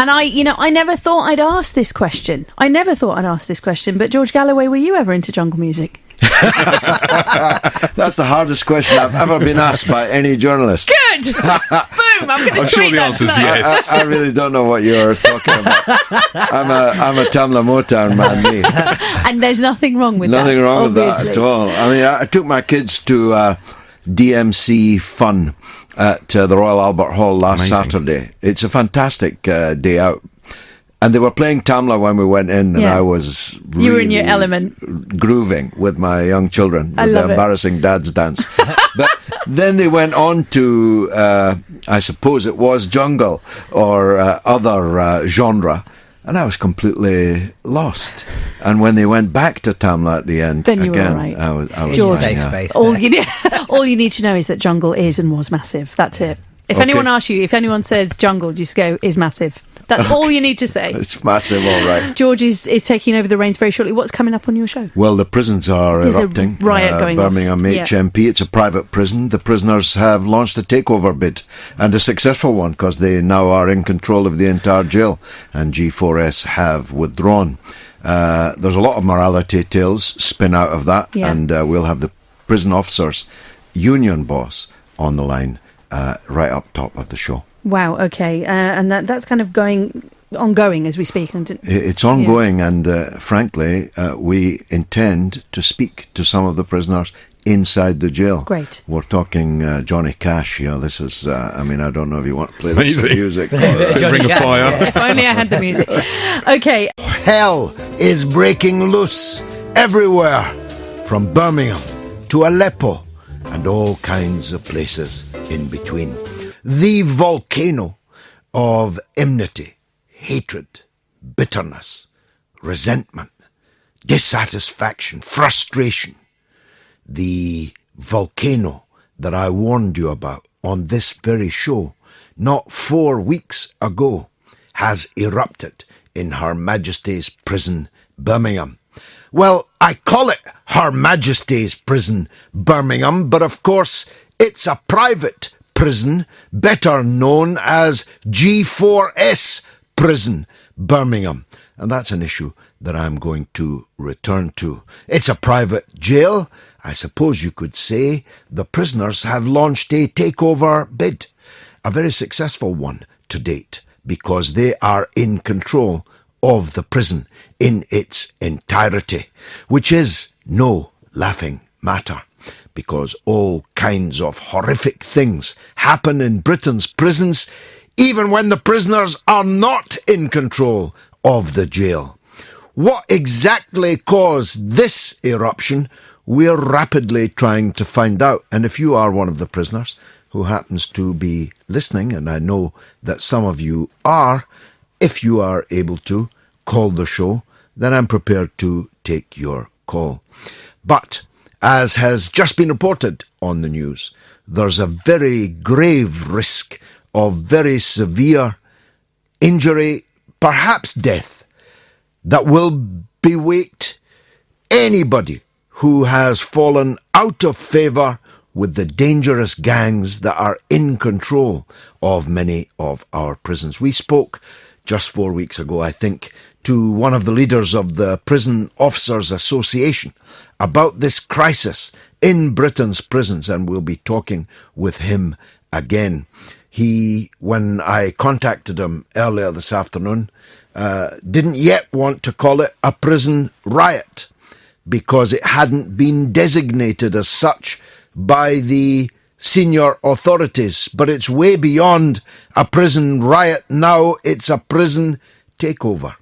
And I never thought I'd ask this question. But George Galloway, were you ever into jungle music? That's the hardest question I've ever been asked by any journalist. Good! Boom! I'm going to tweet that tonight. Yes. I really don't know what you're talking about. I'm a Tamla Motown man, me. And there's nothing wrong with that. Nothing wrong obviously. with that at all. I mean, I took my kids to DMC Fun at the Royal Albert Hall last Saturday. It's a fantastic day out. And they were playing Tamla when we went in, and I was really you were in your element, grooving with my young children with the embarrassing dad's dance. But then they went on to, I suppose it was jungle or other genre, and I was completely lost. And when they went back to Tamla at the end, then you again, were right. I was George, safe space. All you need to know is that jungle is and was massive. That's it. If anyone asks you, if anyone says jungle, just go, is massive. That's all you need to say. It's massive, all right. George is taking over the reins very shortly. What's coming up on your show? Well, the prisons are There's erupting. a riot going Birmingham off. HMP, it's a private prison. The prisoners have launched a takeover bid, and a successful one, because they now are in control of the entire jail, and G4S have withdrawn. There's a lot of morality tales spin out of that, and we'll have the prison officers union boss on the line right up top of the show. Wow, okay. And that's kind of ongoing as we speak. It's ongoing, and frankly, we intend to speak to some of the prisoners inside the jail. Great. We're talking Johnny Cash. This is, I don't know if you want to play this music. Ring of fire. If only I had the music. Okay. Hell is breaking loose everywhere, from Birmingham to Aleppo and all kinds of places in between. The volcano of enmity, hatred, bitterness, resentment, dissatisfaction, frustration. The volcano that I warned you about on this very show not 4 weeks ago has erupted in Her Majesty's Prison, Birmingham. Well, I call it Her Majesty's Prison, Birmingham, but of course it's a private prison, better known as G4S Prison, Birmingham. And that's an issue that I'm going to return to. It's a private jail. I suppose you could say the prisoners have launched a takeover bid, a very successful one to date, because they are in control of the prison in its entirety, which is no laughing matter, because all kinds of horrific things happen in Britain's prisons, even when the prisoners are not in control of the jail. What exactly caused this eruption? We're rapidly trying to find out. And if you are one of the prisoners who happens to be listening, and I know that some of you are, if you are able to call the show, then I'm prepared to take your call. But as has just been reported on the news, there's a very grave risk of very severe injury, perhaps death, that will bewait anybody who has fallen out of favour with the dangerous gangs that are in control of many of our prisons. We spoke just 4 weeks ago, I think, to one of the leaders of the Prison Officers Association about this crisis in Britain's prisons, and we'll be talking with him again. He, when I contacted him earlier this afternoon, didn't yet want to call it a prison riot because it hadn't been designated as such by the senior authorities. But it's way beyond a prison riot now. It's a prison takeover.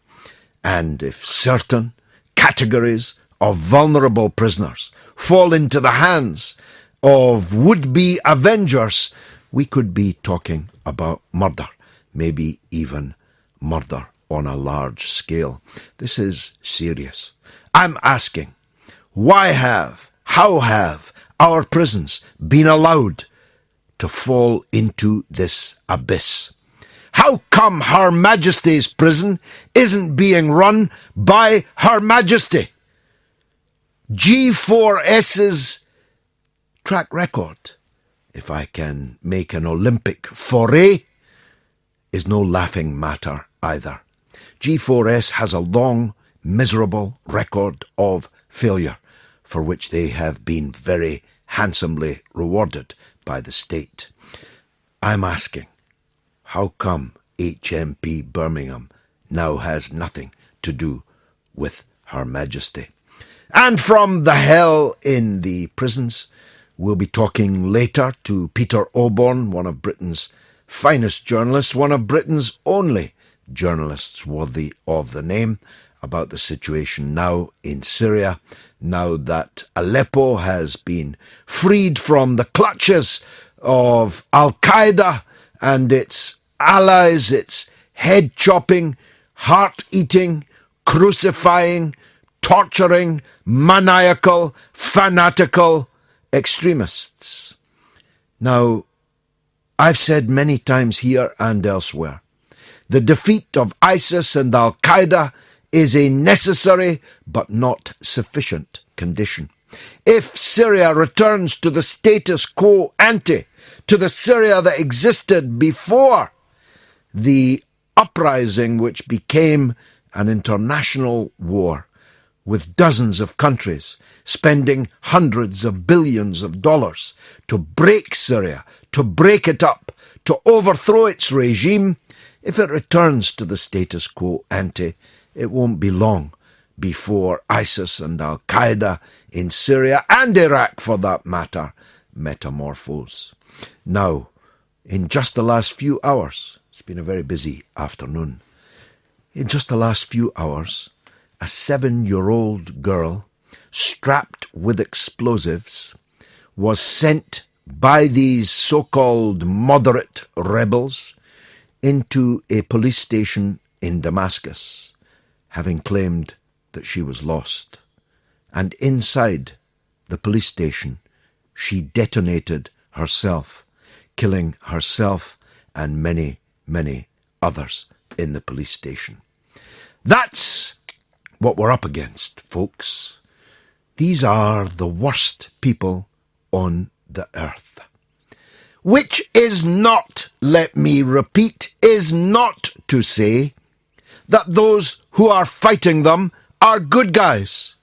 And if certain categories of vulnerable prisoners fall into the hands of would-be avengers, we could be talking about murder, maybe even murder on a large scale. This is serious. I'm asking, how have our prisons been allowed to fall into this abyss? How come Her Majesty's prison isn't being run by Her Majesty? G4S's track record, if I can make an Olympic foray, is no laughing matter either. G4S has a long, miserable record of failure, for which they have been very handsomely rewarded by the state. I'm asking, how come HMP Birmingham now has nothing to do with Her Majesty? And from the hell in the prisons, we'll be talking later to Peter Oborne, one of Britain's finest journalists, one of Britain's only journalists worthy of the name, about the situation now in Syria, now that Aleppo has been freed from the clutches of Al-Qaeda and its allies, its head-chopping, heart-eating, crucifying, torturing, maniacal, fanatical extremists. Now, I've said many times here and elsewhere, the defeat of ISIS and Al-Qaeda is a necessary but not sufficient condition. If Syria returns to the status quo ante, to the Syria that existed before the uprising which became an international war, with dozens of countries spending hundreds of billions of dollars to break Syria, to break it up, to overthrow its regime, if it returns to the status quo ante, it won't be long before ISIS and Al-Qaeda in Syria, and Iraq for that matter, metamorphose. Now, in just the last few hours, it's been a very busy afternoon, in just the last few hours, a 7-year-old girl strapped with explosives was sent by these so-called moderate rebels into a police station in Damascus, having claimed that she was lost. And inside the police station, she detonated herself, killing herself and many, many others in the police station. That's what we're up against, folks. These are the worst people on the earth. Which is not, let me repeat, is not to say that those who are fighting them are good guys.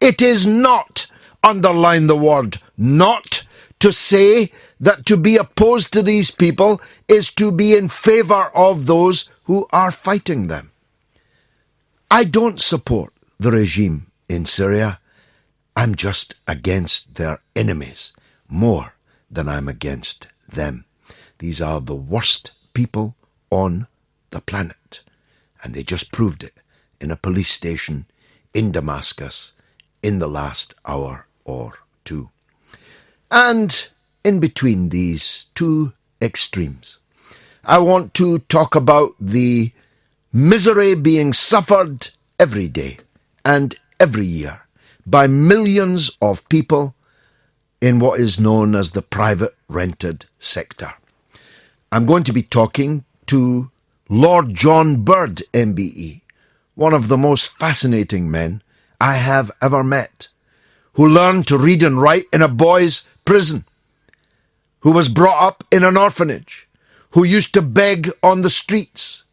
It is not, underline the word, not, to say that to be opposed to these people is to be in favour of those who are fighting them. I don't support the regime in Syria. I'm just against their enemies more than I'm against them. These are the worst people on the planet. And they just proved it in a police station in Damascus in the last hour or two. And in between these two extremes, I want to talk about the misery being suffered every day and every year by millions of people in what is known as the private rented sector. I'm going to be talking to Lord John Bird, MBE, one of the most fascinating men I have ever met, who learned to read and write in a boys' prison, who was brought up in an orphanage, who used to beg on the streets,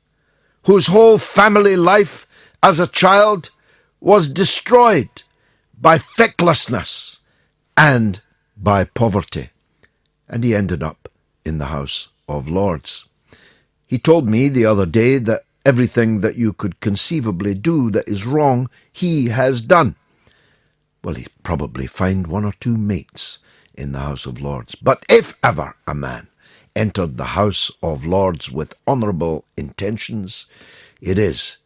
whose whole family life as a child was destroyed by fecklessness and by poverty. And he ended up in the House of Lords. He told me the other day that everything that you could conceivably do that is wrong, he has done. Well, he'd probably find one or two mates in the House of Lords. But if ever a man entered the House of Lords with honourable intentions, it is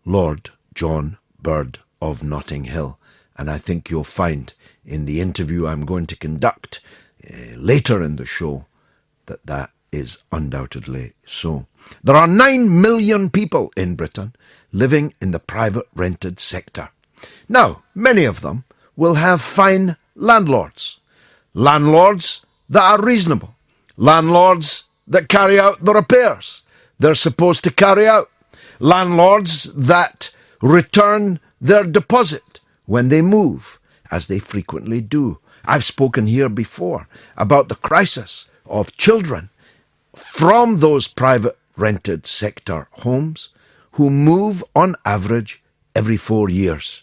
Lord John Bird of Notting Hill. And I think you'll find in the interview I'm going to conduct later in the show that is undoubtedly so. There are 9 million people in Britain living in the private rented sector. Now, many of them will have fine landlords. Landlords that are reasonable. Landlords that carry out the repairs they're supposed to carry out. Landlords that return their deposit when they move, as they frequently do. I've spoken here before about the crisis of children from those private rented sector homes who move on average every 4 years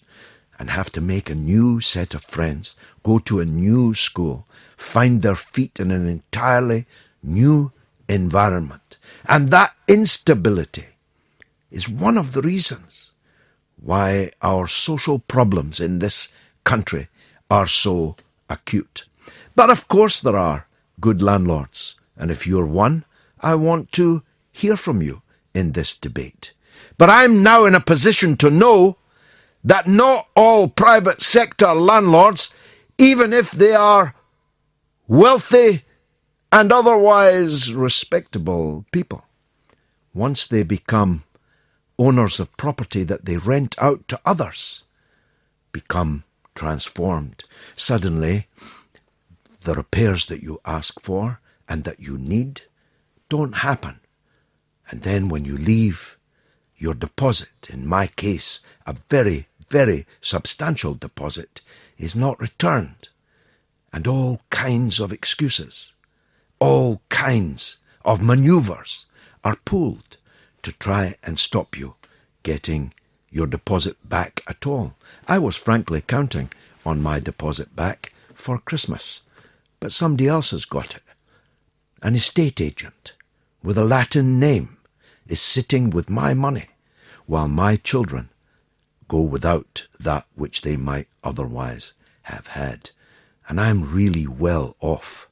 and have to make a new set of friends, go to a new school, find their feet in an entirely new environment. And that instability is one of the reasons why our social problems in this country are so acute. But of course there are good landlords, and if you're one, I want to hear from you in this debate. But I'm now in a position to know that not all private sector landlords, even if they are wealthy and otherwise respectable people, once they become owners of property that they rent out to others, become transformed. Suddenly, the repairs that you ask for and that you need don't happen. And then when you leave, your deposit, in my case, a very, very substantial deposit, is not returned. And all kinds of excuses, all kinds of manoeuvres are pulled to try and stop you getting your deposit back at all. I was frankly counting on my deposit back for Christmas, but somebody else has got it. An estate agent with a Latin name is sitting with my money while my children go without that which they might otherwise have had. And I'm really well off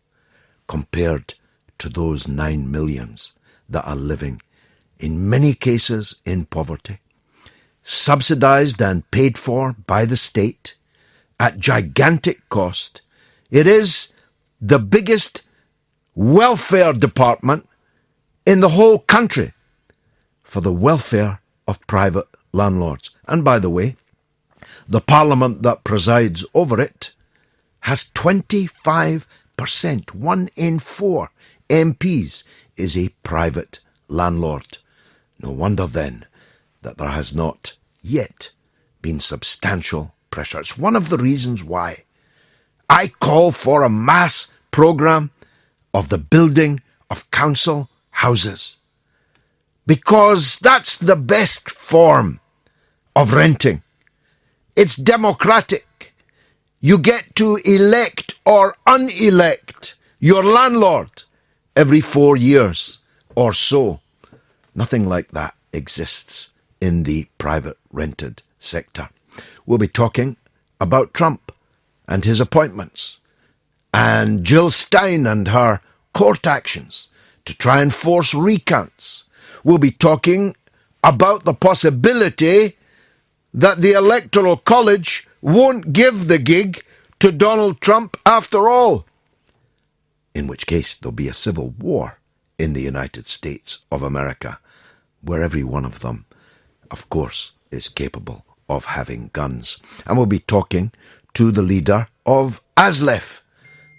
compared to those 9 millions that are living, in many cases, in poverty, subsidized and paid for by the state at gigantic cost. It is the biggest welfare department in the whole country for the welfare of private landlords. And by the way, the parliament that presides over it has 25%. 1 in 4 MPs is a private landlord. No wonder then that there has not yet been substantial pressure. It's one of the reasons why I call for a mass programme of the building of council houses, because that's the best form of renting. It's democratic. You get to elect or unelect your landlord every 4 years or so. Nothing like that exists in the private rented sector. We'll be talking about Trump and his appointments, and Jill Stein and her court actions to try and force recounts. We'll be talking about the possibility that the Electoral College won't give the gig to Donald Trump after all, in which case there'll be a civil war in the United States of America, where every one of them, of course, is capable of having guns. And we'll be talking to the leader of ASLEF,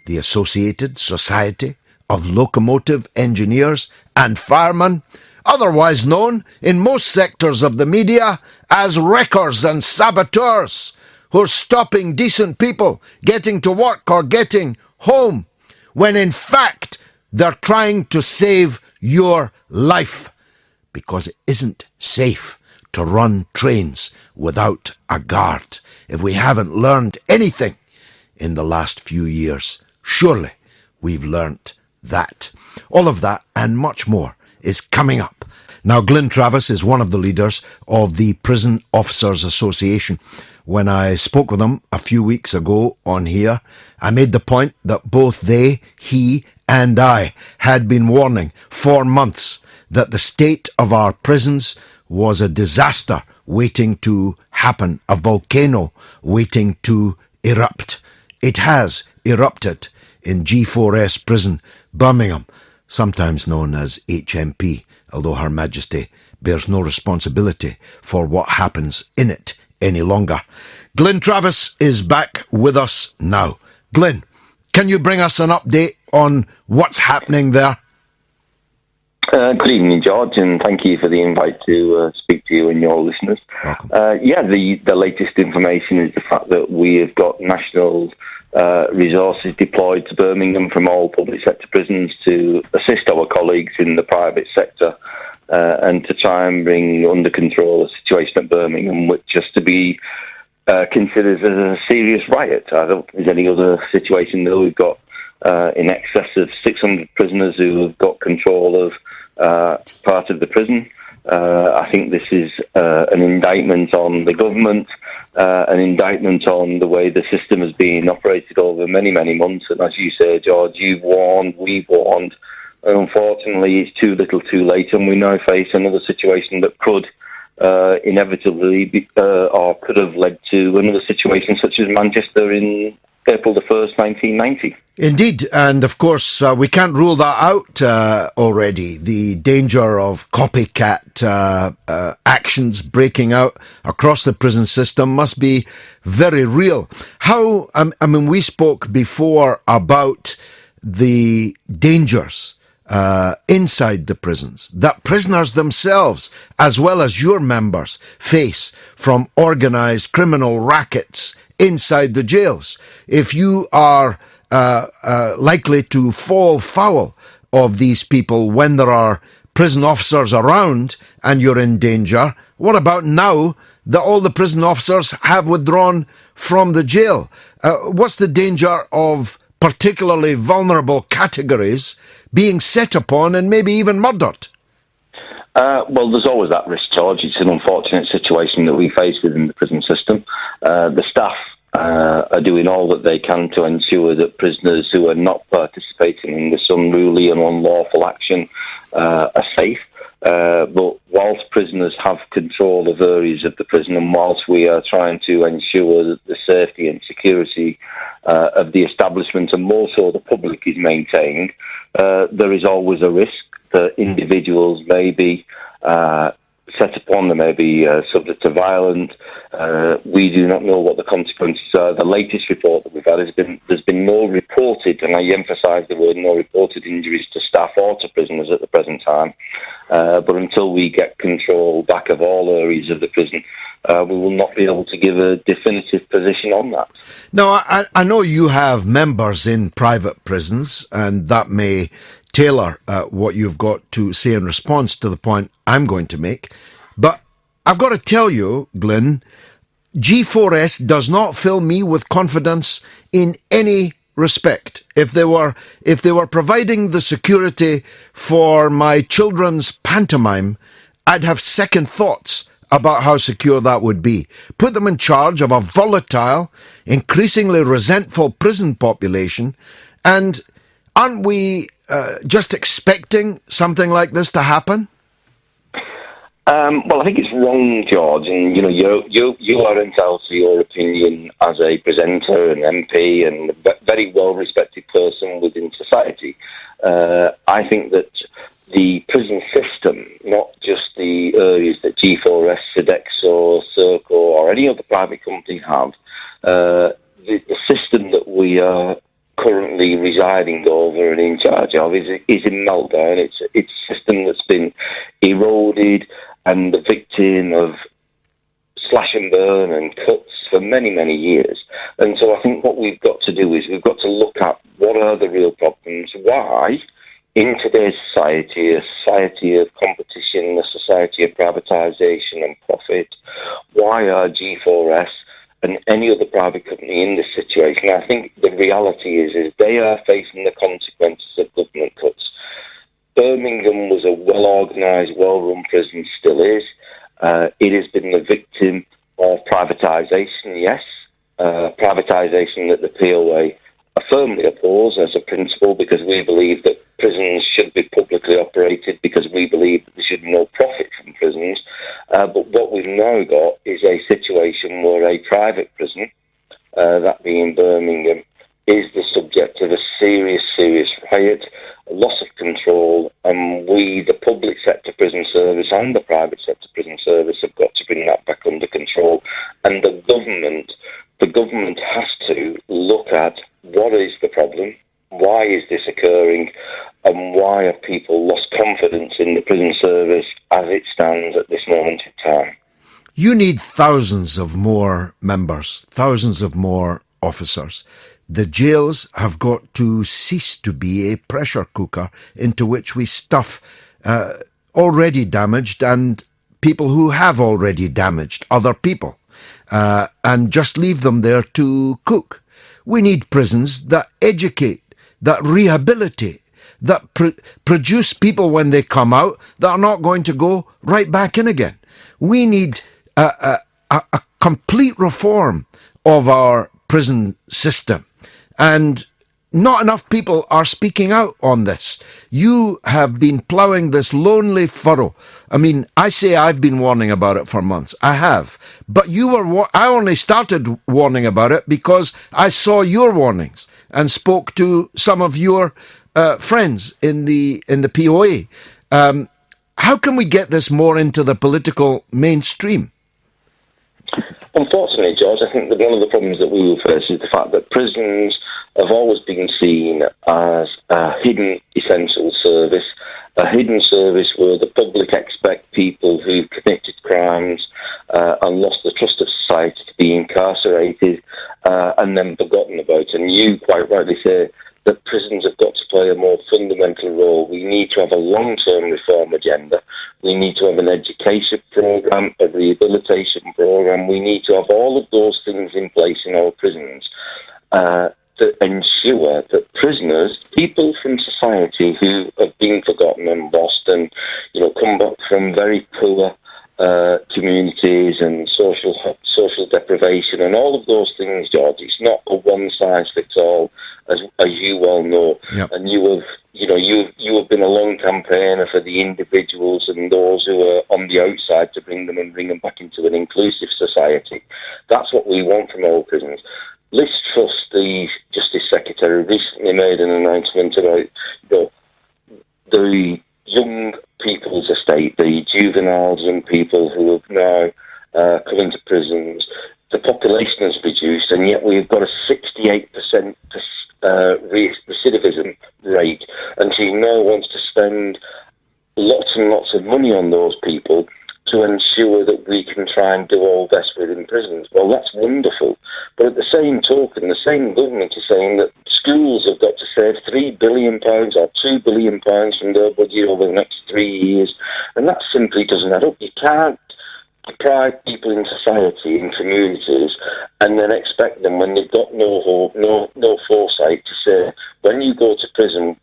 the Associated Society of Locomotive Engineers and Firemen, otherwise known in most sectors of the media as wreckers and saboteurs, who are stopping decent people getting to work or getting home, when in fact they're trying to save your life, because it isn't safe to run trains without a guard. If we haven't learned anything in the last few years, surely we've learnt that. All of that and much more is coming up. Now, Glyn Travis is one of the leaders of the Prison Officers Association. When I spoke with him a few weeks ago on here, I made the point that both they, he and I had been warning for months that the state of our prisons was a disaster waiting to happen, a volcano waiting to erupt. It has erupted in G4S prison, Birmingham, sometimes known as HMP, although Her Majesty bears no responsibility for what happens in it any longer. Glyn Travis is back with us now. Glyn, can you bring us an update on what's happening there? Good evening, George, and thank you for the invite to speak to you and your listeners. Welcome. The latest information is the fact that we have got national resources deployed to Birmingham from all public sector prisons to assist our colleagues in the private sector and to try and bring under control a situation at Birmingham, which is to be considered as a serious riot. I don't think there's any other situation that we've got in excess of 600 prisoners who have got control of part of the prison. I think this is an indictment on the government, an indictment on the way the system has been operated over many, many months. And as you say, George, you've warned, we've warned. And unfortunately, it's too little too late, and we now face another situation that could inevitably be, or could have led to another situation such as Manchester in April the 1st, 1990. Indeed, and of course we can't rule that out already. The danger of copycat actions breaking out across the prison system must be very real. How, I mean, we spoke before about the dangers inside the prisons that prisoners themselves, as well as your members, face from organised criminal rackets inside the jails. If you are likely to fall foul of these people when there are prison officers around and you're in danger, what about now that all the prison officers have withdrawn from the jail? What's the danger of particularly vulnerable categories being set upon and maybe even murdered? Well, there's always that risk, George. It's an unfortunate situation that we face within the prison system. The staff are doing all that they can to ensure that prisoners who are not participating in this unruly and unlawful action are safe. But whilst prisoners have control of areas of the prison, and whilst we are trying to ensure that the safety and security of the establishment and more so the public is maintained, there is always a risk that individuals may be set upon, they may be subject to violence. We do not know what the consequences are. The latest report that we've had there's been no reported, and I emphasise the word no reported injuries to staff or to prisoners at the present time. But until we get control back of all areas of the prison, we will not be able to give a definitive position on that. Now, I know you have members in private prisons, and that may tailor what you've got to say in response to the point I'm going to make. But I've got to tell you, Glyn, G4S does not fill me with confidence in any respect. If they were providing the security for my children's pantomime, I'd have second thoughts about how secure that would be. Put them in charge of a volatile, increasingly resentful prison population, and aren't we just expecting something like this to happen? Well, I think it's wrong, George, and you are entitled to your opinion as a presenter, an MP, and a very well-respected person within society. I think that the prison system, not just the areas that G4S, Sodexo, Serco, or any other private company have, the system that we are currently residing over and in charge of is in meltdown. It's a system that's been eroded and the victim of slash and burn and cuts for many, many years. And so I think what we've got to do is we've got to look at what are the real problems, why in today's society, a society of competition, a society of privatisation and profit, why are G4S and any other private company in this situation? I think the reality is they are facing the consequences of government cuts. Birmingham was a well-organised, well-run prison, still is. It has been the victim of privatisation, yes. Privatisation that the POA firmly oppose as a principle, because we believe that prisons should be publicly operated, because we believe that there should be no profit from prisons. But what we've now got is a situation where a private prison, that being Birmingham, is the subject of a serious riot, a loss of control, and we, the public sector prison service and the private sector prison service, have got to bring that back under control. And the government has to look at what is the problem, why is this occurring, and why have people lost confidence in the prison service as it stands at this moment in time. You need thousands of more members, thousands of more officers. The jails have got to cease to be a pressure cooker into which we stuff already damaged and people who have already damaged other people, and just leave them there to cook. We need prisons that educate, that rehabilitate, that produce people when they come out that are not going to go right back in again. We need a complete reform of our prison system. And not enough people are speaking out on this. You have been ploughing this lonely furrow. I mean, I say I've been warning about it for months. I have. But I only started warning about it because I saw your warnings and spoke to some of your friends in the POA. How can we get this more into the political mainstream? Unfortunately, George, I think that one of the problems that we will face is the fact that prisons have always been seen as a hidden essential service, a hidden service where the public expect people who've committed crimes and lost the trust of society to be incarcerated and then forgotten about. And you quite rightly say that prisons have got to play a more fundamental role. We need to have a long-term reform agenda. We need to have an education programme, a rehabilitation programme. We need to have all of those things in place in our prisons to ensure that prisoners, people from society who have been forgotten and lost and, come back from very poor communities and social deprivation and all of those things, George, it's not a one-size-fits-all, as you well know. Yep. And you have been a long campaigner for the individuals and those who are on the outside to bring them back into an inclusive society. That's what we want from our prisons. Liz Truss, the Justice Secretary, recently made an announcement about the young people's estate, the juveniles and people who have now come into prisons. The population has reduced, and yet we've got a 68% recidivism rate, and she now wants to spend lots and lots of money on those people to ensure that we can try and do all this within prisons. Well, that's wonderful, but at the same token, the same government is saying that schools have got to save £3 billion or £2 billion from their budget over the next 3 years, and that simply doesn't add up. You can't deprive people in society, in communities, and then expect them, when they've got no hope, no foresight, to say, when you go to prison,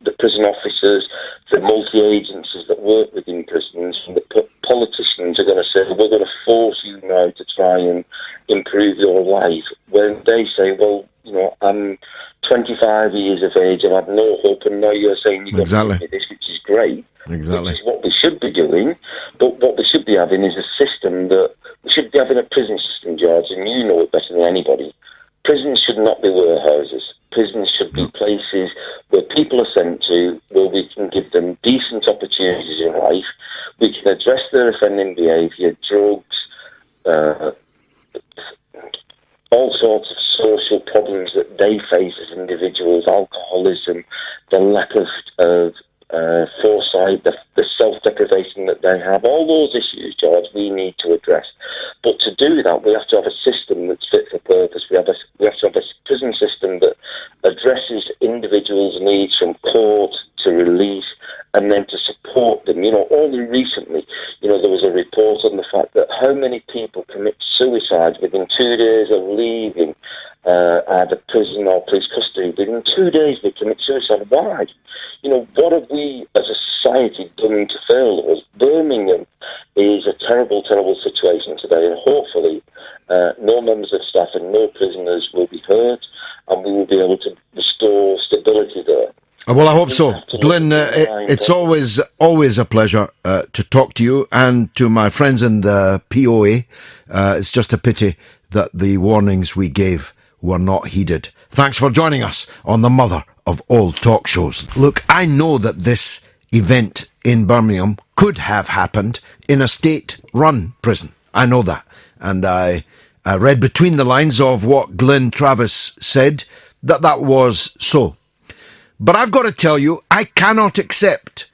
the prison officers, the multi-agencies that work within prisons, and the politicians are going to say, we're going to force you now to try and improve your life, when they say, well, I'm 25 years of age, I've had no hope, and now you're saying you're going to do this, which is great. Exactly. Which is what we should be doing, but what we should be having is a system we should be having a prison system, George, and you know it better than anybody. Prisons should not be warehouses. Prisons should be places where people are sent to, where we can give them decent opportunities in life. We can address their offending behaviour, drugs, all sorts of social problems that they face as individuals, alcoholism, the lack of foresight, the self-deprivation that they have, all those issues, George, we need to address. But to do that, we have to have a system that's fit for purpose. We have to have a prison system that addresses individuals' needs from court to release, and then to support them. Only recently, there was a report on the fact that how many people commit suicide within 2 days of leaving either prison or police custody. Within 2 days they commit suicide. Why? What have we as a society done to fail us? Birmingham is a terrible, terrible situation today, and hopefully no members of staff and no prisoners will be hurt, and we will be able to restore stability there. Well, I hope so. Glyn, it's always a pleasure to talk to you and to my friends in the POA. It's just a pity that the warnings we gave were not heeded. Thanks for joining us on the mother of all talk shows. Look, I know that this event in Birmingham could have happened in a state-run prison. I know that. And I read between the lines of what Glyn Travis said that was so. But I've got to tell you, I cannot accept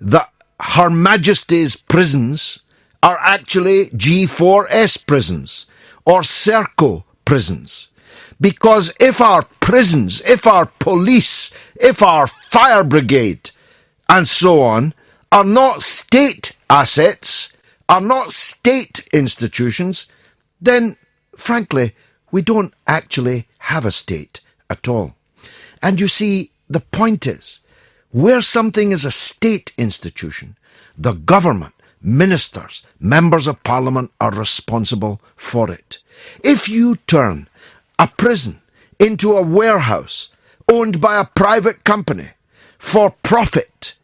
that Her Majesty's prisons are actually G4S prisons or Serco prisons. Because if our prisons, if our police, if our fire brigade, and so on, are not state assets, are not state institutions, then, frankly, we don't actually have a state at all. And you see, the point is, where something is a state institution, the government, ministers, members of parliament are responsible for it. If you turn a prison into a warehouse owned by a private company for profit,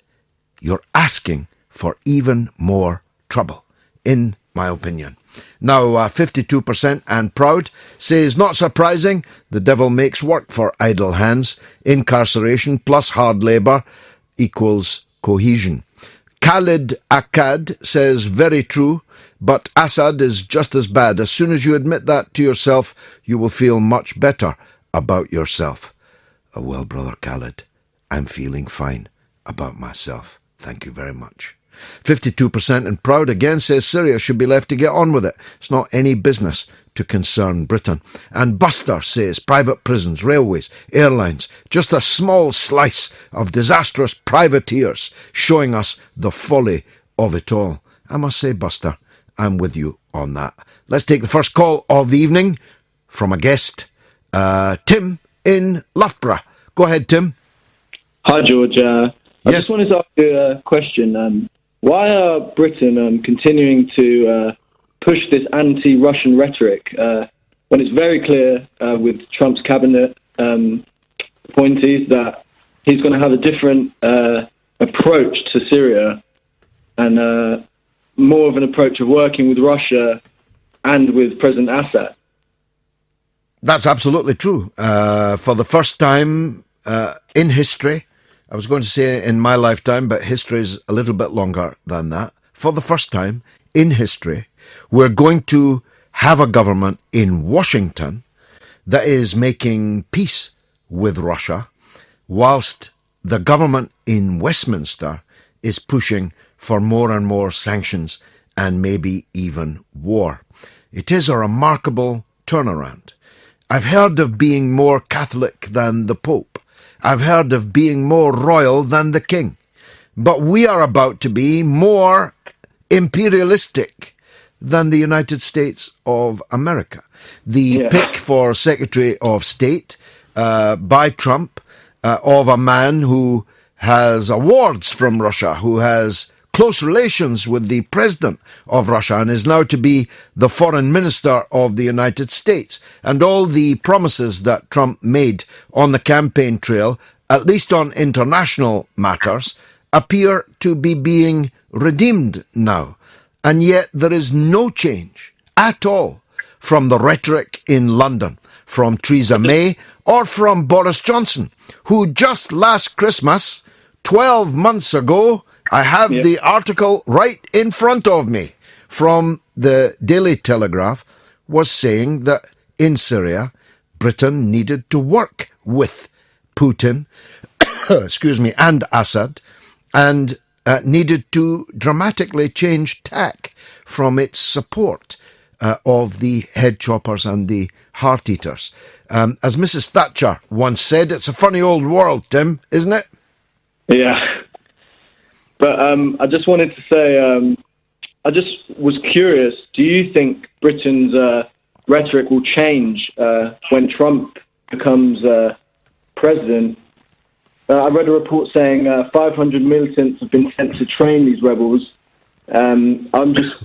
you're asking for even more trouble, in my opinion. Now, 52% and proud says, not surprising, the devil makes work for idle hands. Incarceration plus hard labour equals cohesion. Khalid Akkad says, very true, but Assad is just as bad. As soon as you admit that to yourself, you will feel much better about yourself. Oh, well, Brother Khalid, I'm feeling fine about myself. Thank you very much. 52% and proud again says Syria should be left to get on with it. It's not any business to concern Britain. And Buster says private prisons, railways, airlines, just a small slice of disastrous privateers showing us the folly of it all. I must say, Buster, I'm with you on that. Let's take the first call of the evening from a guest, Tim in Loughborough. Go ahead, Tim. Hi, George. I Yes. just wanted to ask you a question. Why are Britain continuing to push this anti-Russian rhetoric when it's very clear with Trump's cabinet appointees that he's going to have a different approach to Syria and more of an approach of working with Russia and with President Assad? That's absolutely true. For the first time in history, I was going to say in my lifetime, but history is a little bit longer than that. For the first time in history, we're going to have a government in Washington that is making peace with Russia, whilst the government in Westminster is pushing for more and more sanctions and maybe even war. It is a remarkable turnaround. I've heard of being more Catholic than the Pope. I've heard of being more royal than the king. But we are about to be more imperialistic than the United States of America. The pick for Secretary of State by Trump of a man who has awards from Russia, who has close relations with the president of Russia and is now to be the foreign minister of the United States. And all the promises that Trump made on the campaign trail, at least on international matters, appear to be being redeemed now. And yet there is no change at all from the rhetoric in London, from Theresa May or from Boris Johnson, who just last Christmas, 12 months ago, I have the article right in front of me from the Daily Telegraph, was saying that in Syria, Britain needed to work with Putin, and Assad, and needed to dramatically change tack from its support of the head choppers and the heart eaters. As Mrs. Thatcher once said, it's a funny old world, Tim, isn't it? Yeah. But I just wanted to say, I just was curious, do you think Britain's rhetoric will change when Trump becomes president? I read a report saying 500 militants have been sent to train these rebels. I'm just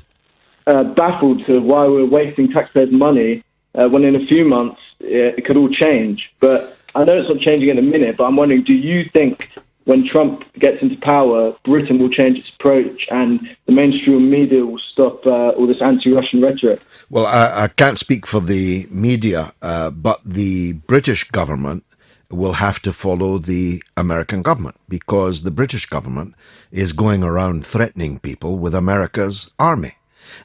baffled to why we're wasting taxpayers' money when in a few months it could all change. But I know it's not changing in a minute, but I'm wondering, do you think when Trump gets into power, Britain will change its approach and the mainstream media will stop all this anti-Russian rhetoric? Well, I can't speak for the media, but the British government will have to follow the American government, because the British government is going around threatening people with America's army.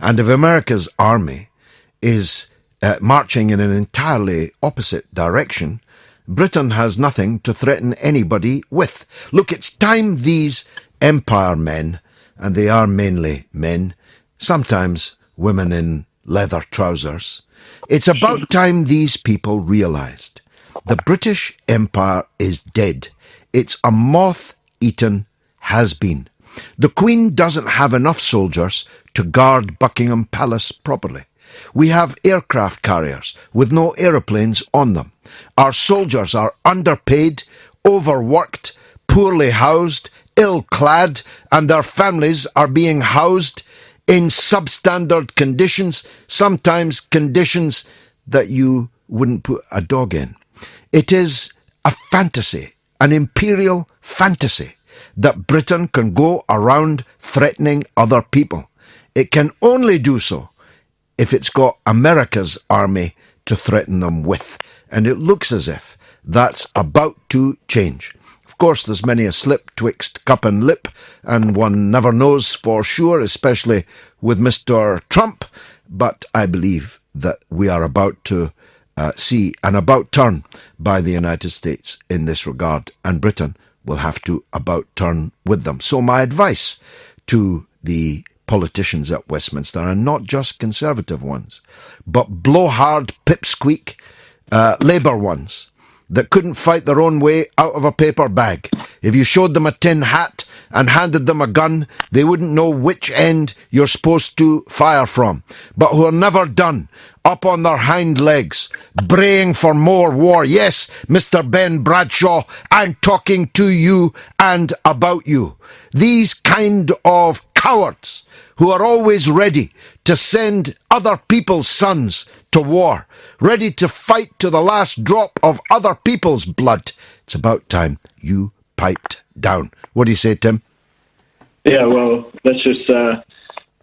And if America's army is marching in an entirely opposite direction, Britain has nothing to threaten anybody with. Look, it's time these empire men, and they are mainly men, sometimes women in leather trousers, it's about time these people realised the British Empire is dead. It's a moth-eaten has-been. The Queen doesn't have enough soldiers to guard Buckingham Palace properly. We have aircraft carriers with no aeroplanes on them. Our soldiers are underpaid, overworked, poorly housed, ill-clad, and their families are being housed in substandard conditions, sometimes conditions that you wouldn't put a dog in. It is a fantasy, an imperial fantasy, that Britain can go around threatening other people. It can only do so if it's got America's army to threaten them with. And it looks as if that's about to change. Of course, there's many a slip twixt cup and lip, and one never knows for sure, especially with Mr. Trump. But I believe that we are about to see an about turn by the United States in this regard, and Britain will have to about turn with them. So my advice to the politicians at Westminster, and not just Conservative ones, but blowhard, pipsqueak Labour ones, that couldn't fight their own way out of a paper bag. If you showed them a tin hat and handed them a gun, they wouldn't know which end you're supposed to fire from, but who are never done, up on their hind legs, braying for more war. Yes, Mr. Ben Bradshaw, I'm talking to you and about you. These kind of cowards who are always ready to send other people's sons to war, ready to fight to the last drop of other people's blood. It's about time you piped down. What do you say, Tim? Yeah, well, let's just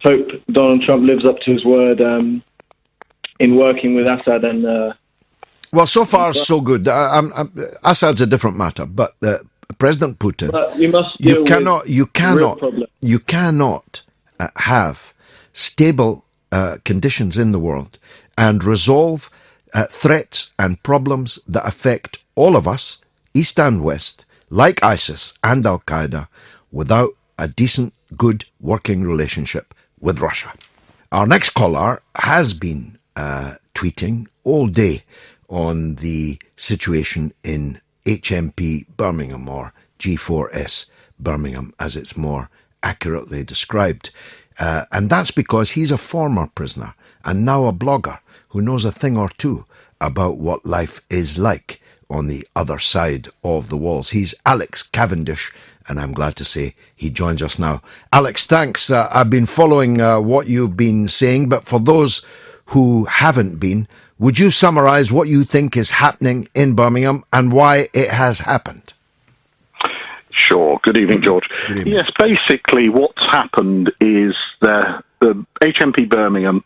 hope Donald Trump lives up to his word in working with Assad and... well, so far, so good. Assad's a different matter, but President Putin... But we must you cannot have stable conditions in the world and resolve threats and problems that affect all of us, East and West, like ISIS and Al-Qaeda, without a decent, good working relationship with Russia. Our next caller has been tweeting all day on the situation in HMP Birmingham, or G4S Birmingham, as it's more accurately described. And that's because he's a former prisoner and now a blogger who knows a thing or two about what life is like on the other side of the walls. He's Alex Cavendish, and I'm glad to say he joins us now. Alex, thanks. I've been following what you've been saying, but for those who haven't been, would you summarise what you think is happening in Birmingham and why it has happened? Sure. Good evening, George. Good evening. Yes, basically what's happened is the HMP Birmingham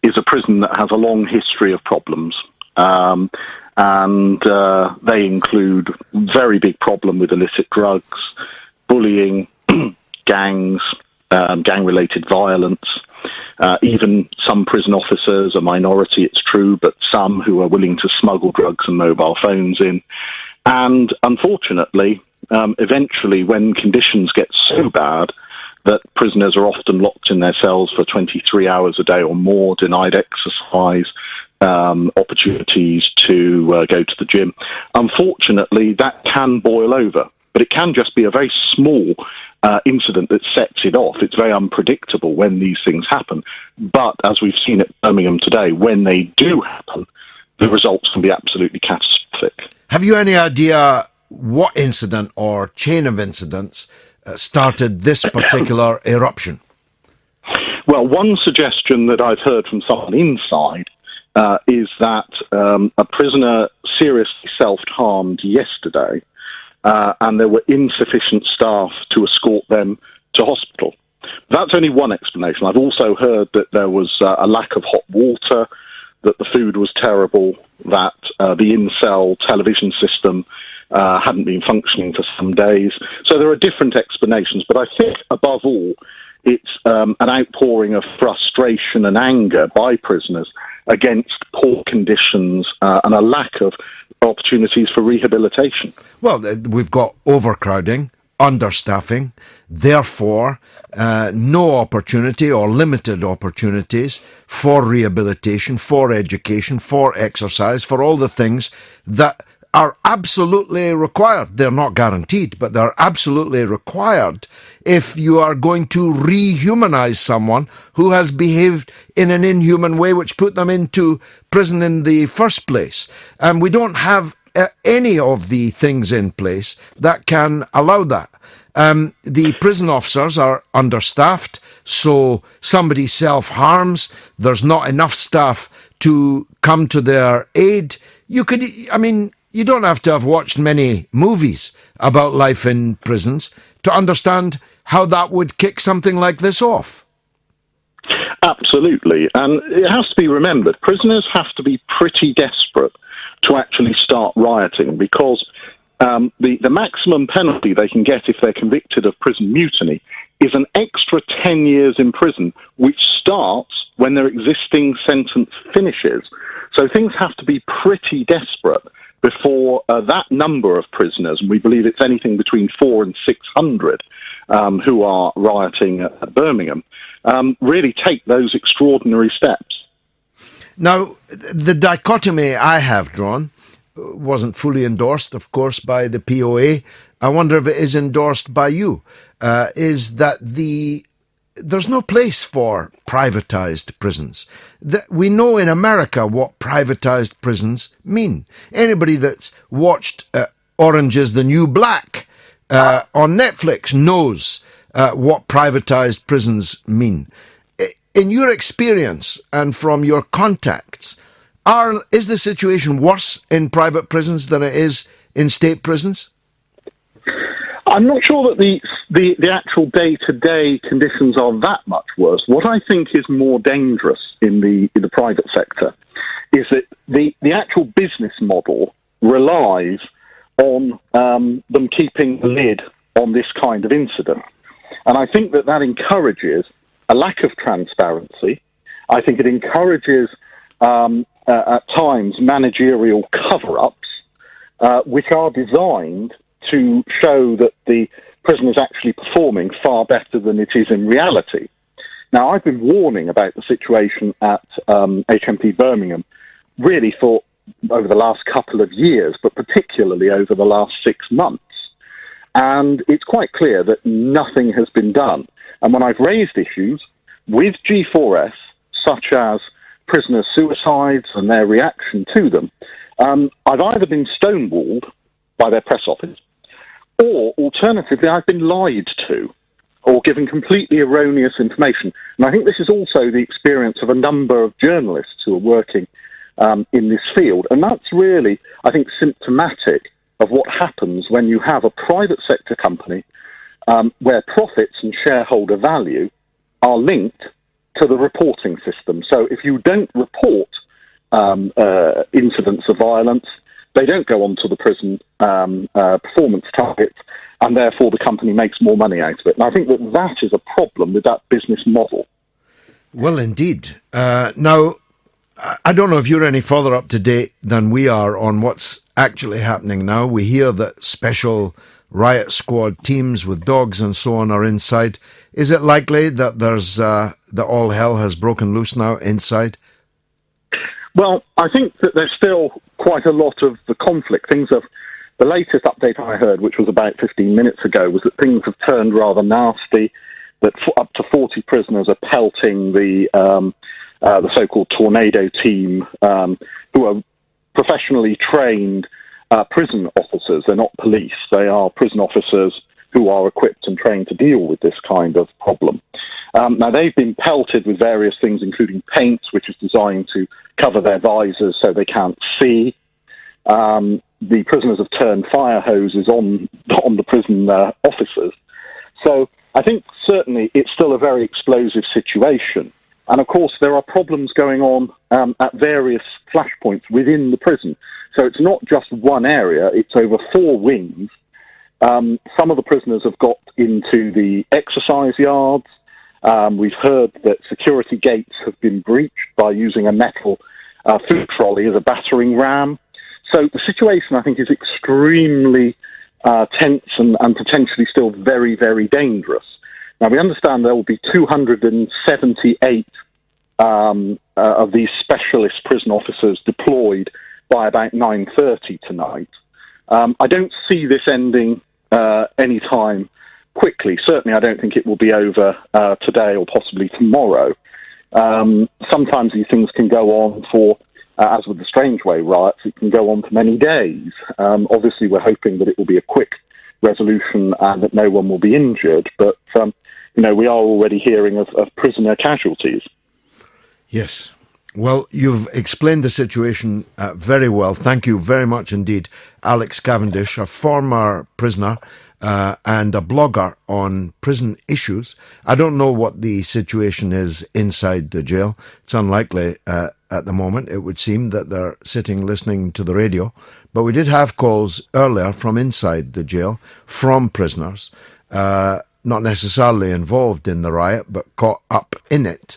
is a prison that has a long history of problems. And they include very big problem with illicit drugs, bullying, gangs, gang-related violence, even some prison officers, a minority it's true, but some who are willing to smuggle drugs and mobile phones in. And unfortunately, eventually when conditions get so bad that prisoners are often locked in their cells for 23 hours a day or more, denied exercise, opportunities to go to the gym. Unfortunately, that can boil over, but it can just be a very small incident that sets it off. It's very unpredictable when these things happen. But as we've seen at Birmingham today, when they do happen, the results can be absolutely catastrophic. Have you any idea what incident or chain of incidents started this particular eruption? Well, one suggestion that I've heard from someone inside is that a prisoner seriously self-harmed yesterday, and there were insufficient staff to escort them to hospital. That's only one explanation. I've also heard that there was a lack of hot water, that the food was terrible, that the in-cell television system hadn't been functioning for some days. So there are different explanations, but I think above all, it's an outpouring of frustration and anger by prisoners against poor conditions and a lack of opportunities for rehabilitation. Well, we've got overcrowding, understaffing, therefore no opportunity or limited opportunities for rehabilitation, for education, for exercise, for all the things that are absolutely required. They're not guaranteed, but they're absolutely required if you are going to rehumanize someone who has behaved in an inhuman way which put them into prison in the first place. And we don't have any of the things in place that can allow that. The prison officers are understaffed, so somebody self-harms. There's not enough staff to come to their aid. You don't have to have watched many movies about life in prisons to understand how that would kick something like this off. Absolutely. And it has to be remembered, prisoners have to be pretty desperate to actually start rioting, because the maximum penalty they can get if they're convicted of prison mutiny is an extra 10 years in prison, which starts when their existing sentence finishes. So things have to be pretty desperate before that number of prisoners, and we believe it's anything between 400 and 600 who are rioting at Birmingham, really take those extraordinary steps. Now, the dichotomy I have drawn wasn't fully endorsed, of course, by the POA. I wonder if it is endorsed by you, is that there's no place for privatized prisons. We know in America what privatized prisons mean. Anybody that's watched Orange is the New Black on Netflix knows what privatized prisons mean. In your experience and from your contacts, is the situation worse in private prisons than it is in state prisons? I'm not sure that the actual day-to-day conditions are that much worse. What I think is more dangerous in the private sector is that the actual business model relies on them keeping the lid on this kind of incident. And I think that encourages a lack of transparency. I think it encourages, at times, managerial cover-ups, which are designed to show that the prison is actually performing far better than it is in reality. Now, I've been warning about the situation at HMP Birmingham really for over the last couple of years, but particularly over the last 6 months. And it's quite clear that nothing has been done. And when I've raised issues with G4S, such as prisoner suicides and their reaction to them, I've either been stonewalled by their press office, or alternatively, I've been lied to or given completely erroneous information. And I think this is also the experience of a number of journalists who are working in this field. And that's really, I think, symptomatic of what happens when you have a private sector company where profits and shareholder value are linked to the reporting system. So if you don't report incidents of violence, they don't go on to the prison performance targets, and therefore the company makes more money out of it. And I think that is a problem with that business model. Well, indeed. Now, I don't know if you're any further up to date than we are on what's actually happening now. We hear that special riot squad teams with dogs and so on are inside. Is it likely that that all hell has broken loose now inside? Well, I think that there's still quite a lot of the conflict. The latest update I heard, which was about 15 minutes ago, was that things have turned rather nasty, that up to 40 prisoners are pelting the so-called tornado team, who are professionally trained prison officers. They're not police. They are prison officers who are equipped and trained to deal with this kind of problem. Now, they've been pelted with various things, including paint, which is designed to cover their visors so they can't see. The prisoners have turned fire hoses on the prison officers. So I think certainly it's still a very explosive situation. And of course, there are problems going on at various flashpoints within the prison. So it's not just one area, it's over 4 wings. Some of the prisoners have got into the exercise yards. We've heard that security gates have been breached by using a metal food trolley as a battering ram. So the situation, I think, is extremely tense and potentially still very, very dangerous. Now, we understand there will be 278 of these specialist prison officers deployed by about 9:30 tonight. I don't see this ending any time quickly. Certainly, I don't think it will be over today or possibly tomorrow. Sometimes these things can go on for, as with the Strange-Way riots, it can go on for many days. Obviously, we're hoping that it will be a quick resolution and that no one will be injured, but we are already hearing of prisoner casualties. Yes. Well, you've explained the situation very well. Thank you very much indeed, Alex Cavendish, a former prisoner and a blogger on prison issues. I don't know what the situation is inside the jail. It's unlikely at the moment. It would seem that they're sitting listening to the radio. But we did have calls earlier from inside the jail, from prisoners, not necessarily involved in the riot, but caught up in it,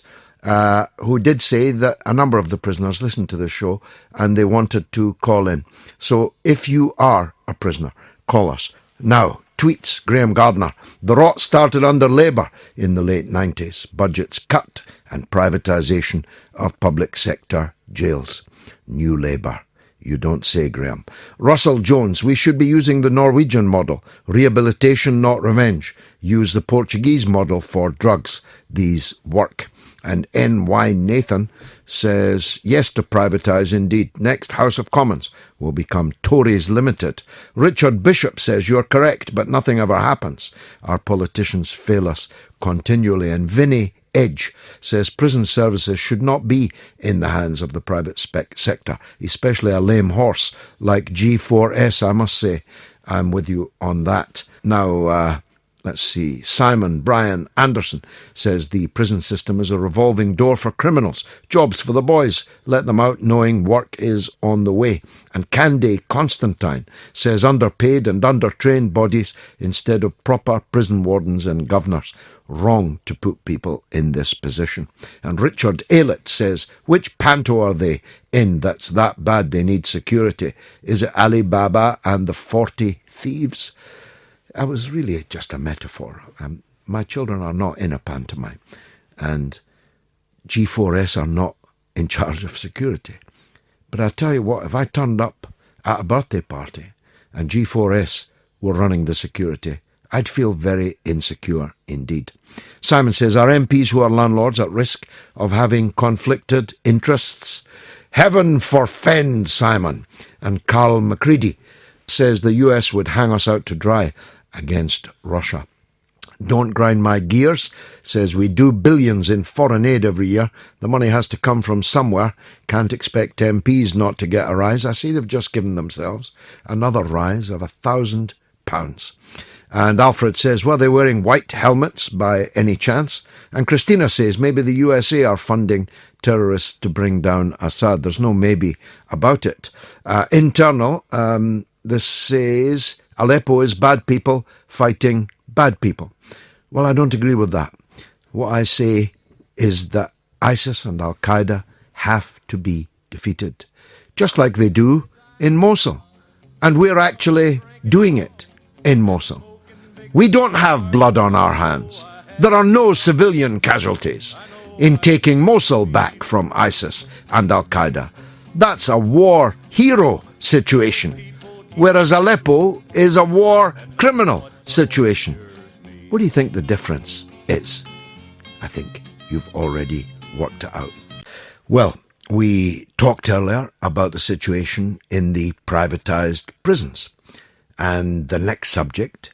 who did say that a number of the prisoners listened to the show and they wanted to call in. So if you are a prisoner, call us. Now, tweets, Graham Gardner. The rot started under Labour in the late 90s. Budgets cut and privatisation of public sector jails. New Labour. You don't say, Graham. Russell Jones, we should be using the Norwegian model. Rehabilitation, not revenge. Use the Portuguese model for drugs. These work. And N.Y. Nathan says, yes to privatise indeed. Next House of Commons will become Tories Limited. Richard Bishop says, you're correct, but nothing ever happens. Our politicians fail us continually. And Vinnie Edge says, prison services should not be in the hands of the private sector, especially a lame horse like G4S, I must say. I'm with you on that. Now, let's see. Simon Brian Anderson says the prison system is a revolving door for criminals. Jobs for the boys. Let them out knowing work is on the way. And Candy Constantine says underpaid and undertrained bodies instead of proper prison wardens and governors. Wrong to put people in this position. And Richard Aylett says, which panto are they in that's that bad they need security? Is it Alibaba and the 40 thieves? I was really just a metaphor. My children are not in a pantomime, and G4S are not in charge of security. But I tell you what, if I turned up at a birthday party and G4S were running the security, I'd feel very insecure indeed. Simon says, are MPs who are landlords at risk of having conflicted interests? Heaven forfend, Simon. And Carl McCready says the US would hang us out to dry against Russia. Don't grind my gears says we do billions in foreign aid every year. The money has to come from somewhere. Can't expect MPs not to get a rise. I see they've just given themselves another rise of £1,000. And Alfred says, were they wearing white helmets by any chance? And Christina says, maybe the USA are funding terrorists to bring down Assad. There's no maybe about it. Internal, this says, Aleppo is bad people fighting bad people. Well, I don't agree with that. What I say is that ISIS and Al-Qaeda have to be defeated, just like they do in Mosul. And we're actually doing it in Mosul. We don't have blood on our hands. There are no civilian casualties in taking Mosul back from ISIS and Al-Qaeda. That's a war hero situation, whereas Aleppo is a war criminal situation. What do you think the difference is? I think you've already worked it out. Well, we talked earlier about the situation in the privatised prisons, and the next subject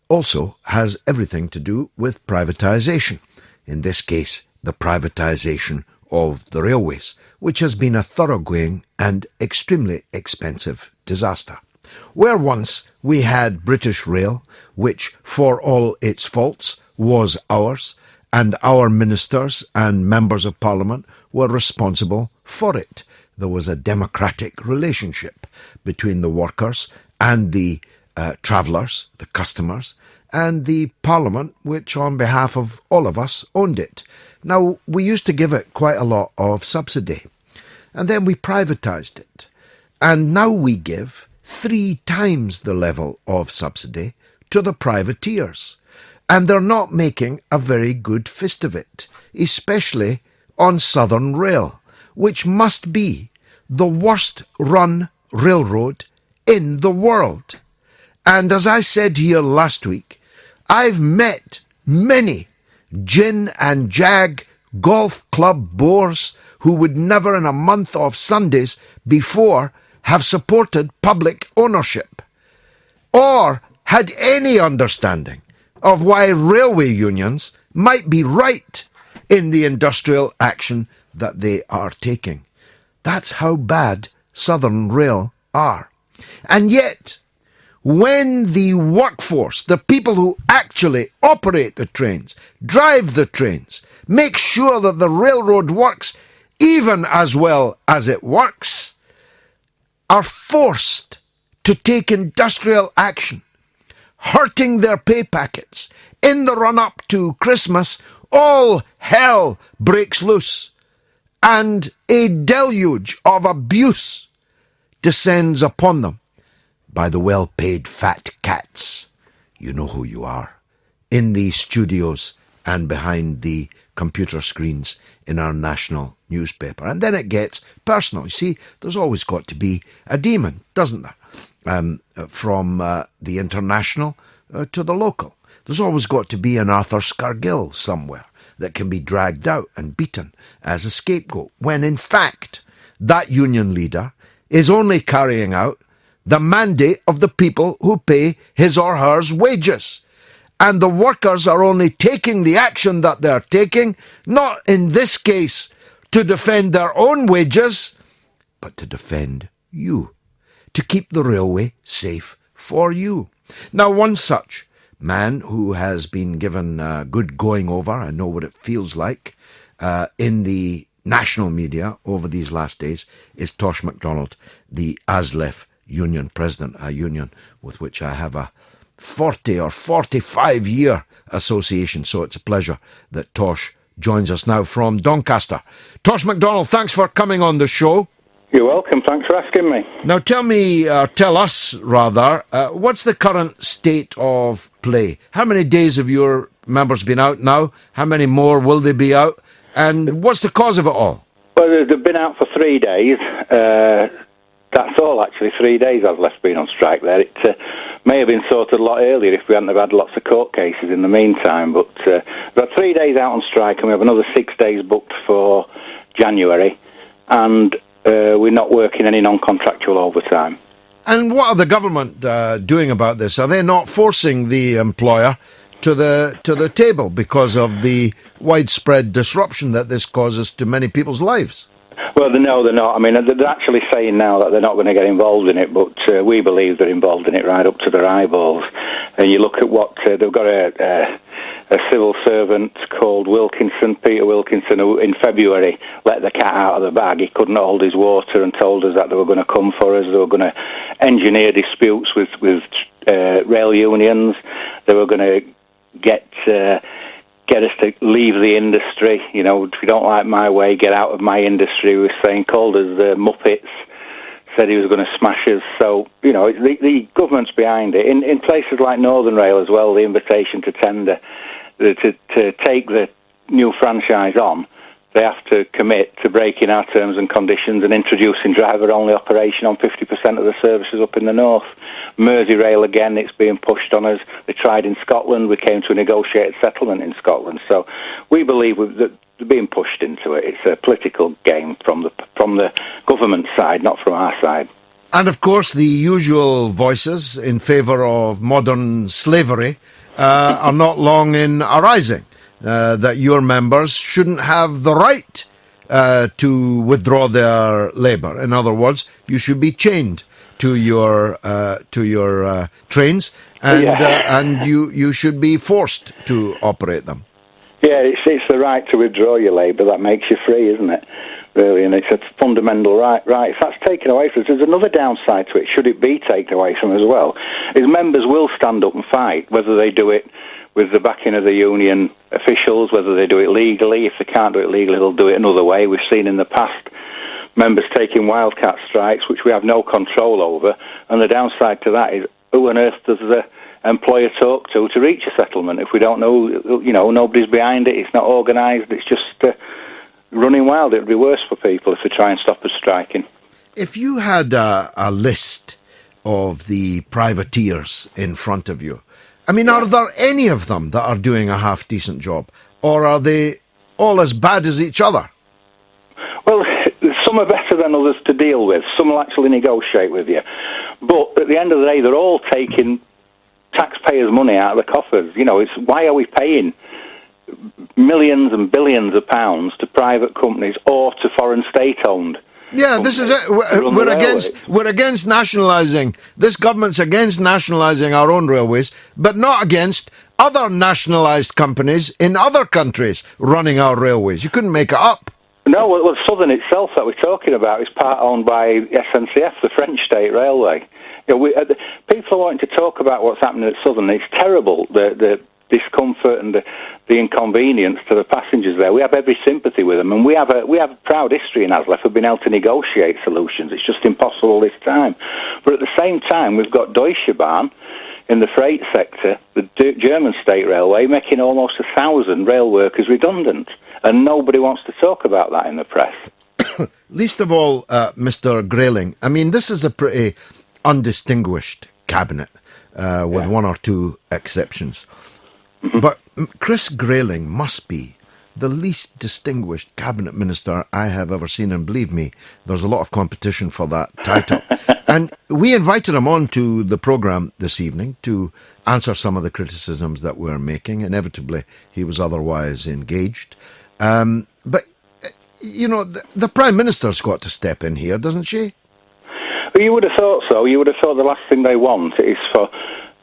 also has everything to do with privatisation. In this case, the privatisation of the railways, which has been a thoroughgoing and extremely expensive disaster. Where once we had British Rail, which, for all its faults, was ours, and our ministers and members of Parliament were responsible for it. There was a democratic relationship between the workers and the travellers, the customers, and the Parliament, which on behalf of all of us owned it. Now, we used to give it quite a lot of subsidy, and then we privatised it. And now we give 3 times the level of subsidy to the privateers. And they're not making a very good fist of it, especially on Southern Rail, which must be the worst run railroad in the world. And as I said here last week, I've met many gin and jag golf club bores who would never in a month of Sundays before have supported public ownership or had any understanding of why railway unions might be right in the industrial action that they are taking. That's how bad Southern Rail are. And yet, when the workforce, the people who actually operate the trains, drive the trains, make sure that the railroad works even as well as it works, are forced to take industrial action, hurting their pay packets in the run-up to Christmas, all hell breaks loose, and a deluge of abuse descends upon them by the well-paid fat cats. You know who you are, in the studios and behind the computer screens in our national newspaper. And then it gets personal. You see, there's always got to be a demon, doesn't there? From the international to the local. There's always got to be an Arthur Scargill somewhere that can be dragged out and beaten as a scapegoat, when in fact that union leader is only carrying out the mandate of the people who pay his or her wages. And the workers are only taking the action that they're taking, not in this case to defend their own wages, but to defend you, to keep the railway safe for you. Now, one such man who has been given good going over, I know what it feels like, in the national media over these last days, is Tosh MacDonald, the ASLEF union president, a union with which I have a 40 or 45 year association. So it's a pleasure that Tosh joins us now from Doncaster. Tosh MacDonald, thanks for coming on the show. You're welcome. Thanks for asking me. Now tell us rather, what's the current state of play? How many days have your members been out now? How many more will they be out? And what's the cause of it all? Well, they've been out for 3 days. That's all, actually. 3 days I've left being on strike there. It may have been sorted a lot earlier if we hadn't have had lots of court cases in the meantime. But we've had 3 days out on strike, and we have another 6 days booked for January. And we're not working any non-contractual overtime. And what are the government doing about this? Are they not forcing the employer to the table because of the widespread disruption that this causes to many people's lives? Well, no, they're not. I mean, they're actually saying now that they're not going to get involved in it, but we believe they're involved in it right up to their eyeballs. And you look at what they've got a civil servant called Peter Wilkinson, who in February let the cat out of the bag. He couldn't hold his water and told us that they were going to come for us. They were going to engineer disputes with rail unions. They were going to get us to leave the industry. You know, if you don't like my way, get out of my industry. He was saying, called us the Muppets, said he was going to smash us. So, you know, the government's behind it. In places like Northern Rail as well, the invitation to tender, to take the new franchise on, they have to commit to breaking our terms and conditions and introducing driver-only operation on 50% of the services up in the north. Merseyrail, again, it's being pushed on us. They tried in Scotland. We came to a negotiated settlement in Scotland. So we believe that they're being pushed into it. It's a political game from the government side, not from our side. And, of course, the usual voices in favour of modern slavery are not long in arising. That your members shouldn't have the right to withdraw their labour. In other words, you should be chained to your trains, and you should be forced to operate them. Yeah, it's the right to withdraw your labour that makes you free, isn't it? Really, and it's a fundamental right. If that's taken away from us, there's another downside to it. Should it be taken away from us as well? Is members will stand up and fight, whether they do it with the backing of the union officials, whether they do it legally. If they can't do it legally, they'll do it another way. We've seen in the past members taking wildcat strikes, which we have no control over. And the downside to that is, who on earth does the employer talk to reach a settlement? If we don't know, you know, nobody's behind it, it's not organised, it's just running wild. It would be worse for people if they try and stop us striking. If you had a list of the privateers in front of you. I mean, are there any of them that are doing a half-decent job? Or are they all as bad as each other? Well, some are better than others to deal with. Some will actually negotiate with you. But at the end of the day, they're all taking taxpayers' money out of the coffers. You know, it's why are we paying millions and billions of pounds to private companies or to foreign state-owned? Yeah, this is it. We're against nationalising. This government's against nationalising our own railways, but not against other nationalised companies in other countries running our railways. You couldn't make it up. No, well, Southern itself that we're talking about is part owned by SNCF, the French state railway. You know, people are wanting to talk about what's happening at Southern. It's terrible, the discomfort and the inconvenience to the passengers there. We have every sympathy with them, and we have a proud history in ASLEF of being able to negotiate solutions. It's just impossible this time. But at the same time, we've got Deutsche Bahn in the freight sector, the German state railway, making almost 1,000 rail workers redundant, and nobody wants to talk about that in the press. Least of all, Mr. Grayling. I mean, this is a pretty undistinguished cabinet, with one or two exceptions. Mm-hmm. But Chris Grayling must be the least distinguished cabinet minister I have ever seen, and believe me, there's a lot of competition for that title. And we invited him on to the programme this evening to answer some of the criticisms that we're making. Inevitably, he was otherwise engaged. But, you know, the Prime Minister's got to step in here, doesn't she? Well, you would have thought so. You would have thought the last thing they want is for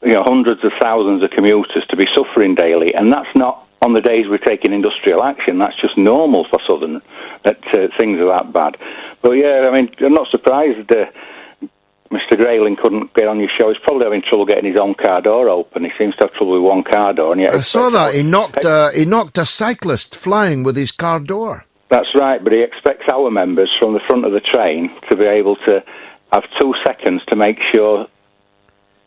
hundreds of thousands of commuters to be suffering daily, and that's not on the days we're taking industrial action. That's just normal for Southern, that things are that bad. But yeah, I mean, I'm not surprised Mr. Grayling couldn't get on your show. He's probably having trouble getting his own car door open. He seems to have trouble with one car door. And yet I saw that. He knocked a cyclist flying with his car door. That's right, but he expects our members from the front of the train to be able to have 2 seconds to make sure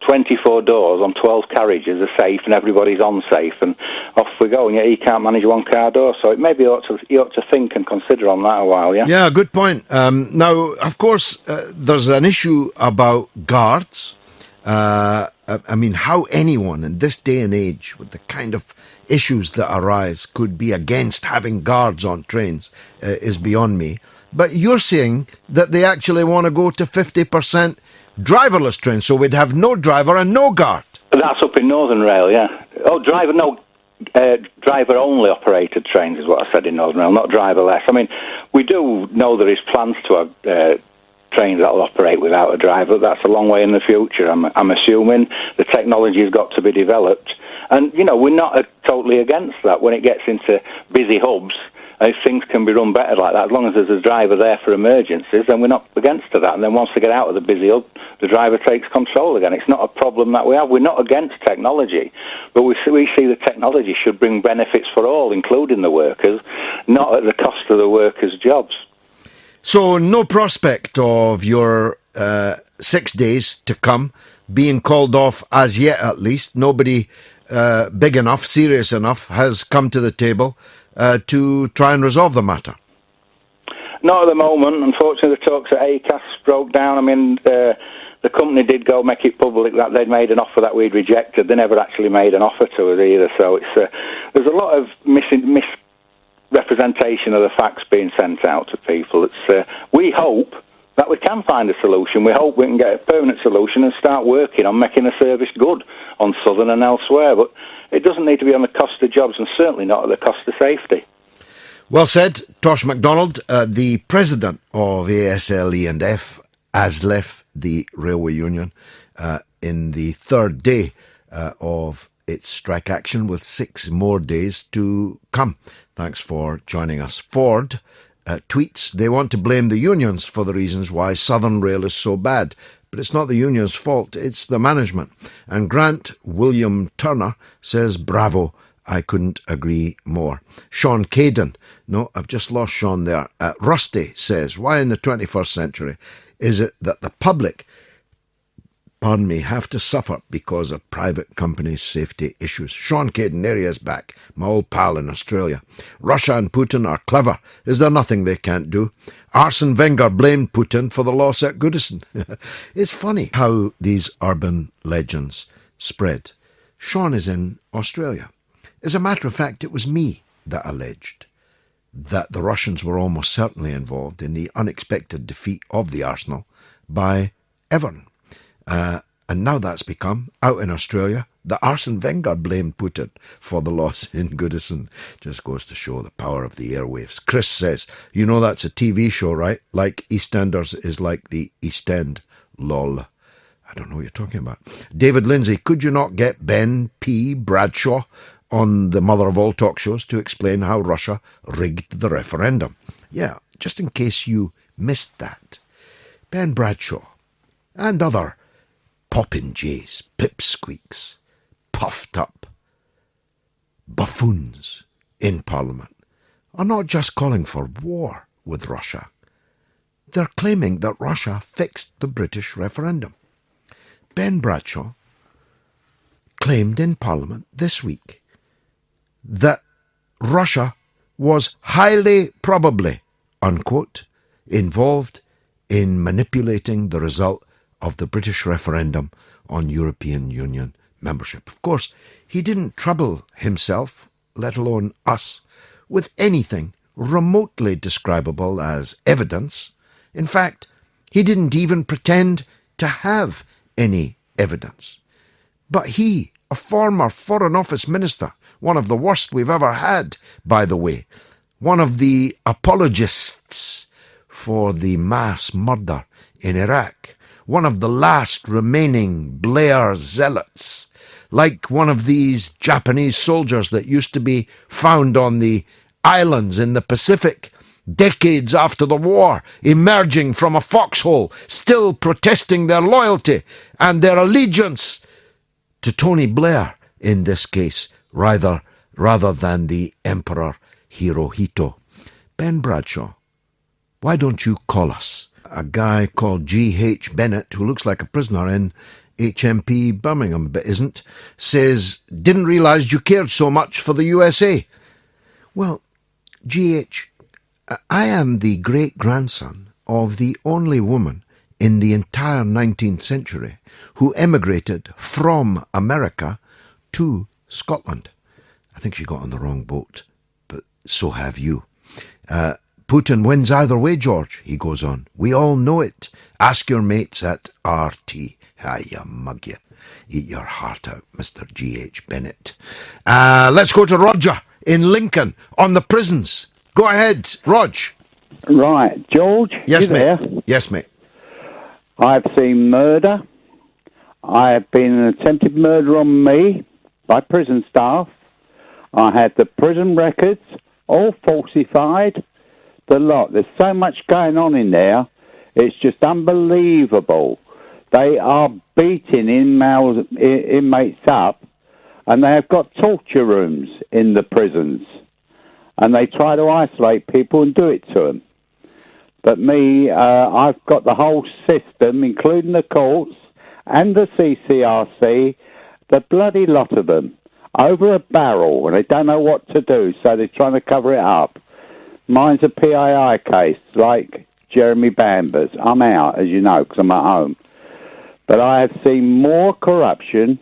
24 doors on 12 carriages are safe and everybody's on safe, and off we go. And yet he can't manage one car door, so it maybe he ought to think and consider on that a while. Yeah, good point. Now, of course, there's an issue about guards. I mean, how anyone in this day and age, with the kind of issues that arise, could be against having guards on trains is beyond me. But you're saying that they actually want to go to 50% driverless trains, so we'd have no driver and no guard. That's up in Northern Rail, yeah. Oh, driver-only operated trains is what I said in Northern Rail, not driverless. I mean, we do know there is plans to have trains that will operate without a driver. That's a long way in the future. I'm assuming the technology has got to be developed. And, you know, we're not totally against that when it gets into busy hubs. If things can be run better like that, as long as there's a driver there for emergencies, then we're not against that. And then once they get out of the busy hub, the driver takes control again. It's not a problem that we have. We're not against technology, but we see the technology should bring benefits for all, including the workers, not at the cost of the workers' jobs. So no prospect of your 6 days to come being called off as yet, at least. Nobody big enough, serious enough, has come to the table to try and resolve the matter? Not at the moment. Unfortunately, the talks at ACAS broke down. I mean, the company did go make it public that they'd made an offer that we'd rejected. They never actually made an offer to us either. So it's there's a lot of misrepresentation of the facts being sent out to people. We hope that we can find a solution. We hope we can get a permanent solution and start working on making the service good on Southern and elsewhere. But it doesn't need to be on the cost of jobs, and certainly not at the cost of safety. Well said. Tosh MacDonald, the president of ASLE&F, ASLEF, the railway union, in the third day of its strike action, with 6 more days to come. Thanks for joining us. Ford tweets they want to blame the unions for the reasons why Southern Rail is so bad. But it's not the union's fault, it's the management. And Grant William Turner says, bravo, I couldn't agree more. Sean Caden, no, I've just lost Sean there. Rusty says, why in the 21st century is it that the public pardon me, have to suffer because of private companies' safety issues. Sean Caden, there he is back, my old pal in Australia. Russia and Putin are clever. Is there nothing they can't do? Arsene Wenger blamed Putin for the loss at Goodison. It's funny how these urban legends spread. Sean is in Australia. As a matter of fact, it was me that alleged that the Russians were almost certainly involved in the unexpected defeat of the Arsenal by Everton. And now that's become, out in Australia, that Arsene Wenger blamed Putin for the loss in Goodison. Just goes to show the power of the airwaves. Chris says, you know that's a TV show, right? Like EastEnders is like the East End. Lol. I don't know what you're talking about. David Lindsay, could you not get Ben P. Bradshaw on the mother of all talk shows to explain how Russia rigged the referendum? Yeah, just in case you missed that. Ben Bradshaw and other popinjays, pipsqueaks, puffed up buffoons in Parliament are not just calling for war with Russia. They're claiming that Russia fixed the British referendum. Ben Bradshaw claimed in Parliament this week that Russia was highly probably, unquote, involved in manipulating the result of the British referendum on European Union membership. Of course, he didn't trouble himself, let alone us, with anything remotely describable as evidence. In fact, he didn't even pretend to have any evidence. But he, a former Foreign Office Minister, one of the worst we've ever had, by the way, one of the apologists for the mass murder in Iraq, one of the last remaining Blair zealots, like one of these Japanese soldiers that used to be found on the islands in the Pacific decades after the war, emerging from a foxhole, still protesting their loyalty and their allegiance to Tony Blair, in this case, rather than the Emperor Hirohito. Ben Bradshaw, why don't you call us? A guy called G.H. Bennett, who looks like a prisoner in HMP Birmingham, but isn't, says, didn't realise you cared so much for the USA. Well, G.H., I am the great-grandson of the only woman in the entire 19th century who emigrated from America to Scotland. I think she got on the wrong boat, but so have you. Putin wins either way, George, he goes on. We all know it. Ask your mates at RT. You mug you. Eat your heart out, Mr. G.H. Bennett. Let's go to Roger in Lincoln on the prisons. Go ahead, Rog. Right, George. Yes, you mate. there? Yes, mate. I've seen murder. I have been an attempted murder on me by prison staff. I had the prison records all falsified. The lot. There's so much going on in there. It's just unbelievable. They are beating inmates up, and they have got torture rooms in the prisons. And they try to isolate people and do it to them. But me, I've got the whole system, including the courts and the CCRC, the bloody lot of them, over a barrel, and they don't know what to do, so they're trying to cover it up. Mine's a PAI case, like Jeremy Bamber's. I'm out, as you know, because I'm at home. But I have seen more corruption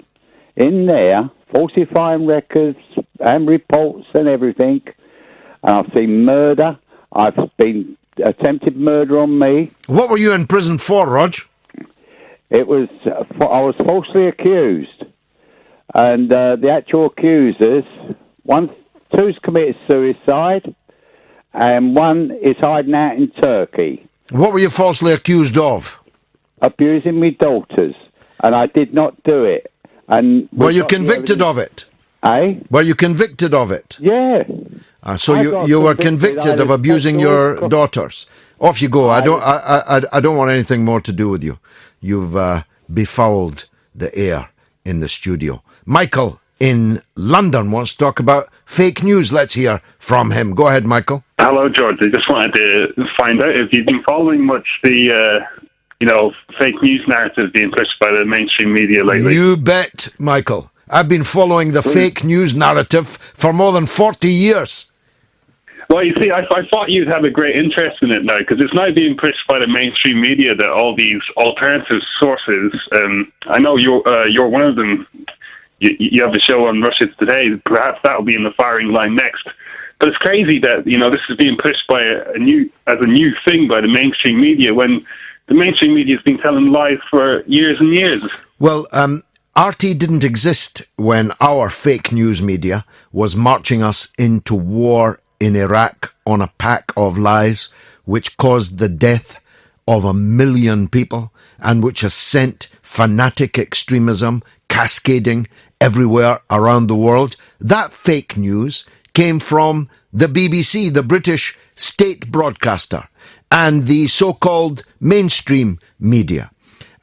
in there, falsifying records and reports and everything. And I've seen murder. I've been attempted murder on me. What were you in prison for, Rog? I was falsely accused. And the actual accusers, two's committed suicide, and one is hiding out in Turkey. What were you falsely accused of? Abusing my daughters, and I did not do it. And were you convicted of it? Eh? Were you convicted of it? Yeah. So you were convicted of abusing your daughters. Off you go. I don't want anything more to do with you. You've befouled the air in the studio. Michael in London wants to talk about fake news. Let's hear from him. Go ahead, Michael. Hello, George. I just wanted to find out if you've been following much the fake news narrative being pushed by the mainstream media lately. You bet, Michael. I've been following the fake news narrative for more than 40 years. Well, you see, I thought you'd have a great interest in it now, because it's now being pushed by the mainstream media that all these alternative sources, I know you're one of them. You have a show on Russia Today. Perhaps that'll be in the firing line next. But it's crazy that this is being pushed by a new thing by the mainstream media, when the mainstream media has been telling lies for years and years. Well, RT didn't exist when our fake news media was marching us into war in Iraq on a pack of lies, which caused the death of 1 million people and which has sent fanatic extremism cascading everywhere around the world. That fake news came from the BBC, the British state broadcaster, and the so-called mainstream media.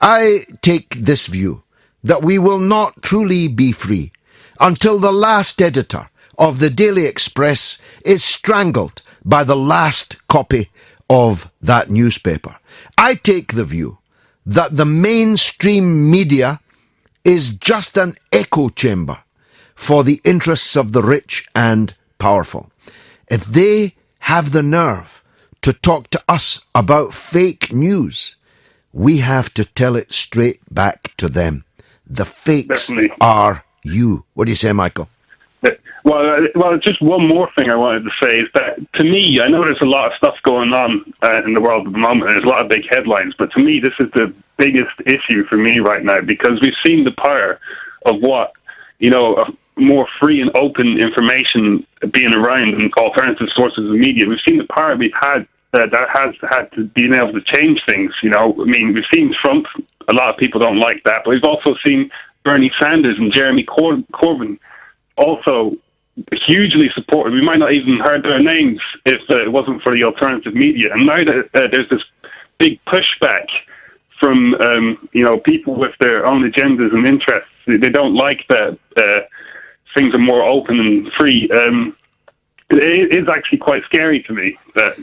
I take this view that we will not truly be free until the last editor of the Daily Express is strangled by the last copy of that newspaper. I take the view that the mainstream media is just an echo chamber for the interests of the rich and powerful. If they have the nerve to talk to us about fake news, we have to tell it straight back to them. The fakes Definitely. are you. What do you say, Michael? Well, just one more thing I wanted to say is that, to me, I know there's a lot of stuff going on in the world at the moment, and there's a lot of big headlines, but to me, this is the biggest issue for me right now, because we've seen the power of what, more free and open information being around and alternative sources of media. We've seen the power we've had that has had to being able to change things. We've seen Trump. A lot of people don't like that, but we've also seen Bernie Sanders and Jeremy Corbyn also hugely supported. We might not even heard their names if it wasn't for the alternative media. And now that there's this big pushback from people with their own agendas and interests, they don't like that things are more open and free. It is actually quite scary to me.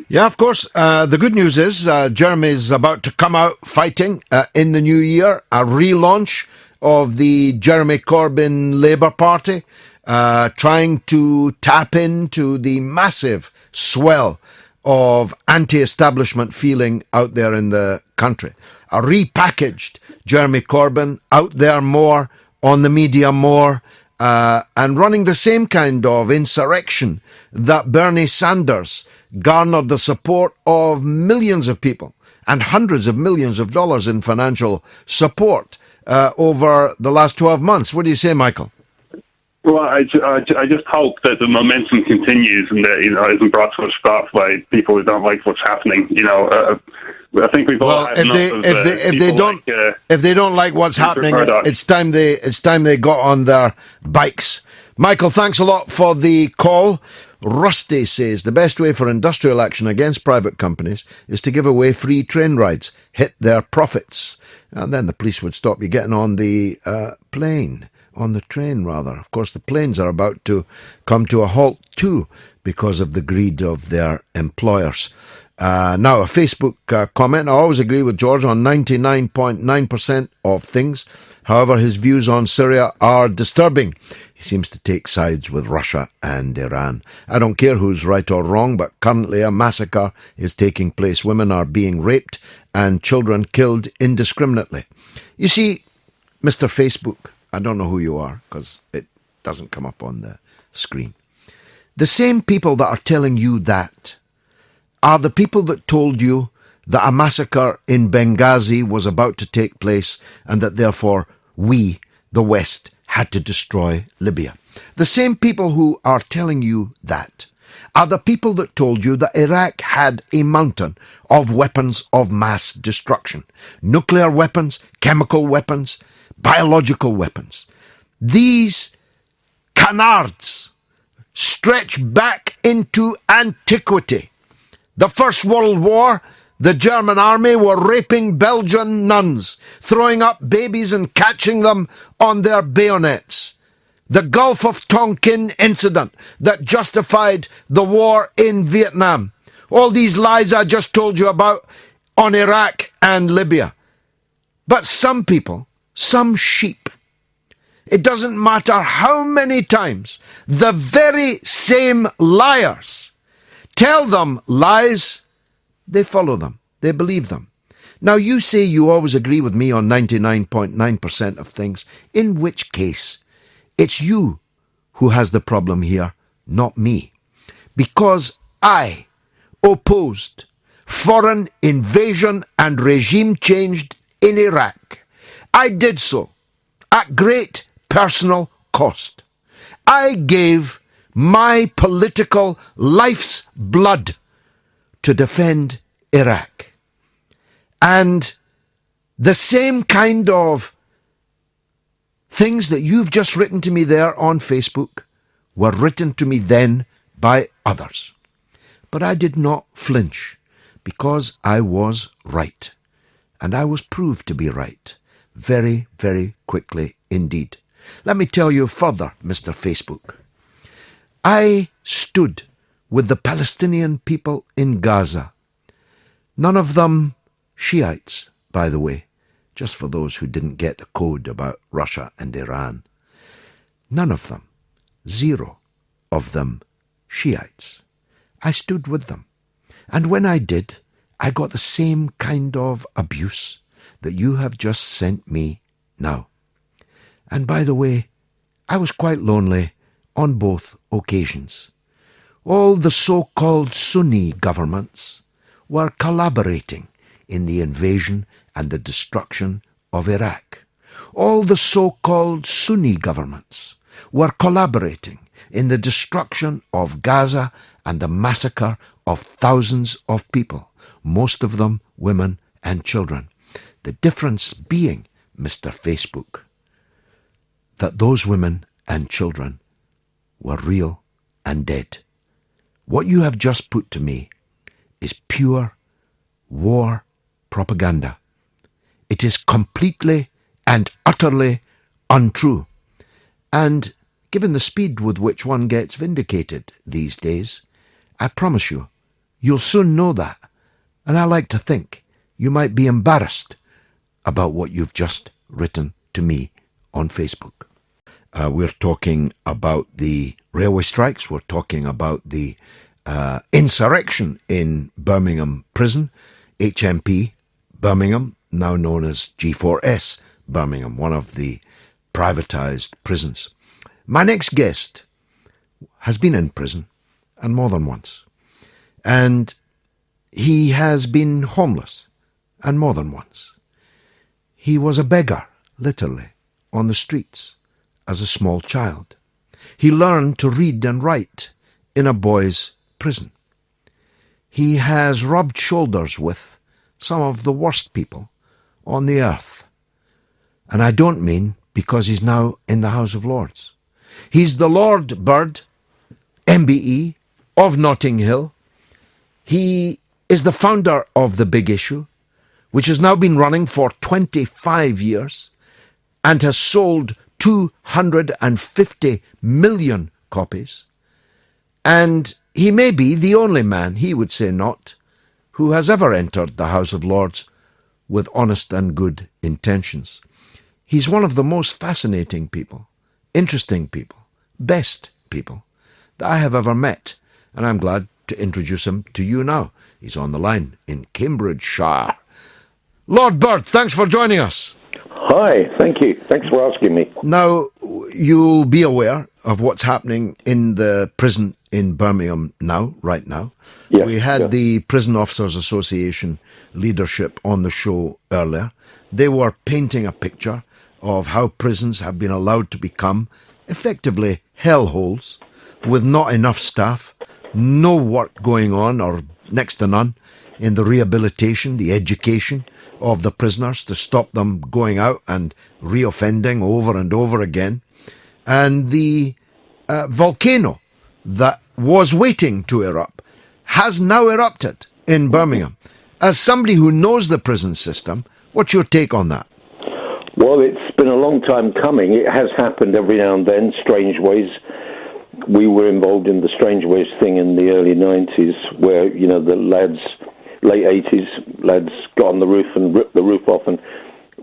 Yeah, of course. The good news is Jeremy's about to come out fighting in the new year, a relaunch of the Jeremy Corbyn Labour Party, trying to tap into the massive swell of anti-establishment feeling out there in the country. A repackaged Jeremy Corbyn out there more, on the media more, and running the same kind of insurrection that Bernie Sanders garnered the support of millions of people and hundreds of millions of dollars in financial support over the last 12 months. What do you say, Michael? Well, I just hope that the momentum continues and that isn't brought to a stop by people who don't like what's happening. I think we've all had enough if they don't like what's happening, it's time they got on their bikes. Michael, thanks a lot for the call. Rusty says the best way for industrial action against private companies is to give away free train rides, hit their profits, and then the police would stop you getting on the plane. On the train, rather. Of course, the planes are about to come to a halt too because of the greed of their employers. Now, a Facebook comment. I always agree with George on 99.9% of things. However, his views on Syria are disturbing. He seems to take sides with Russia and Iran. I don't care who's right or wrong, but currently a massacre is taking place. Women are being raped and children killed indiscriminately. You see, Mr. Facebook, I don't know who you are because it doesn't come up on the screen. The same people that are telling you that are the people that told you that a massacre in Benghazi was about to take place and that therefore we, the West, had to destroy Libya. The same people who are telling you that are the people that told you that Iraq had a mountain of weapons of mass destruction. Nuclear weapons, chemical weapons, biological weapons. These canards stretch back into antiquity. The First World War, the German army were raping Belgian nuns, throwing up babies and catching them on their bayonets. The Gulf of Tonkin incident that justified the war in Vietnam. All these lies I just told you about on Iraq and Libya. But some people, some sheep, it doesn't matter how many times the very same liars tell them lies, they follow them, they believe them. Now, you say you always agree with me on 99.9% of things, in which case it's you who has the problem here, not me. Because I opposed foreign invasion and regime change in Iraq. I did so at great personal cost. I gave my political life's blood to defend Iraq. And the same kind of things that you've just written to me there on Facebook were written to me then by others. But I did not flinch because I was right. And I was proved to be right very, very quickly indeed. Let me tell you further, Mr. Facebook. I stood with the Palestinian people in Gaza. None of them Shiites, by the way, just for those who didn't get the code about Russia and Iran. None of them, 0 of them, Shiites. I stood with them. And when I did, I got the same kind of abuse that you have just sent me now. And by the way, I was quite lonely on both occasions. All the so-called Sunni governments were collaborating in the invasion and the destruction of Iraq. All the so-called Sunni governments were collaborating in the destruction of Gaza and the massacre of thousands of people, most of them women and children. The difference being, Mr. Facebook, that those women and children were real and dead. What you have just put to me is pure war propaganda. It is completely and utterly untrue. And given the speed with which one gets vindicated these days, I promise you, you'll soon know that. And I like to think you might be embarrassed about what you've just written to me on Facebook. We're talking about the railway strikes. We're talking about the insurrection in Birmingham prison, HMP Birmingham, now known as G4S Birmingham, one of the privatised prisons. My next guest has been in prison, and more than once. And he has been homeless, and more than once. He was a beggar, literally, on the streets as a small child. He learned to read and write in a boys' prison. He has rubbed shoulders with some of the worst people on the earth. And I don't mean because he's now in the House of Lords. He's the Lord Bird, MBE, of Notting Hill. He is the founder of The Big Issue, which has now been running for 25 years and has sold 250 million copies. And he may be the only man, he would say not, who has ever entered the House of Lords with honest and good intentions. He's one of the most fascinating people, interesting people, best people that I have ever met, and I'm glad to introduce him to you now. He's on the line in Cambridgeshire. Lord Bird, thanks for joining us. Hi, thank you. Thanks for asking me. Now, you'll be aware of what's happening in the prison in Birmingham now, right now. Yes, we had the Prison Officers Association leadership on the show earlier. They were painting a picture of how prisons have been allowed to become effectively hellholes with not enough staff, no work going on or next to none in the rehabilitation, the education of the prisoners to stop them going out and reoffending over and over again. And the volcano that was waiting to erupt has now erupted in Birmingham. As somebody who knows the prison system, what's your take on that? Well, it's been a long time coming. It has happened every now and then, strange ways. We were involved in the strange ways thing in the early 90s where, the lads, late 80s, lads got on the roof and ripped the roof off and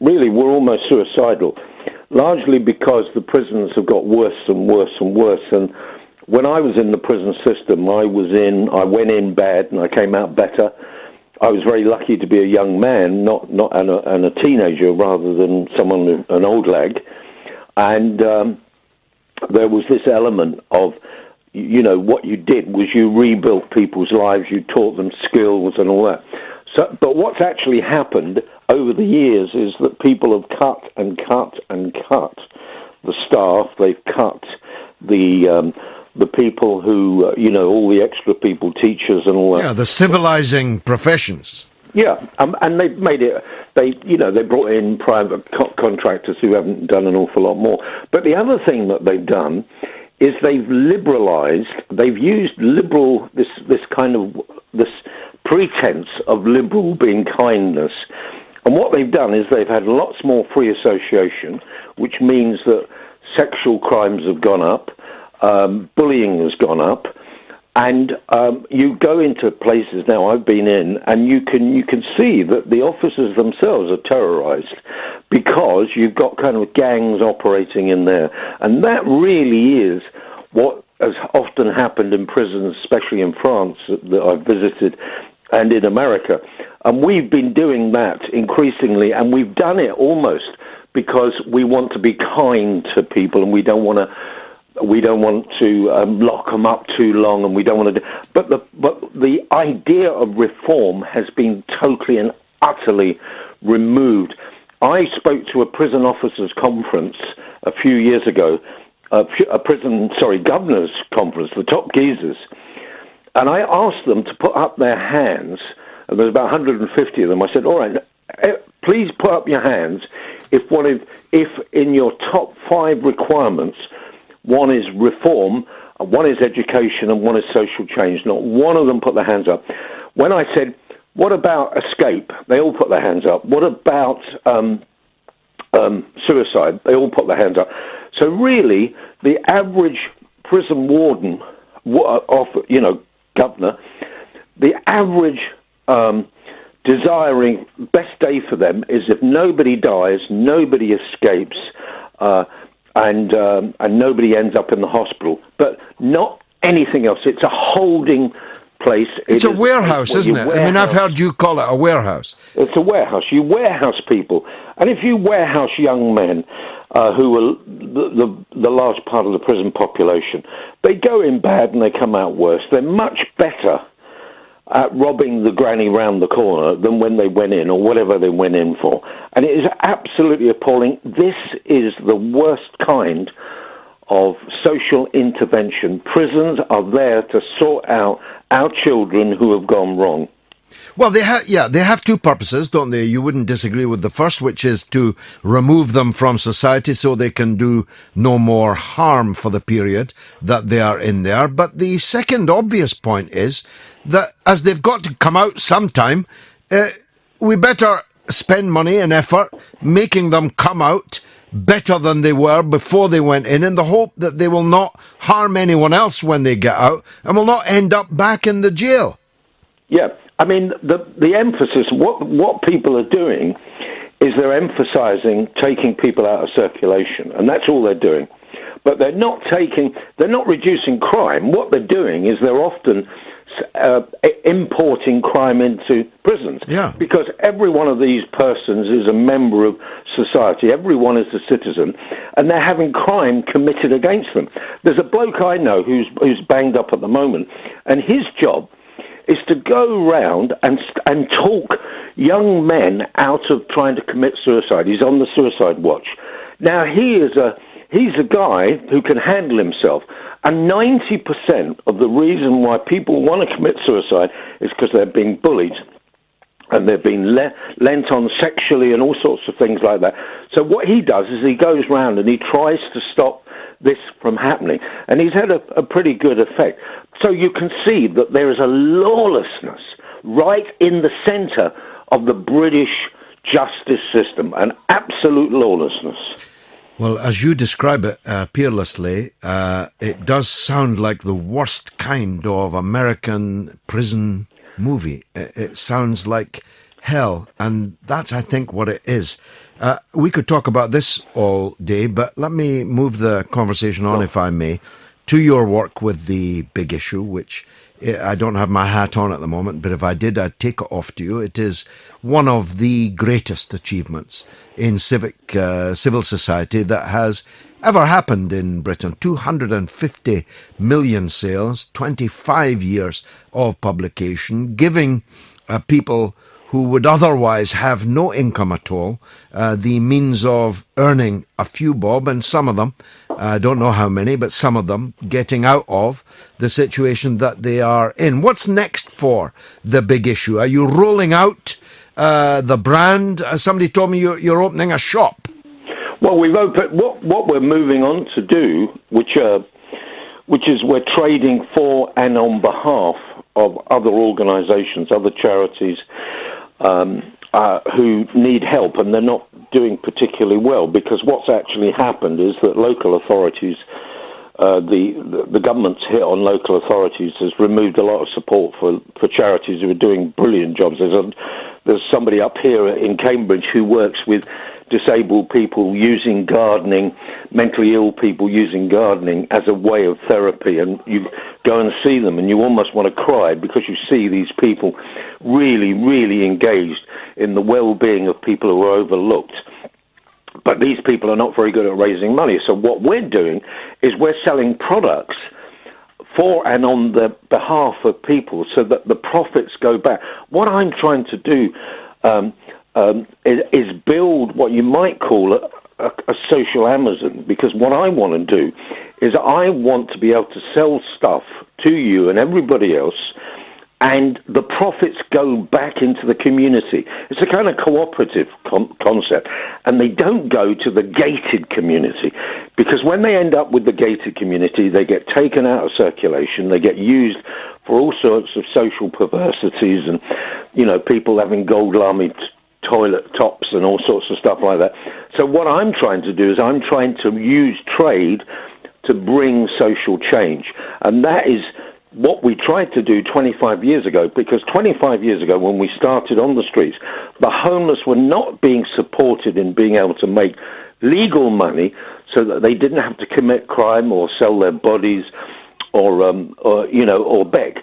really were almost suicidal, largely because the prisons have got worse and worse and worse. And when I was in the prison system, I went in bad and I came out better. I was very lucky to be a young man, not and a teenager, rather than an old lag. And there was this element of, what you did was you rebuilt people's lives, you taught them skills and all that. So, but what's actually happened over the years is that people have cut and cut and cut the staff. They've cut the people who, all the extra people, teachers and all that. Yeah, the civilizing professions. Yeah, and they've made it. They brought in private contractors who haven't done an awful lot more. But the other thing that they've done is they've liberalised. They've used liberal this pretense of liberal being kindness, and what they've done is they've had lots more free association, which means that sexual crimes have gone up, bullying has gone up. And you go into places now I've been in, and you can see that the officers themselves are terrorised because you've got kind of gangs operating in there. And that really is what has often happened in prisons, especially in France that I've visited, and in America. And we've been doing that increasingly, and we've done it almost because we want to be kind to people, and we don't want to lock them up too long, and we don't want to. But the idea of reform has been totally and utterly removed. I spoke to a prison officers' conference a few years ago, governors' conference, the top geezers, and I asked them to put up their hands. And there's about 150 of them. I said, "All right, please put up your hands if in your top 5 requirements, one is reform, one is education, and one is social change." Not one of them put their hands up. When I said, "What about escape?" they all put their hands up. "What about suicide?" They all put their hands up. So really, the average prison warden, governor, the average desiring best day for them is if nobody dies, nobody escapes, and nobody ends up in the hospital, but not anything else. It's a holding place. It's a warehouse, isn't it? I mean, I've heard you call it a warehouse. It's a warehouse. You warehouse people. And if you warehouse young men, who are the large part of the prison population, they go in bad and they come out worse. They're much better at robbing the granny round the corner than when they went in, or whatever they went in for. And it is absolutely appalling. This is the worst kind of social intervention. Prisons are there to sort out our children who have gone wrong. Well, they have two purposes, don't they? You wouldn't disagree with the first, which is to remove them from society so they can do no more harm for the period that they are in there. But the second obvious point is that as they've got to come out sometime, we better spend money and effort making them come out better than they were before they went in the hope that they will not harm anyone else when they get out and will not end up back in the jail. Yeah. I mean, the emphasis, what people are doing is they're emphasizing taking people out of circulation, and that's all they're doing. But they're not reducing crime. What they're doing is they're often importing crime into prisons. Yeah. Because every one of these persons is a member of society. Everyone is a citizen, and they're having crime committed against them. There's a bloke I know who's banged up at the moment, and his job is to go round and talk young men out of trying to commit suicide. He's on the suicide watch. Now, he's a guy who can handle himself, and 90% of the reason why people want to commit suicide is because they're being bullied, and they're being lent on sexually and all sorts of things like that. So what he does is he goes round and he tries to stop this from happening, and he's had a pretty good effect. So you can see that there is a lawlessness right in the centre of the British justice system, an absolute lawlessness. Well, as you describe it peerlessly, it does sound like the worst kind of American prison movie. It sounds like hell, and that's, I think, what it is. We could talk about this all day, but let me move the conversation on, if I may, to your work with the big issue, which I don't have my hat on at the moment, but if I did, I'd take it off to you. It is one of the greatest achievements in civil society that has ever happened in Britain. 250 million sales, 25 years of publication, giving people who would otherwise have no income at all the means of earning a few bob, and some of them, I don't know how many, but some of them getting out of the situation that they are in. What's next for the big issue? Are you rolling out the brand? Somebody told me you're opening a shop. Well, we've opened what we're moving on to do, which is we're trading for and on behalf of other organisations, other charities who need help, and they're not doing particularly well, because what's actually happened is that local authorities, the government's hit on local authorities has removed a lot of support for charities who are doing brilliant jobs. There's somebody up here in Cambridge who works with disabled people using gardening, mentally ill people using gardening as a way of therapy, and you go and see them and you almost want to cry because you see these people really, really engaged in the well-being of people who are overlooked. But these people are not very good at raising money. So what we're doing is we're selling products for and on the behalf of people so that the profits go back. What I'm trying to do is build what you might call a social Amazon, because what I want to do is I want to be able to sell stuff to you and everybody else, and the profits go back into the community. It's a kind of cooperative concept, and they don't go to the gated community, because when they end up with the gated community, they get taken out of circulation, they get used for all sorts of social perversities, and, you know, people having gold army toilet tops and all sorts of stuff like that. So what I'm trying to do is I'm trying to use trade to bring social change, and that is what we tried to do 25 years ago, because 25 years ago when we started on the streets, the homeless were not being supported in being able to make legal money so that they didn't have to commit crime or sell their bodies or beg.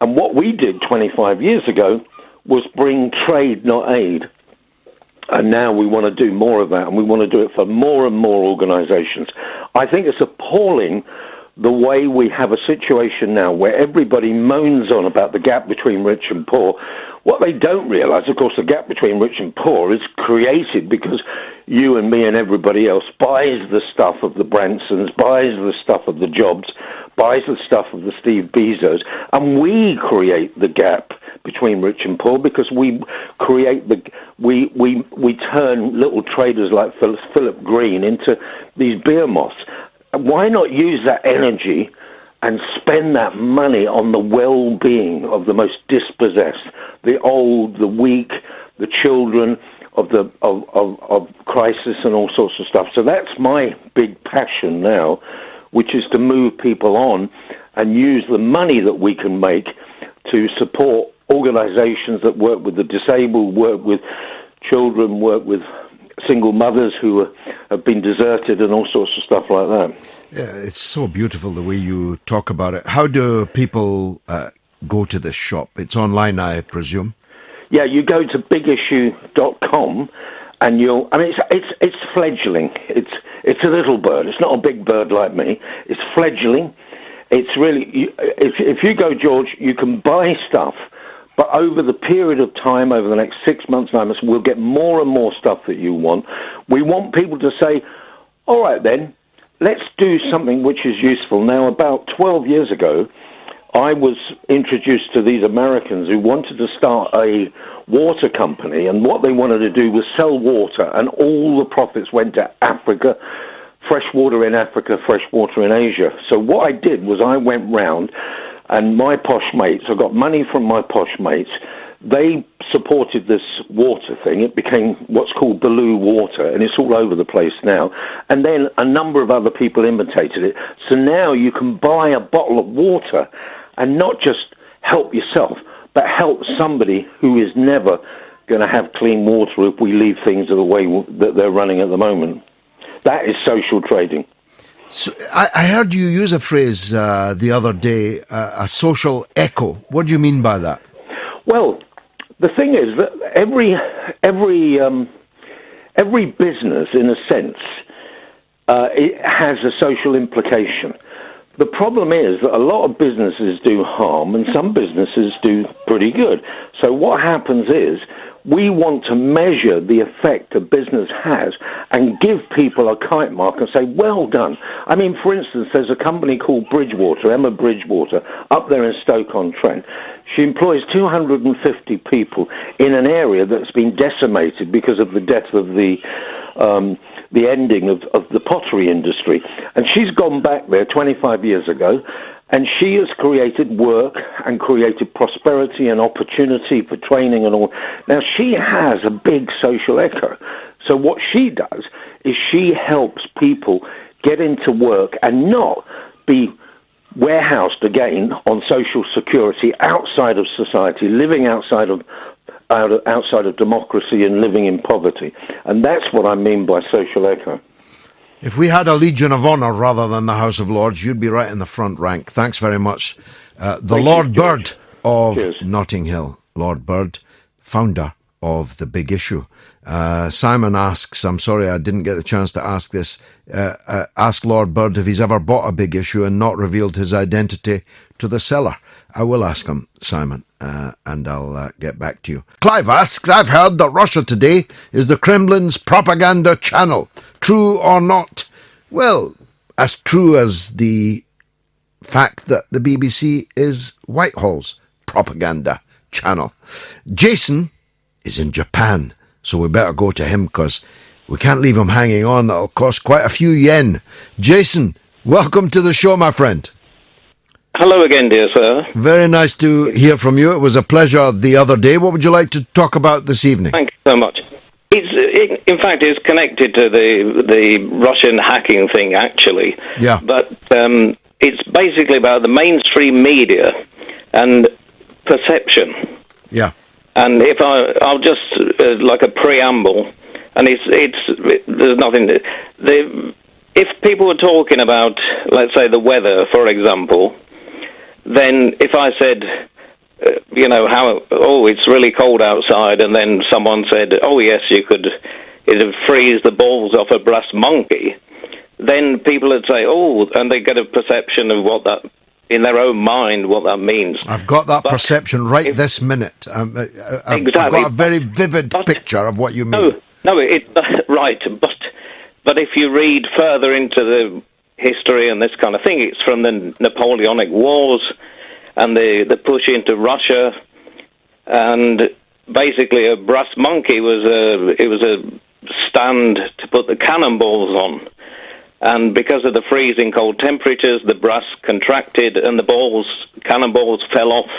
And what we did 25 years ago was bring trade, not aid. And now we want to do more of that, and we want to do it for more and more organizations. I think it's appalling the way we have a situation now where everybody moans on about the gap between rich and poor. What they don't realize, of course, the gap between rich and poor is created because you and me and everybody else buys the stuff of the Bransons, buys the stuff of the Jobs, buys the stuff of the Steve Bezos, and we create the gap between rich and poor because we create we turn little traders like Philip Green into these behemoths. Why not use that energy and spend that money on the well-being of the most dispossessed, the old, the weak, the children of crisis and all sorts of stuff? So that's my big passion now, which is to move people on and use the money that we can make to support organizations that work with the disabled, work with children, work with single mothers who have been deserted and all sorts of stuff like that. Yeah, it's so beautiful the way you talk about it. How do people go to this shop? It's online, I presume. Yeah, you go to bigissue.com and it's fledgling. It's a little bird. It's not a big bird like me. It's fledgling. It's really, if you go, George, you can buy stuff. But over the period of time, over the next 6 months, 9 months, we'll get more and more stuff that you want. We want people to say, all right then, let's do something which is useful. Now, about 12 years ago, I was introduced to these Americans who wanted to start a water company, and what they wanted to do was sell water, and all the profits went to Africa, fresh water in Africa, fresh water in Asia. So what I did was I went round, and my posh mates, I got money from my posh mates, they supported this water thing. It became what's called Blue Water, and it's all over the place now. And then a number of other people imitated it. So now you can buy a bottle of water and not just help yourself, but help somebody who is never going to have clean water if we leave things the way that they're running at the moment. That is social trading. So I heard you use a phrase the other day, a social echo. What do you mean by that? Well, the thing is that every business, in a sense, it has a social implication. The problem is that a lot of businesses do harm and some businesses do pretty good. So what happens is we want to measure the effect a business has and give people a kite mark and say, well done. I mean, for instance, there's a company called Bridgewater, Emma Bridgewater, up there in Stoke-on-Trent. She employs 250 people in an area that's been decimated because of the death of the ending of the pottery industry. And she's gone back there 25 years ago, and she has created work and created prosperity and opportunity for training and all. Now, she has a big social echo. So what she does is she helps people get into work and not be warehoused again on social security outside of society, living outside of democracy and living in poverty. And that's what I mean by social echo. If we had a Legion of Honour rather than the House of Lords, you'd be right in the front rank. Thanks very much. Lord Bird of Notting Hill. Lord Bird, founder of The Big Issue. Simon asks, I'm sorry I didn't get the chance to ask this, ask Lord Bird if he's ever bought a big issue and not revealed his identity to the seller. I will ask him, Simon, and I'll get back to you. Clive asks, I've heard that Russia Today is the Kremlin's propaganda channel. True or not? Well, as true as the fact that the BBC is Whitehall's propaganda channel. Jason is in Japan, so we better go to him because we can't leave him hanging on. That'll cost quite a few yen. Jason, welcome to the show, my friend. Hello again, dear sir. Very nice to hear from you. It was a pleasure the other day. What would you like to talk about this evening? Thank you so much. In fact, it's connected to the Russian hacking thing, actually. Yeah. But it's basically about the mainstream media and perception. Yeah. And if I'll just like a preamble, and there's nothing. If people were talking about, let's say, the weather, for example, then if I said, it's really cold outside, and then someone said, oh yes, it'd freeze the balls off a brass monkey, then people would say, oh, and they get a perception of what that, in their own mind, what that means. I've got that perception right this minute. I've got a very vivid picture of what you mean. Right, but if you read further into the history and this kind of thing, it's from the Napoleonic Wars and the push into Russia, and basically a brass monkey was a stand to put the cannonballs on, and because of the freezing cold temperatures, the brass contracted and the cannonballs fell off,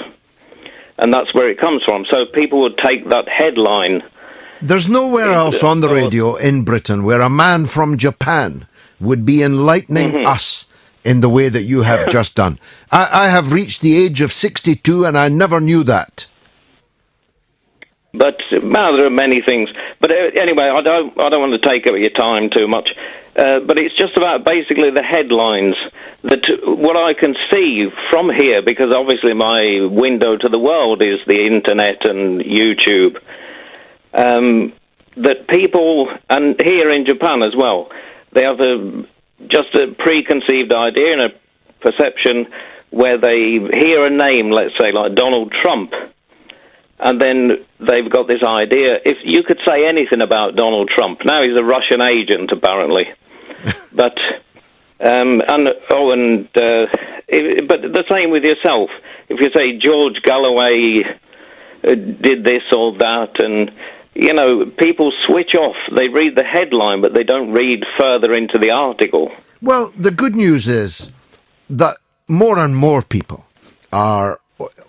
and that's where it comes from. So people would take that headline. There's nowhere else on the radio in Britain where a man from Japan would be enlightening us in the way that you have just done. I have reached the age of 62 and I never knew that. But there are many things. But anyway, I don't want to take up your time too much. But it's just about basically the headlines. That what I can see from here, because obviously my window to the world is the internet and YouTube, that people, and here in Japan as well, they have just a preconceived idea and a perception where they hear a name, let's say like Donald Trump, and then they've got this idea, if you could say anything about Donald Trump, now he's a Russian agent apparently, but the same with yourself. If you say George Galloway did this or that, and people switch off. They read the headline, but they don't read further into the article. Well, the good news is that more and more people are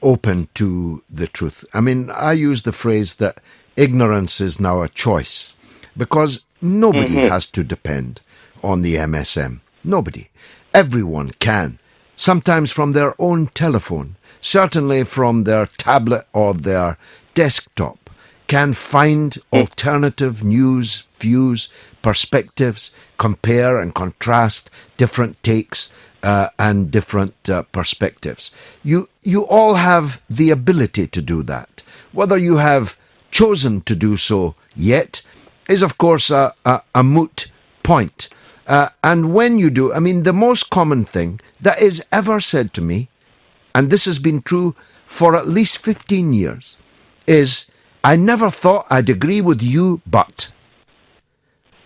open to the truth. I mean, I use the phrase that ignorance is now a choice, because nobody has to depend on the MSM. Nobody. Everyone can. Sometimes from their own telephone, certainly from their tablet or their desktop, can find alternative news, views, perspectives, compare and contrast different takes and different perspectives. You all have the ability to do that. Whether you have chosen to do so yet is, of course, a moot point. And when you do, I mean, the most common thing that is ever said to me, and this has been true for at least 15 years, is, I never thought I'd agree with you, but.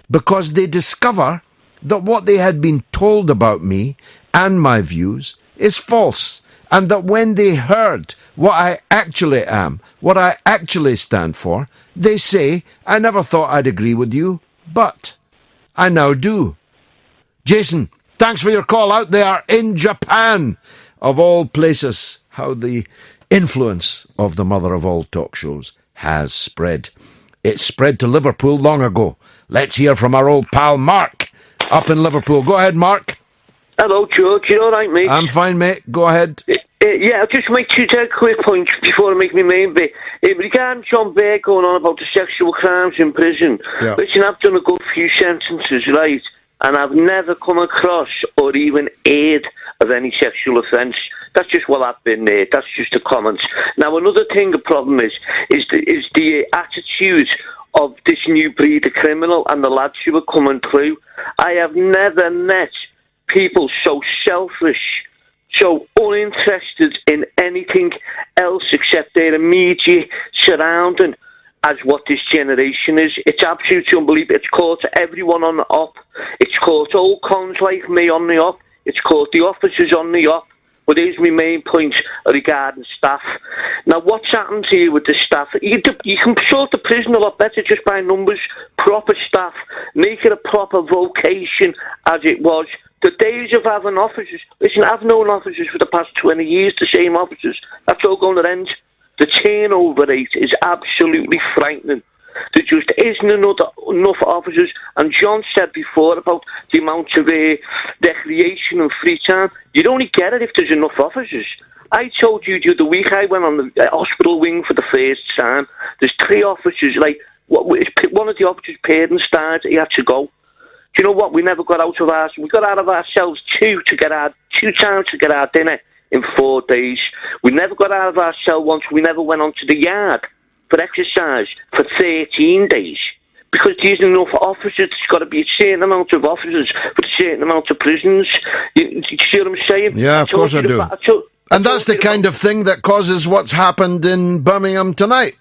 Because they discover that what they had been told about me and my views is false, and that when they heard what I actually am, what I actually stand for, they say, I never thought I'd agree with you, but I now do. Jason, thanks for your call out there in Japan, of all places. How the influence of the mother of all talk shows has spread. It spread to Liverpool long ago. Let's hear from our old pal Mark up in Liverpool. Go ahead, Mark. Hello, George. You all right, mate? I'm fine, mate. Go ahead. Yeah, I'll just make two dead quick points before I make my main bit. Regarding John Bear going on about the sexual crimes in prison, listen, I've done a good few sentences, right? And I've never come across or even heard of any sexual offence. That's just what I've been there. That's just a comment. Now, another thing, the problem is the attitude of this new breed of criminal and the lads who are coming through. I have never met people so selfish, so uninterested in anything else except their immediate surrounding as what this generation is. It's absolutely unbelievable. It's caught everyone on the up. It's caught old cons like me on the up. It's caught the officers on the up. But here's my main point regarding staff. Now, what's happened here with the staff? You can sort the prison a lot better just by numbers, proper staff, make it a proper vocation as it was. The days of having officers, listen, I've known officers for the past 20 years, the same officers, that's all going to end. The turnover rate is absolutely frightening. There just isn't enough officers. And John said before about the amount of recreation and free time. You'd only get it if there's enough officers. I told you the other week I went on the hospital wing for the first time. There's 3 officers, like, one of the officers' parents died, he had to go. Do you know what? We never got out of ours. We got out of ourselves two times to get our dinner in 4 days. We never got out of our cell once. We never went onto the yard for exercise for 13 days. Because there isn't enough officers. There's got to be a certain amount of officers for a certain amount of prisons. You see what I'm saying? Yeah, of course I do. And that's the kind of thing that causes what's happened in Birmingham tonight.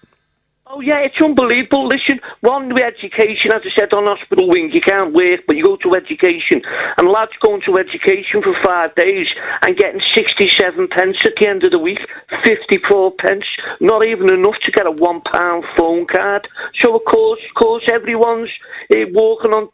Oh, yeah, it's unbelievable. Listen, one with education, as I said, on hospital wing, you can't work, but you go to education. And lads going to education for 5 days and getting 67 pence at the end of the week, 54 pence, not even enough to get a £1 phone card. So, of course, everyone's walking on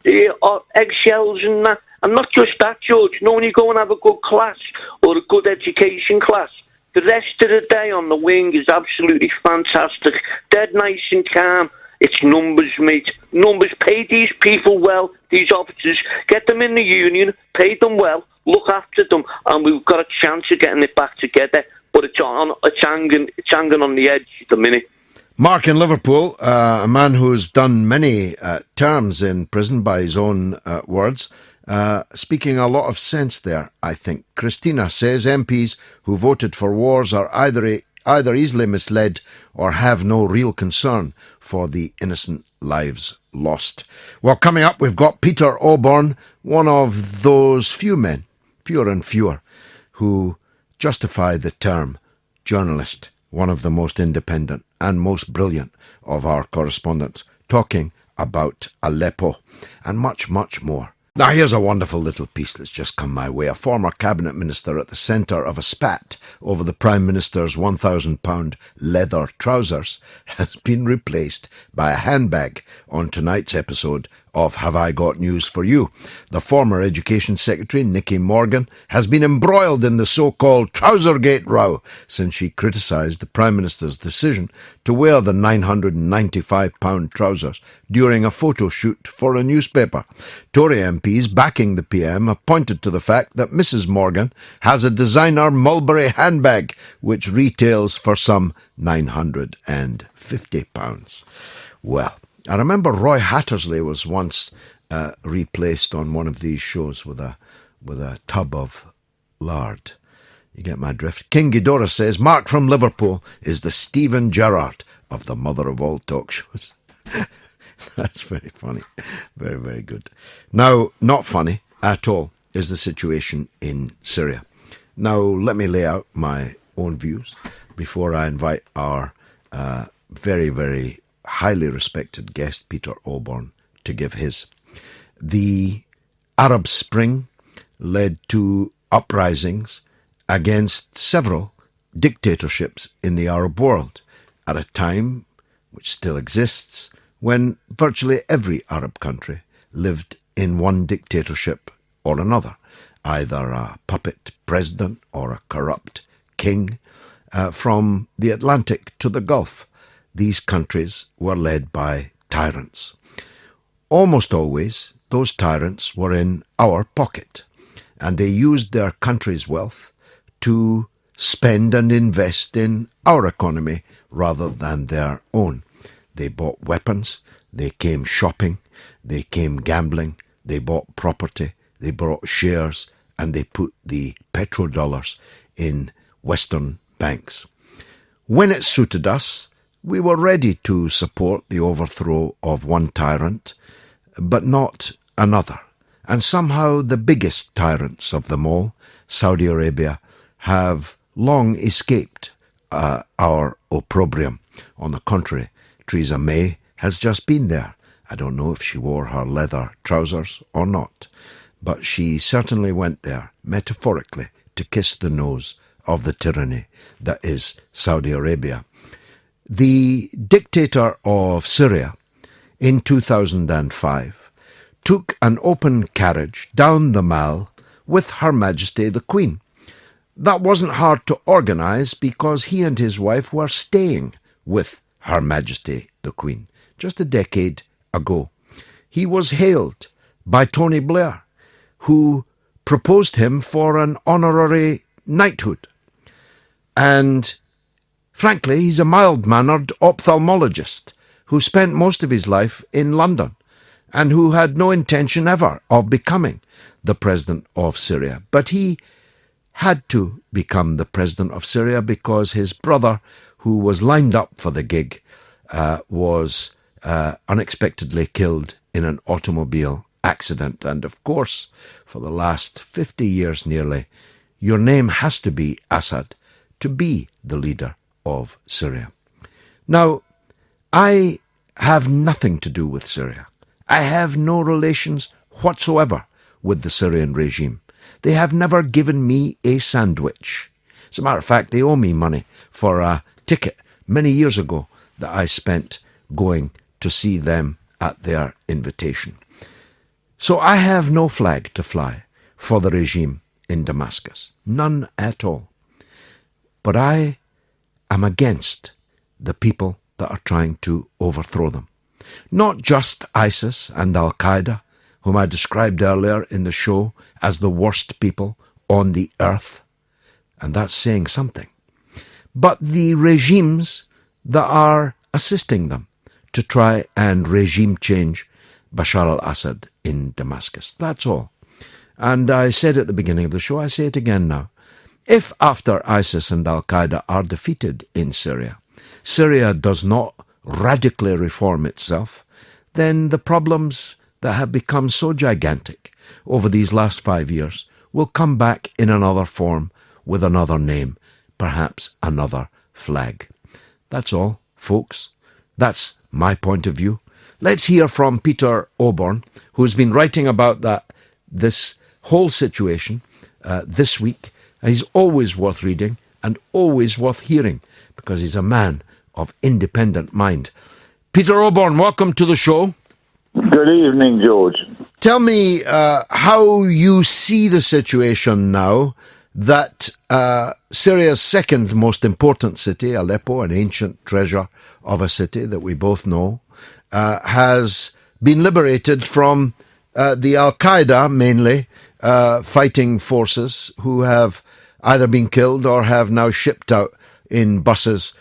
eggshells and that. And not just that, George. You know, when you go and have a good class or a good education class, the rest of the day on the wing is absolutely fantastic. Dead nice and calm. It's numbers, mate. Numbers. Pay these people well, these officers. Get them in the union, pay them well, look after them, and we've got a chance of getting it back together. But it's hanging on the edge at the minute. Mark in Liverpool, a man who's done many terms in prison by his own words, speaking a lot of sense there, I think. Christina says MPs who voted for wars are either easily misled or have no real concern for the innocent lives lost. Well, coming up, we've got Peter Auburn, one of those few men, fewer and fewer, who justify the term journalist, one of the most independent and most brilliant of our correspondents, talking about Aleppo and much, much more. Now, here's a wonderful little piece that's just come my way. A former cabinet minister at the centre of a spat over the Prime Minister's £1,000 leather trousers has been replaced by a handbag on tonight's episode of Have I Got News for You. The former Education Secretary, Nicky Morgan, has been embroiled in the so-called Trousergate row since she criticised the Prime Minister's decision to wear the £995 trousers during a photo shoot for a newspaper. Tory MPs backing the PM have pointed to the fact that Mrs Morgan has a designer Mulberry handbag which retails for some £950. Well, I remember Roy Hattersley was once replaced on one of these shows with a tub of lard. You get my drift. King Ghidorah says, Mark from Liverpool is the Stephen Gerrard of the mother of all talk shows. That's very funny. Very, very good. Now, not funny at all is the situation in Syria. Now, let me lay out my own views before I invite our very, very highly respected guest, Peter Oborne, to give his. The Arab Spring led to uprisings against several dictatorships in the Arab world at a time, which still exists, when virtually every Arab country lived in one dictatorship or another, either a puppet president or a corrupt king. From the Atlantic to the Gulf, these countries were led by tyrants. Almost always, those tyrants were in our pocket, and they used their country's wealth to spend and invest in our economy rather than their own. They bought weapons, they came shopping, they came gambling, they bought property, they bought shares, and they put the petrodollars in Western banks. When it suited us, we were ready to support the overthrow of one tyrant, but not another. And somehow the biggest tyrants of them all, Saudi Arabia, have long escaped our opprobrium. On the contrary, Theresa May has just been there. I don't know if she wore her leather trousers or not, but she certainly went there, metaphorically, to kiss the nose of the tyranny that is Saudi Arabia. The dictator of Syria in 2005 took an open carriage down the Mall with Her Majesty the Queen. That wasn't hard to organise because he and his wife were staying with Her Majesty the Queen just a decade ago. He was hailed by Tony Blair, who proposed him for an honorary knighthood. And frankly, he's a mild-mannered ophthalmologist who spent most of his life in London and who had no intention ever of becoming the president of Syria. But he had to become the president of Syria because his brother, who was lined up for the gig, was unexpectedly killed in an automobile accident. And of course, for the last 50 years nearly, your name has to be Assad to be the leader of Syria. Now, I have nothing to do with Syria. I have no relations whatsoever with the Syrian regime. They have never given me a sandwich. As a matter of fact, they owe me money for a ticket many years ago that I spent going to see them at their invitation. So I have no flag to fly for the regime in Damascus. None at all. But I am against the people that are trying to overthrow them. Not just ISIS and Al-Qaeda, whom I described earlier in the show as the worst people on the earth, and that's saying something, but the regimes that are assisting them to try and regime change Bashar al-Assad in Damascus. That's all. And I said at the beginning of the show, I say it again now. If after ISIS and Al-Qaeda are defeated in Syria, Syria does not radically reform itself, then the problems that have become so gigantic over these last 5 years will come back in another form with another name, perhaps another flag. That's all, folks. That's my point of view. Let's hear from Peter Oborne, who's been writing about this whole situation this week. He's always worth reading and always worth hearing because he's a man of independent mind. Peter Oborne, welcome to the show. Good evening, George. Tell me how you see the situation now that Syria's second most important city, Aleppo, an ancient treasure of a city that we both know, has been liberated from the Al-Qaeda, mainly, fighting forces who have either been killed or have now shipped out in buses,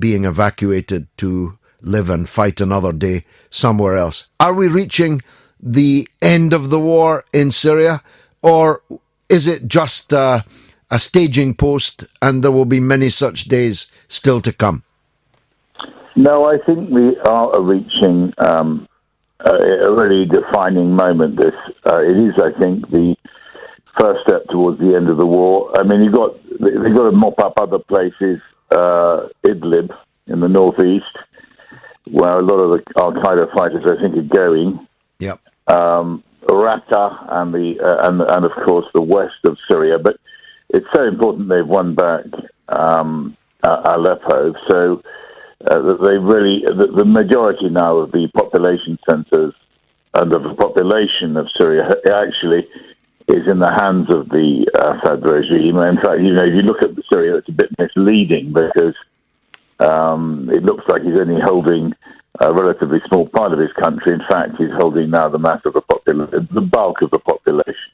being evacuated to live and fight another day somewhere else. Are we reaching the end of the war in Syria, or is it just a staging post and there will be many such days still to come? No, I think we are reaching a really defining moment. It is, I think, the first step towards the end of the war. I mean, they've got to mop up other places, Idlib in the northeast, where a lot of the Al-Qaeda fighters, I think, are going. Yep. Raqqa and of course the west of Syria. But it's so important they've won back Aleppo. So they really, the majority now of the population centers and of the population of Syria actually is in the hands of the Assad regime. In fact, if you look at Syria, it's a bit misleading because it looks like he's only holding a relatively small part of his country. In fact, he's holding now the mass of the bulk of the population.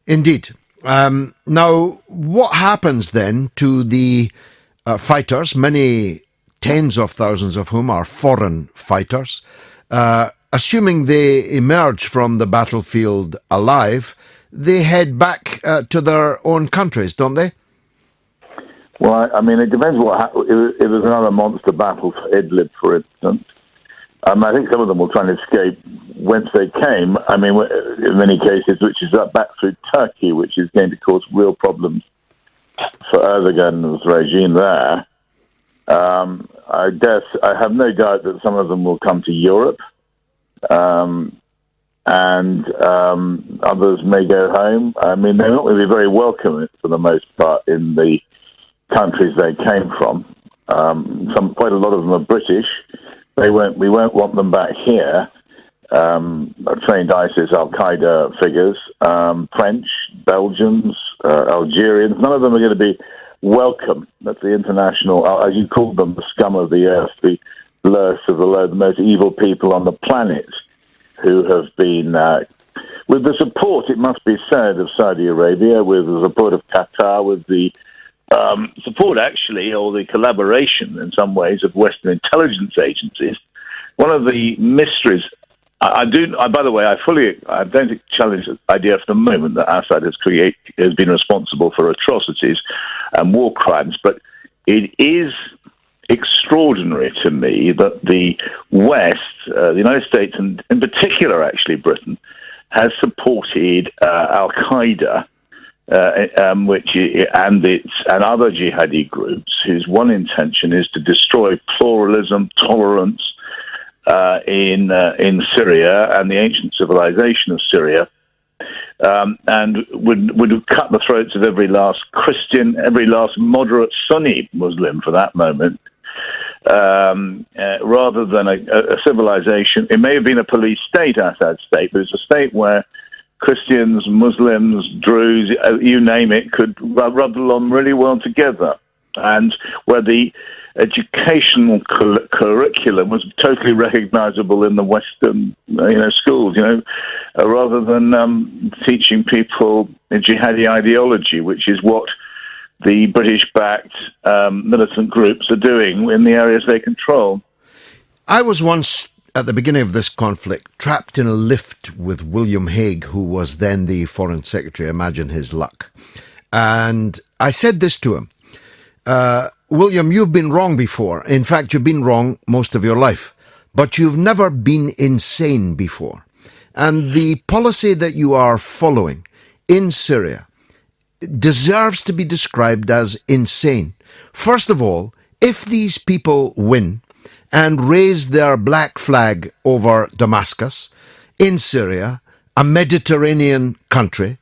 Indeed. Now, what happens then to the fighters, many tens of thousands of whom are foreign fighters, assuming they emerge from the battlefield alive, they head back to their own countries, don't they? Well, I mean, it depends what happens. If there's another monster battle for Idlib, for instance, I think some of them will try and escape whence they came. I mean, in many cases, which is back through Turkey, which is going to cause real problems for Erdogan's regime there. I have no doubt that some of them will come to Europe, and others may go home. I mean, they're not going to be very welcome for the most part in the countries they came from. Quite a lot of them are British. We won't want them back here. Trained ISIS, Al-Qaeda figures, French, Belgians, Algerians. None of them are going to be welcome. That's the international, as you call them, the scum of the earth, the lowest of the low, the most evil people on the planet, who have been, with the support, it must be said, of Saudi Arabia, with the support of Qatar, with the support, actually, or the collaboration, in some ways, of Western intelligence agencies. One of the mysteries, by the way, I don't challenge the idea for the moment that Assad has been responsible for atrocities and war crimes, but it is extraordinary to me that the West, the United States, and in particular, actually, Britain, has supported Al-Qaeda, and other jihadi groups whose one intention is to destroy pluralism, tolerance in Syria and the ancient civilization of Syria, and would cut the throats of every last Christian, every last moderate Sunni Muslim, for that moment, rather than a civilization. It may have been a police state, Assad state, but it's a state where Christians, Muslims, Druze, you name it, could rub along really well together, and where the educational curriculum was totally recognizable in the Western, schools, rather than teaching people a jihadi ideology, which is what the British-backed militant groups are doing in the areas they control. I was once, at the beginning of this conflict, trapped in a lift with William Hague, who was then the Foreign Secretary. Imagine his luck. And I said this to him, William, you've been wrong before. In fact, you've been wrong most of your life, but you've never been insane before. And the policy that you are following in Syria deserves to be described as insane. First of all, if these people win and raise their black flag over Damascus in Syria, a Mediterranean country,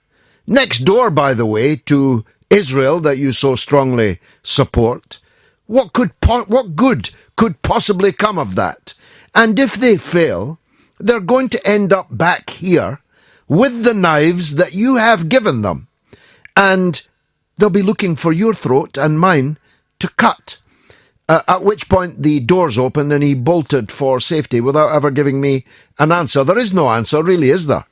next door, by the way, to Israel that you so strongly support, what good could possibly come of that? And if they fail, they're going to end up back here with the knives that you have given them. And they'll be looking for your throat and mine to cut. At which point the doors opened and he bolted for safety without ever giving me an answer. There is no answer, really, is there?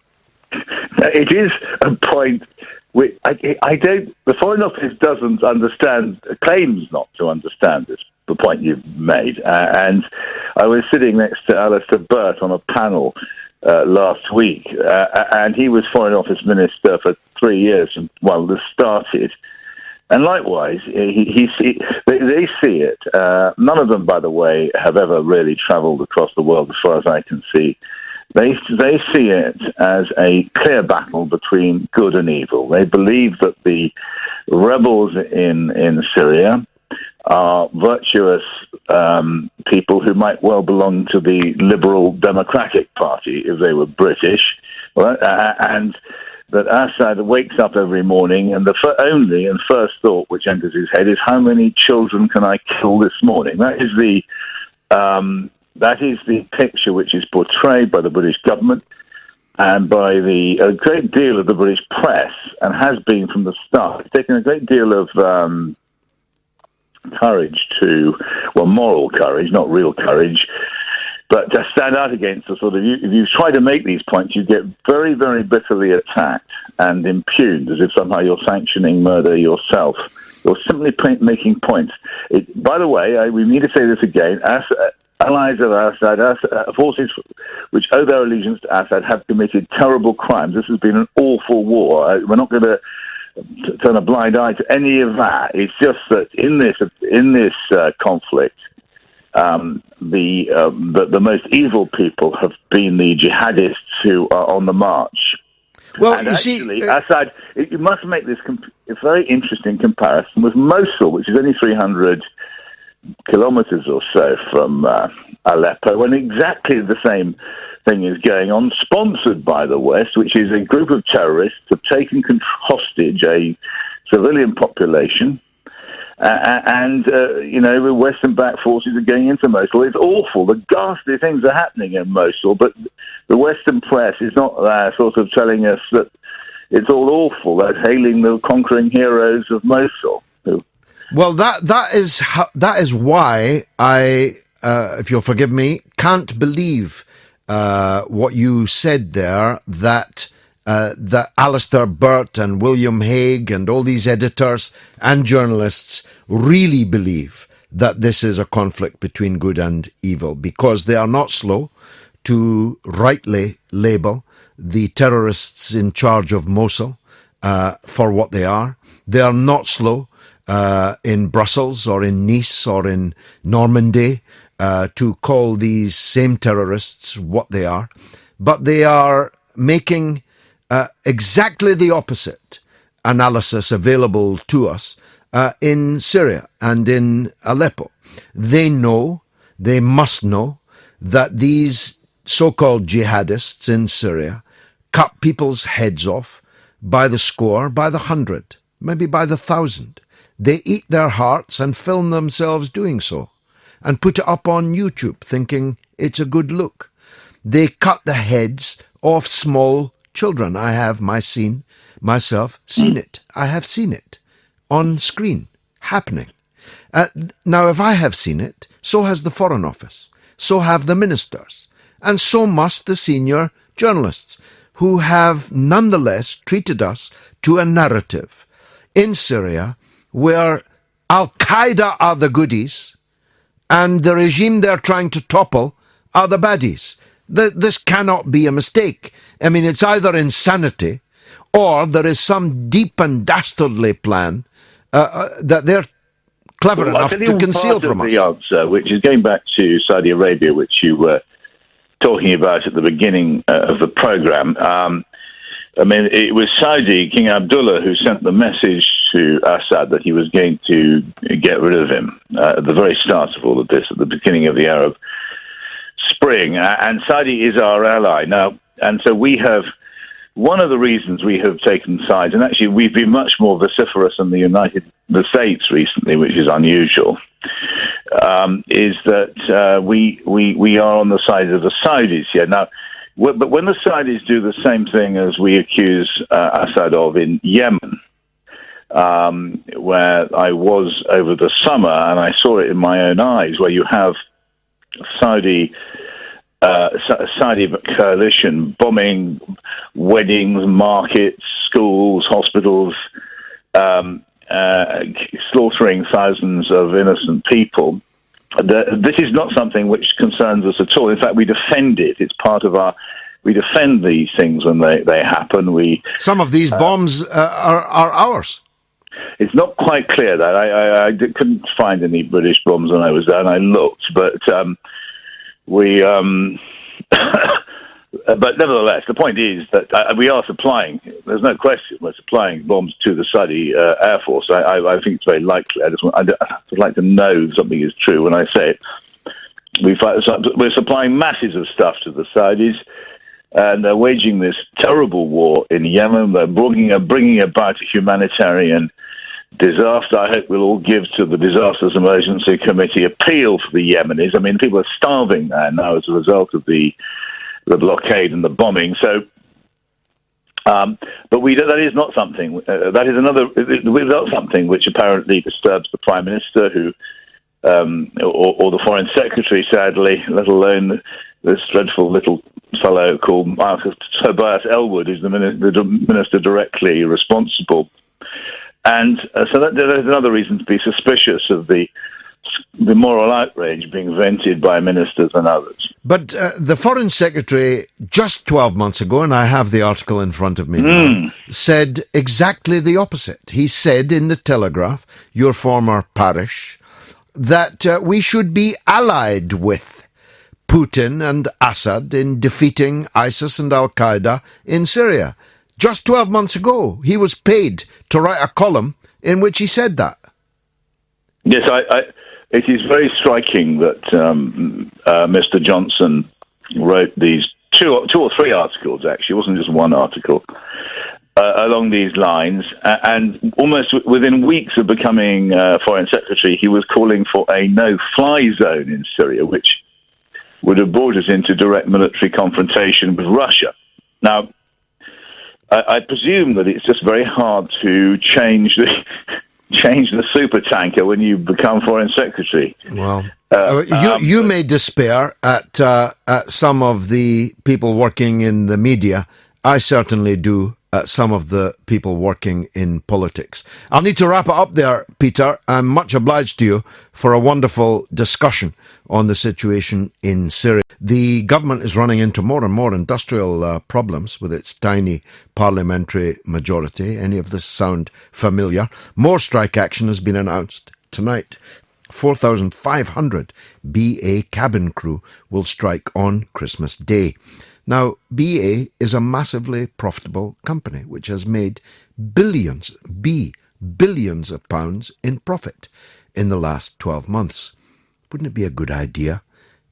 It is a point which I don't. The Foreign Office doesn't understand, claims not to understand this. The point you've made, and I was sitting next to Alistair Burt on a panel last week, and he was Foreign Office Minister for 3 years while this started. And likewise, they see it. None of them, by the way, have ever really travelled across the world, as far as I can see. They see it as a clear battle between good and evil. They believe that the rebels in Syria are virtuous people who might well belong to the Liberal Democratic Party if they were British, right? And that Assad wakes up every morning and the only and first thought which enters his head is, how many children can I kill this morning? That is the picture which is portrayed by the British government and by a great deal of the British press, and has been from the start. It's taken a great deal of moral courage, not real courage, but to stand out against the sort of, if you try to make these points, you get very, very bitterly attacked and impugned as if somehow you're sanctioning murder yourself. You're simply making points. By the way, we need to say this again, allies of Assad, forces which owe their allegiance to Assad, have committed terrible crimes. This has been an awful war. We're not going to turn a blind eye to any of that. It's just that in this conflict, the most evil people have been the jihadists who are on the march. Well, and Assad. You must make this a very interesting comparison with Mosul, which is only 300 kilometers or so from Aleppo, when exactly the same thing is going on, sponsored by the West, which is a group of terrorists have taken hostage a civilian population, and the Western-backed forces are going into Mosul. It's awful. The ghastly things are happening in Mosul, but the Western press is not sort of telling us that it's all awful. They're hailing the conquering heroes of Mosul. Well, that is why I, if you'll forgive me, can't believe what you said there, that Alistair Burt and William Hague and all these editors and journalists really believe that this is a conflict between good and evil, because they are not slow to rightly label the terrorists in charge of Mosul for what they are. They are not slow in Brussels or in Nice or in Normandy to call these same terrorists what they are. But they are making exactly the opposite analysis available to us in Syria and in Aleppo. They must know that these so-called jihadists in Syria cut people's heads off by the score, by the 100, maybe by the 1,000. They eat their hearts and film themselves doing so and put it up on YouTube thinking it's a good look. They cut the heads off small children. I have myself seen it. I have seen it on screen happening. Now, if I have seen it, so has the Foreign Office, so have the ministers, and so must the senior journalists, who have nonetheless treated us to a narrative in Syria where Al-Qaeda are the goodies and the regime they're trying to topple are the baddies. This cannot be a mistake. I mean, it's either insanity or there is some deep and dastardly plan that they're clever enough to conceal from us. The answer, which is going back to Saudi Arabia, which you were talking about at the beginning of the program. I mean, it was Saudi, King Abdullah, who sent the message to Assad that he was going to get rid of him at the very start of all of this, at the beginning of the Arab Spring. And Saudi is our ally now. And so we have, one of the reasons we have taken sides, and actually we've been much more vociferous in the States recently, which is unusual, is that we are on the side of the Saudis here. Now, But when the Saudis do the same thing as we accuse Assad of in Yemen, where I was over the summer and I saw it in my own eyes, where you have Saudi coalition bombing weddings, markets, schools, hospitals, slaughtering thousands of innocent people. This is not something which concerns us at all. In fact, we defend it. It's part of we defend these things when they happen. Some of these bombs are ours. It's not quite clear that I couldn't find any British bombs when I was there, and I looked, but but nevertheless, the point is that we are supplying. There's no question we're supplying bombs to the Saudi Air Force. I think it's very likely. I'd like to know something is true when I say it. We're supplying masses of stuff to the Saudis, and they're waging this terrible war in Yemen. They're bringing about a humanitarian disaster. I hope we'll all give to the Disasters Emergency Committee appeal for the Yemenis. I mean, people are starving there now as a result of the blockade and the bombing. So, but that is not something. That is not something which apparently disturbs the Prime Minister, or the Foreign Secretary, sadly, let alone this dreadful little fellow called Tobias Ellwood, who's the minister directly responsible. And so there's another reason to be suspicious of the moral outrage being vented by ministers and others. But the Foreign Secretary, just 12 months ago, and I have the article in front of me now, said exactly the opposite. He said in the Telegraph, your former parish, that we should be allied with Putin and Assad in defeating ISIS and Al-Qaeda in Syria. Just 12 months ago, he was paid to write a column in which he said that. Yes, it is very striking that Mr. Johnson wrote these two or three articles, actually. It wasn't just one article, along these lines. And almost within weeks of becoming Foreign Secretary, he was calling for a no-fly zone in Syria, which would have brought us into direct military confrontation with Russia. Now, I presume that it's just very hard to change the supertanker when you become Foreign Secretary. Well, you may despair at some of the people working in the media. I certainly do at some of the people working in politics. I'll need to wrap it up there, Peter. I'm much obliged to you for a wonderful discussion on the situation in Syria. The government is running into more and more industrial problems with its tiny parliamentary majority. Any of this sound familiar? More strike action has been announced tonight. 4,500 BA cabin crew will strike on Christmas Day. Now, BA is a massively profitable company which has made billions of pounds in profit in the last 12 months. Wouldn't it be a good idea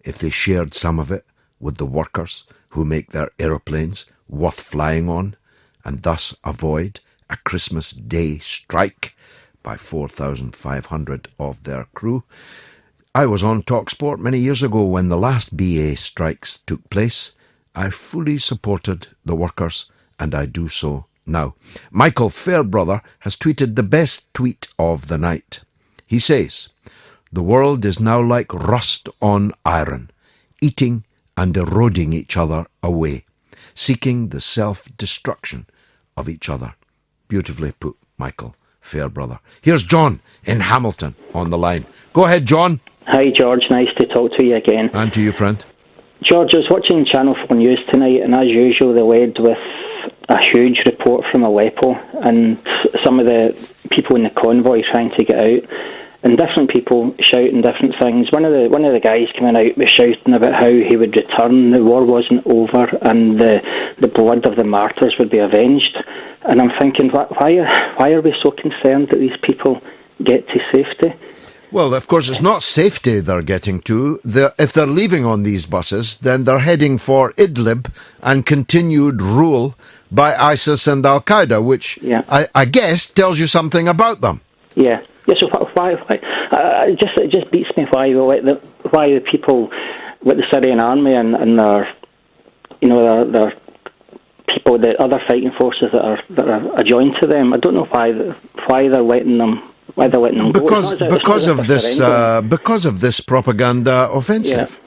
if they shared some of it with the workers who make their aeroplanes worth flying on and thus avoid a Christmas Day strike by 4,500 of their crew? I was on TalkSport many years ago when the last BA strikes took place. I fully supported the workers, and I do so now. Michael Fairbrother has tweeted the best tweet of the night. He says, "The world is now like rust on iron, eating and eroding each other away, seeking the self-destruction of each other." Beautifully put, Michael Fairbrother. Here's John in Hamilton on the line. Go ahead, John. Hi, George. Nice to talk to you again. And to you, friend. George, I was watching Channel 4 News tonight, and as usual, they led with a huge report from Aleppo and some of the people in the convoy trying to get out, and different people shouting different things. One of the guys coming out was shouting about how he would return, the war wasn't over, and the blood of the martyrs would be avenged. And I'm thinking, why are we so concerned that these people get to safety? Well, of course, it's not safety they're getting to. If they're leaving on these buses, then they're heading for Idlib and continued rule by ISIS and Al-Qaeda, which I guess tells you something about them. Yeah. So why? It just beats me why the people with the Syrian army and their there are people, the other fighting forces that are adjoined to them. I don't know why they're letting them go. Because of this propaganda offensive. Yeah.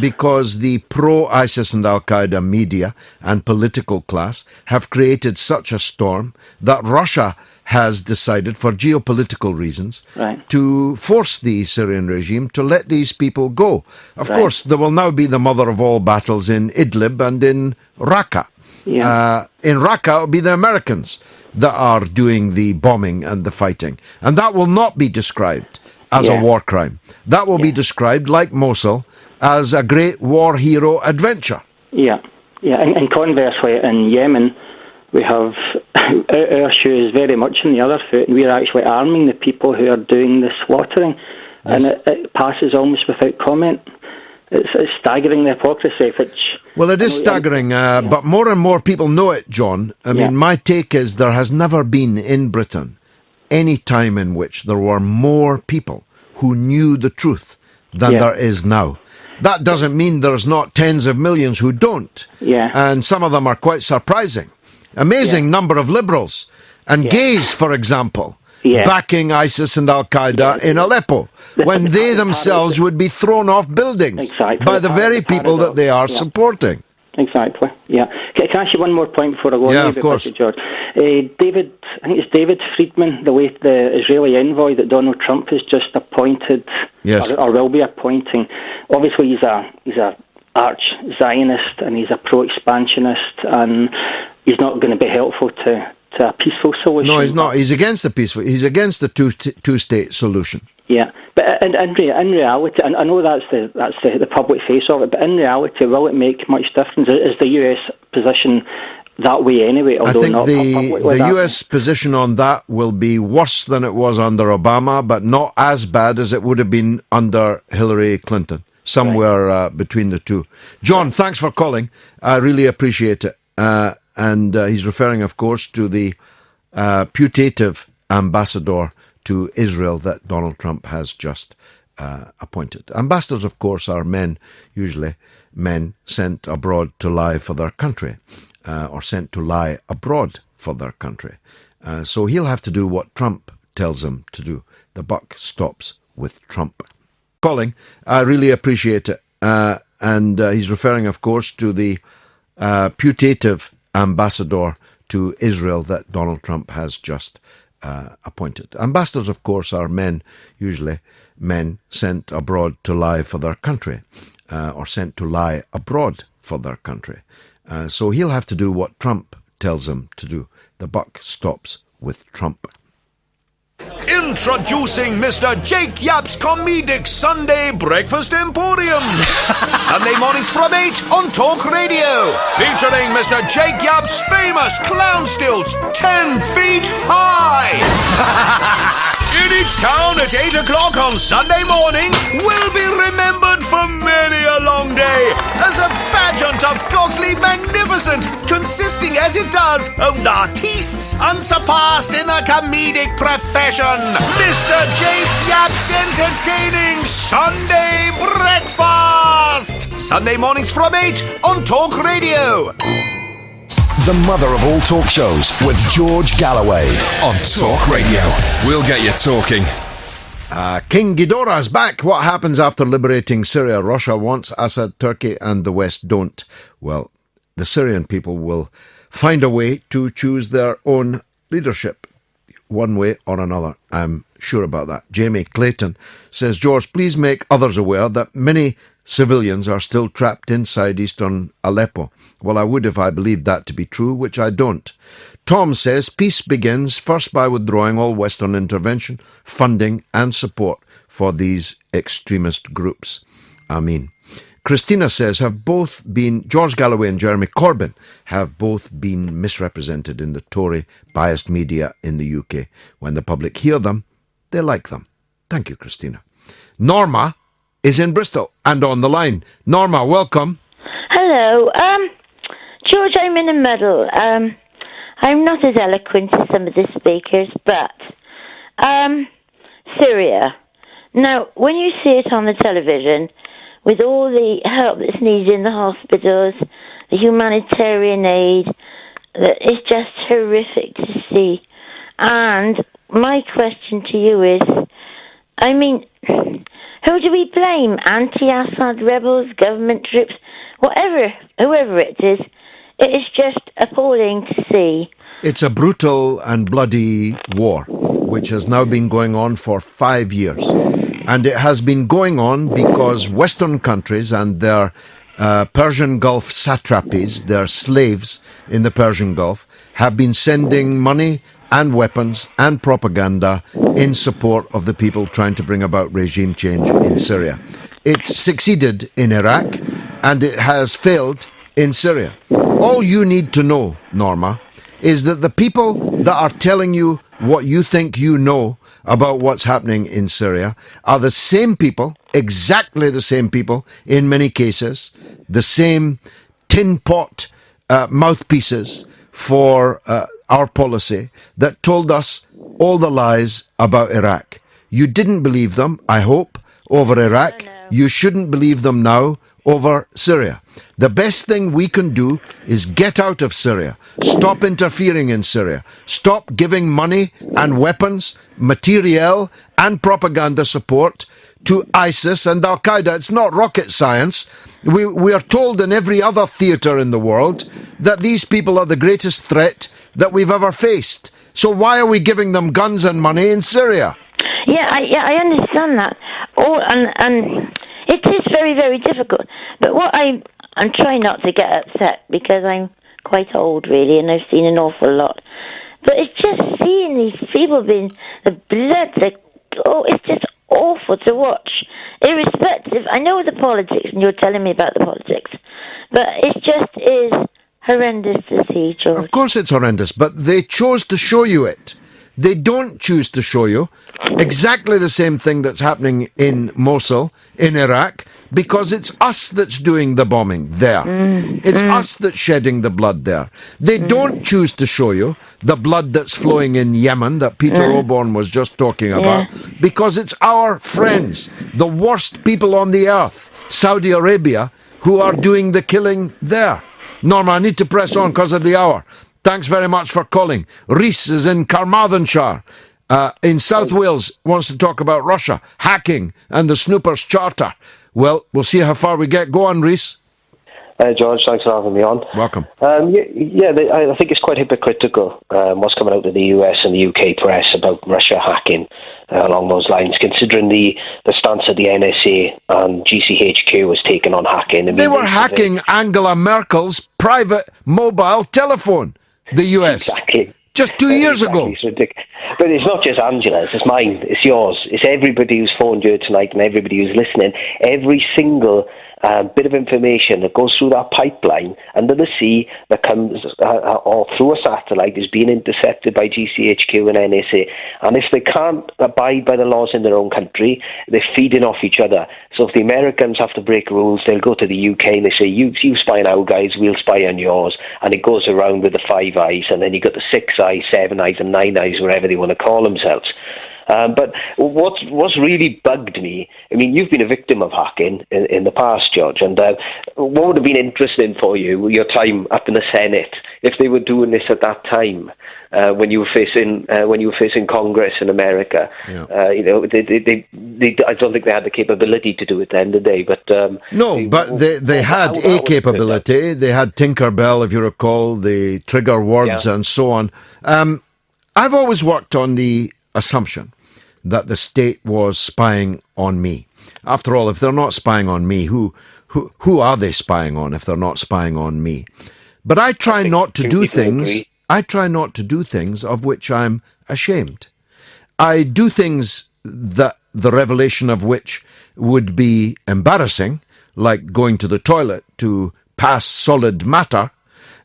Because the pro-ISIS and Al-Qaeda media and political class have created such a storm that Russia has decided, for geopolitical reasons, to force the Syrian regime to let these people go. Of course, there will now be the mother of all battles in Idlib and in Raqqa. Yeah. In Raqqa, it will be the Americans that are doing the bombing and the fighting. And that will not be described as a war crime. That will be described, like Mosul, as a great war hero adventure. Yeah. And conversely, in Yemen, we have our shoes very much in the other foot, and we're actually arming the people who are doing the slaughtering, and it passes almost without comment. It's staggering, the hypocrisy, which... Well, it is staggering, but more and more people know it, John. I mean, my take is there has never been in Britain any time in which there were more people who knew the truth than there is now. That doesn't mean there's not tens of millions who don't. And some of them are quite surprising. Amazing number of liberals and gays, for example, backing ISIS and Al-Qaeda in Aleppo, when they themselves would be thrown off buildings by the very people that they are supporting. Exactly, Can I ask you one more point before I go on? Yeah, of course. George. I think it's David Friedman, the Israeli envoy that Donald Trump has just appointed, or will be appointing. Obviously, he's a arch-Zionist, and he's a pro-expansionist, and he's not going to be helpful to a peaceful solution. No, he's not. He's against the peaceful. He's against the two-state solution. Yeah, but in reality, and I know that's the public face of it, but in reality, will it make much difference? Is the US position that way anyway? I think the US position on that will be worse than it was under Obama, but not as bad as it would have been under Hillary Clinton. Somewhere between the two. John, thanks for calling. I really appreciate it. And he's referring, of course, to the putative ambassador to Israel that Donald Trump has just appointed. Ambassadors, of course, are men, usually men sent abroad to lie for their country, or sent to lie abroad for their country. So he'll have to do what Trump tells him to do. The buck stops with Trump. Calling, I really appreciate it. And he's referring, of course, to the putative ambassador to Israel that Donald Trump has just appointed. Ambassadors, of course, are men, usually men sent abroad to lie for their country, or sent to lie abroad for their country. So he'll have to do what Trump tells him to do. The buck stops with Trump. Introducing Mr. Jake Yapp's Comedic Sunday Breakfast Emporium. Sunday mornings from 8 on Talk Radio. Featuring Mr. Jake Yapp's famous clown stilts 10 feet high. In each town at 8 o'clock on Sunday morning will be remembered for many a long day as a pageant of costly magnificent, consisting as it does of artistes unsurpassed in the comedic profession. Mr. Jake Yapp's entertaining Sunday breakfast. Sunday mornings from 8 on Talk Radio. The mother of all talk shows with George Galloway on Talk Radio. We'll get you talking. King Ghidorah's back. What happens after liberating Syria? Russia wants Assad, Turkey and the West don't. Well, the Syrian people will find a way to choose their own leadership, one way or another. I'm sure about that. Jamie Clayton says, George, please make others aware that many civilians are still trapped inside eastern Aleppo. Well, I would if I believed that to be true, which I don't. Tom says, peace begins first by withdrawing all Western intervention, funding and support for these extremist groups. Amen. Christina says, George Galloway and Jeremy Corbyn have both been misrepresented in the Tory biased media in the UK. When the public hear them, they like them. Thank you, Christina. Norma is in Bristol and on the line. Norma, welcome. Hello. George, I'm in the middle. I'm not as eloquent as some of the speakers, but Syria. Now, when you see it on the television, with all the help that's needed in the hospitals the humanitarian aid, that it's just horrific to see. And my question to you is, I mean, who do we blame? Anti-Assad rebels, government troops, whoever it is? It is just appalling to see. It's a brutal and bloody war, which has now been going on for 5 years. And it has been going on because Western countries and their Persian Gulf satrapies, their slaves in the Persian Gulf, have been sending money and weapons and propaganda in support of the people trying to bring about regime change in Syria. It succeeded in Iraq, and it has failed in Syria. All you need to know, Norma, is that the people that are telling you what you think you know about what's happening in Syria are the same people, exactly the same people in many cases, the same tin pot mouthpieces for our policy that told us all the lies about Iraq. You didn't believe them, I hope, over Iraq. You shouldn't believe them now over Syria. The best thing we can do is get out of Syria. Stop interfering in Syria. Stop giving money and weapons, materiel and propaganda support to ISIS and Al-Qaeda. It's not rocket science. We are told in every other theatre in the world that these people are the greatest threat that we've ever faced. So why are we giving them guns and money in Syria? Yeah, I understand that. And it is very, very difficult. But what I'm trying not to get upset because I'm quite old, really, and I've seen an awful lot. But it's just seeing these people being the blood. It's just awful to watch. Irrespective, I know the politics, and you're telling me about the politics, but it just is horrendous to see, George. Of course it's horrendous, but they chose to show you it. They don't choose to show you exactly the same thing that's happening in Mosul, in Iraq, because it's us that's doing the bombing there. It's us that's shedding the blood there. They don't choose to show you the blood that's flowing in Yemen that Peter Oborne was just talking about, because it's our friends, the worst people on the earth, Saudi Arabia, who are doing the killing there. Norma, I need to press on because of the hour. Thanks very much for calling. Rhys is in Carmarthenshire, in South Wales, wants to talk about Russia, hacking, and the Snoopers Charter. Well, we'll see how far we get. Go on, Rhys. George, thanks for having me on. Welcome. I think it's quite hypocritical what's coming out of the US and the UK press about Russia hacking along those lines, considering the stance of the NSA and GCHQ was taken on hacking. They were hacking Angela Merkel's private mobile telephone, the US. Exactly. Just 2 years ago. It's ridiculous. But it's not just Angela's, it's mine, it's yours. It's everybody who's phoned you tonight and everybody who's listening. Every single bit of information that goes through that pipeline under the sea that comes or through a satellite is being intercepted by GCHQ and NSA. And if they can't abide by the laws in their own country, they're feeding off each other. So if the Americans have to break rules, they'll go to the UK and they say, you spy on our guys, we'll spy on yours. And it goes around with the 5 eyes, and then you got the 6 eyes, 7 eyes, and 9 eyes, wherever they want to call themselves. But what's really bugged me, I mean, you've been a victim of hacking in the past, George, and what would have been interesting for you, your time up in the Senate, if they were doing this at that time, when you were facing Congress in America? Yeah. I don't think they had the capability to do it then, did they? But they had a capability. They had Tinkerbell, if you recall, the trigger words and so on. I've always worked on the assumption that the state was spying on me. After all, if they're not spying on me, who are they spying on if they're not spying on me? But I try not to do things. I try not to do things of which I'm ashamed. I do things that the revelation of which would be embarrassing, like going to the toilet to pass solid matter.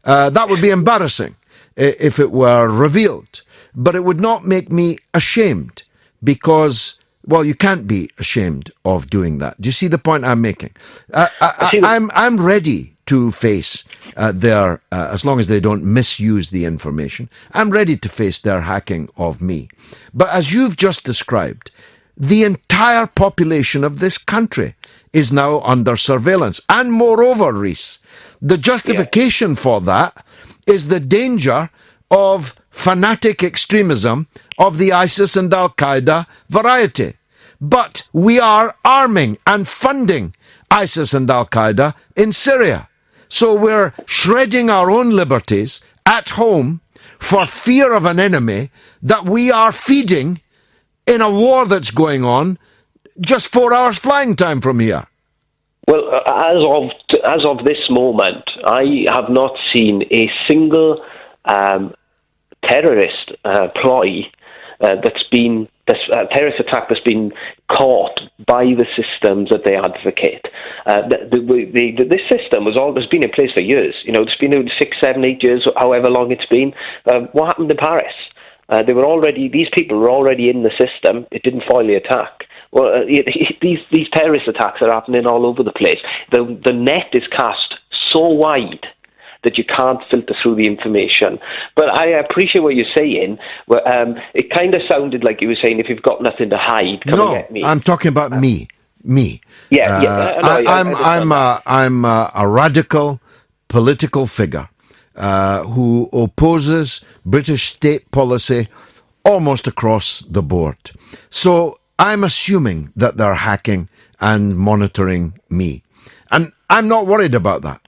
That would be embarrassing if it were revealed. But it would not make me ashamed because, well, you can't be ashamed of doing that. Do you see the point I'm making? I'm ready to face their, as long as they don't misuse the information, I'm ready to face their hacking of me. But as you've just described, the entire population of this country is now under surveillance. And moreover, Rhys, the justification for that is the danger of fanatic extremism of the ISIS and Al-Qaeda variety. But we are arming and funding ISIS and Al-Qaeda in Syria. So we're shredding our own liberties at home for fear of an enemy that we are feeding in a war that's going on just 4 hours flying time from here. Well, as of this moment, I have not seen a single terrorist ploy terrorist attack that's been caught by the systems that they advocate. This system has been in place for years. It's been 6, 7, 8 years, however long it's been. What happened in Paris? These people were already in the system. It didn't foil the attack. Well, these terrorist attacks are happening all over the place. The net is cast so wide that you can't filter through the information. But I appreciate what you're saying. It kind of sounded like you were saying, if you've got nothing to hide, come and get me. I'm talking about me. Yeah. I'm a radical political figure who opposes British state policy almost across the board. So I'm assuming that they're hacking and monitoring me. And I'm not worried about that,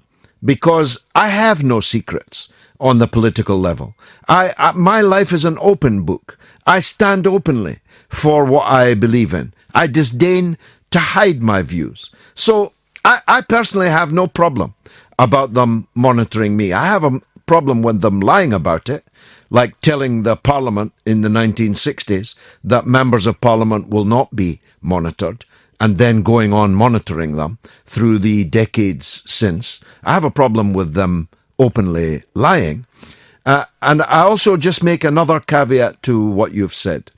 because I have no secrets on the political level. My life is an open book. I stand openly for what I believe in. I disdain to hide my views. So I personally have no problem about them monitoring me. I have a problem with them lying about it, like telling the Parliament in the 1960s that members of Parliament will not be monitored, and then going on monitoring them through the decades since. I have a problem with them openly lying. And I also just make another caveat to what you've said.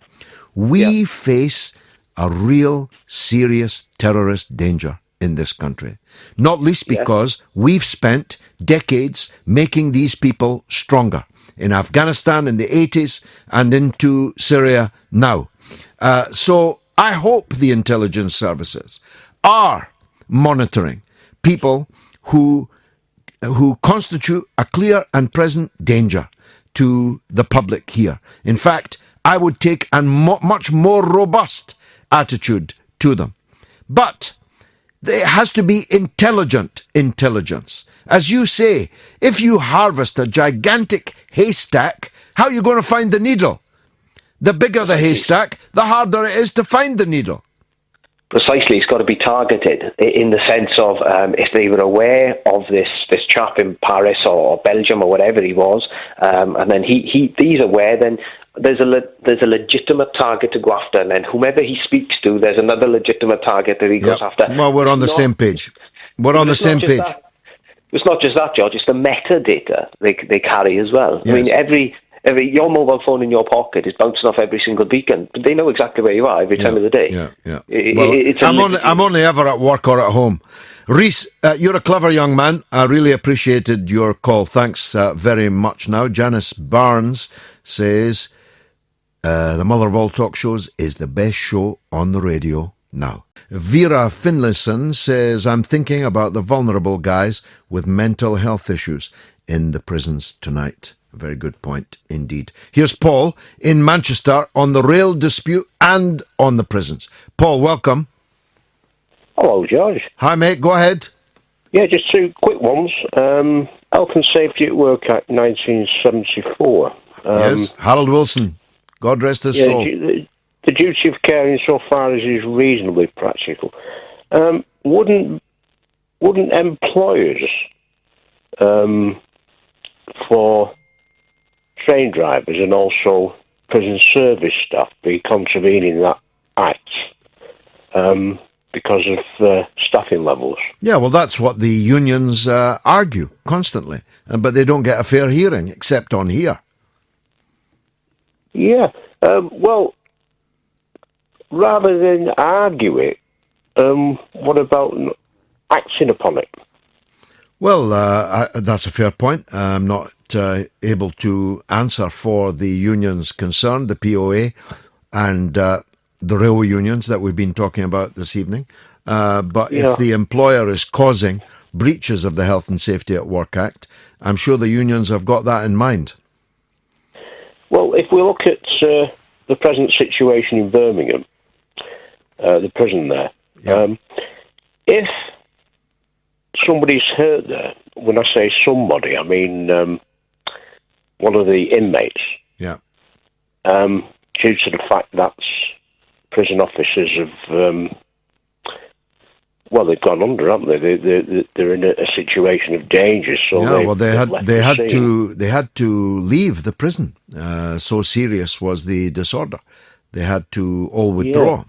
We face a real serious terrorist danger in this country, not least because we've spent decades making these people stronger in Afghanistan in the 80s and into Syria now. So I hope the intelligence services are monitoring people who constitute a clear and present danger to the public here. In fact, I would take a much more robust attitude to them. But there has to be intelligent intelligence. As you say, if you harvest a gigantic haystack, how are you going to find the needle? The bigger the haystack, the harder it is to find the needle. Precisely, it's got to be targeted in the sense of if they were aware of this chap in Paris or Belgium or whatever he was, and then he's aware, then there's a legitimate target to go after, and then whomever he speaks to, there's another legitimate target that he goes after. Well, we're on the same page. We're on the same page. It's not just that, George. It's the metadata they carry as well. Yes. I mean, every your mobile phone in your pocket is bouncing off every single beacon. But they know exactly where you are every time of the day. I'm only ever at work or at home. Rhys, you're a clever young man. I really appreciated your call. Thanks very much. Now, Janice Barnes says, the mother of all talk shows is the best show on the radio now. Vera Finlayson says, I'm thinking about the vulnerable guys with mental health issues in the prisons tonight. A very good point indeed. Here's Paul in Manchester on the rail dispute and on the prisons. Paul, welcome. Hello, George. Hi, mate. Go ahead. Yeah, just two quick ones. Health and Safety at Work Act 1974. Yes, Harold Wilson. God rest his soul. The duty of care insofar as is reasonably practical. Wouldn't employers for train drivers and also prison service staff be contravening that act because of staffing levels? Yeah, well, that's what the unions argue constantly, but they don't get a fair hearing, except on here. Yeah, well, rather than argue it, what about acting upon it? Well, that's a fair point. I'm not able to answer for the unions concerned, the POA, and the railway unions that we've been talking about this evening. But Yeah. if the employer is causing breaches of the Health and Safety at Work Act, I'm sure the unions have got that in mind. Well, if we look at the present situation in Birmingham, the prison there, if somebody's hurt there, when I say somebody, I mean one of the inmates, Yeah. due to the fact that prison officers have, well, they've gone under, haven't they? They're in a situation of danger. So Yeah, well, they've left the scene. they had to leave the prison. So serious was the disorder. They had to all withdraw.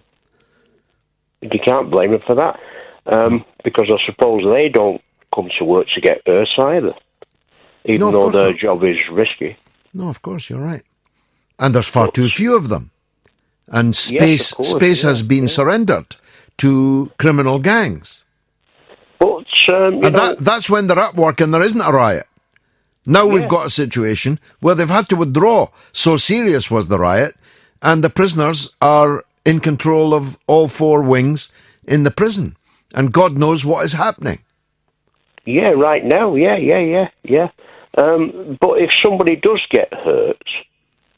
You can't blame them for that, because I suppose they don't come to work to get hurt either, even No, of though course their not. job is risky. No, of course, you're right. And there's far too few of them. And Yes, of course, space has been surrendered to criminal gangs. But and that's when they're at work and there isn't a riot. Now we've got a situation where they've had to withdraw. So serious was the riot, and the prisoners are in control of all four wings in the prison. And God knows what is happening. Yeah, right now, yeah. But if somebody does get hurt,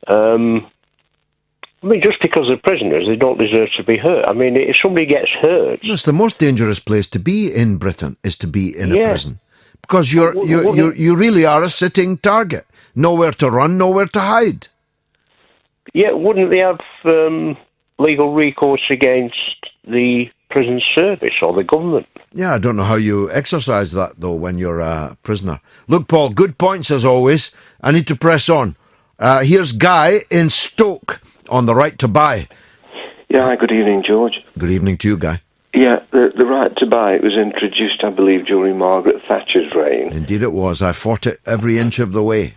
I mean, just because they're prisoners, they don't deserve to be hurt. I mean, if somebody gets hurt... It's the most dangerous place to be in Britain, is to be in a Yeah. prison. Because you really are a sitting target. Nowhere to run, nowhere to hide. Yeah, wouldn't they have legal recourse against the prison service or the government? Yeah, I don't know how you exercise that, though, when you're a prisoner. Look, Paul, good points as always. I need to press on. Here's Guy in Stoke on the right to buy. Yeah, hi, good evening, George. Good evening to you, Guy. Yeah, the right to buy, it was introduced, I believe, during Margaret Thatcher's reign. Indeed it was. I fought it every inch of the way.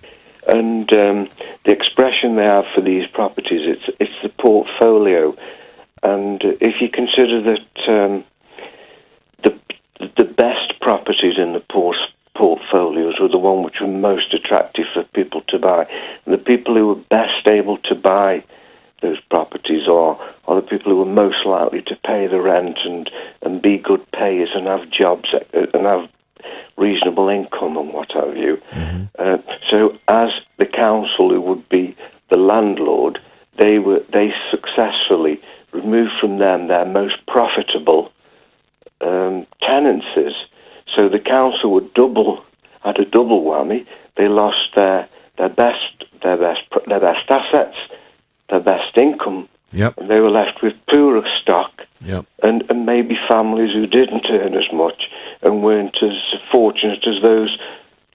And the expression they have for these properties, it's the portfolio. And if you consider that the best properties in the portfolios were the one which were most attractive for people to buy, and the people who were best able to buy those properties are the people who are most likely to pay the rent and be good payers and have jobs and have reasonable income and what have you. So as the council, who would be the landlord, they successfully removed from them their most profitable tenancies. So the council had a double whammy. They lost their best assets, their best income, and they were left with poorer stock, and maybe families who didn't earn as much and weren't as fortunate as those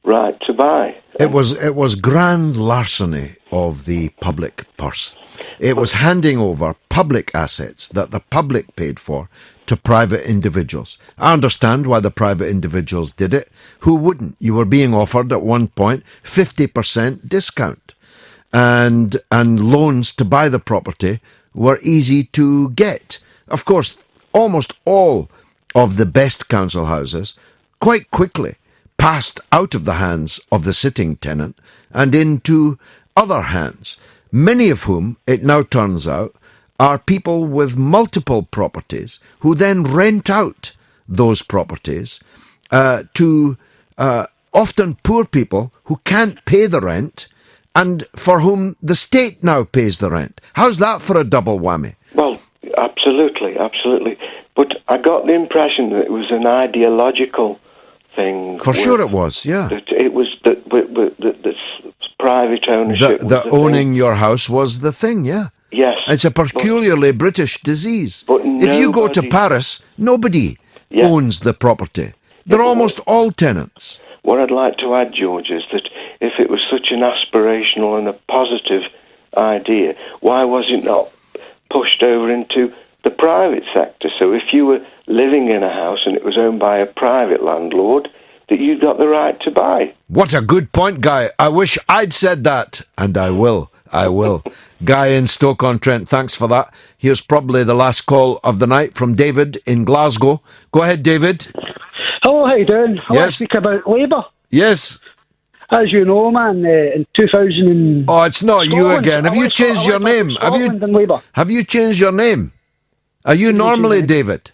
right to buy. It was grand larceny of the public purse. It was handing over public assets that the public paid for to private individuals. I understand why the private individuals did it. Who wouldn't? You were being offered at one point 50% discount. And loans to buy the property were easy to get. Of course, almost all of the best council houses quite quickly passed out of the hands of the sitting tenant and into other hands, many of whom, it now turns out, are people with multiple properties who then rent out those properties to often poor people who can't pay the rent and for whom the state now pays the rent. How's that for a double whammy? Well, absolutely. But I got the impression that it was an ideological thing. For sure it was, yeah. That it was that private ownership. That owning your house was the thing, yeah. Yes. It's a peculiarly British disease. But if you go to Paris, nobody owns the property. They're almost all tenants. What I'd like to add, George, is that if it was such an aspirational and a positive idea, why was it not pushed over into the private sector? So if you were living in a house and it was owned by a private landlord, that you got the right to buy. What a good point, Guy. I wish I'd said that, and I will. Guy in Stoke-on-Trent, thanks for that. Here's probably the last call of the night from David in Glasgow. Go ahead, David. Hello, how you doing? I want Yes. to speak about Labour. Yes. as you know, man, in 2000. Oh, it's not you again. Have you changed your name? Have you changed your name? Are you normally David?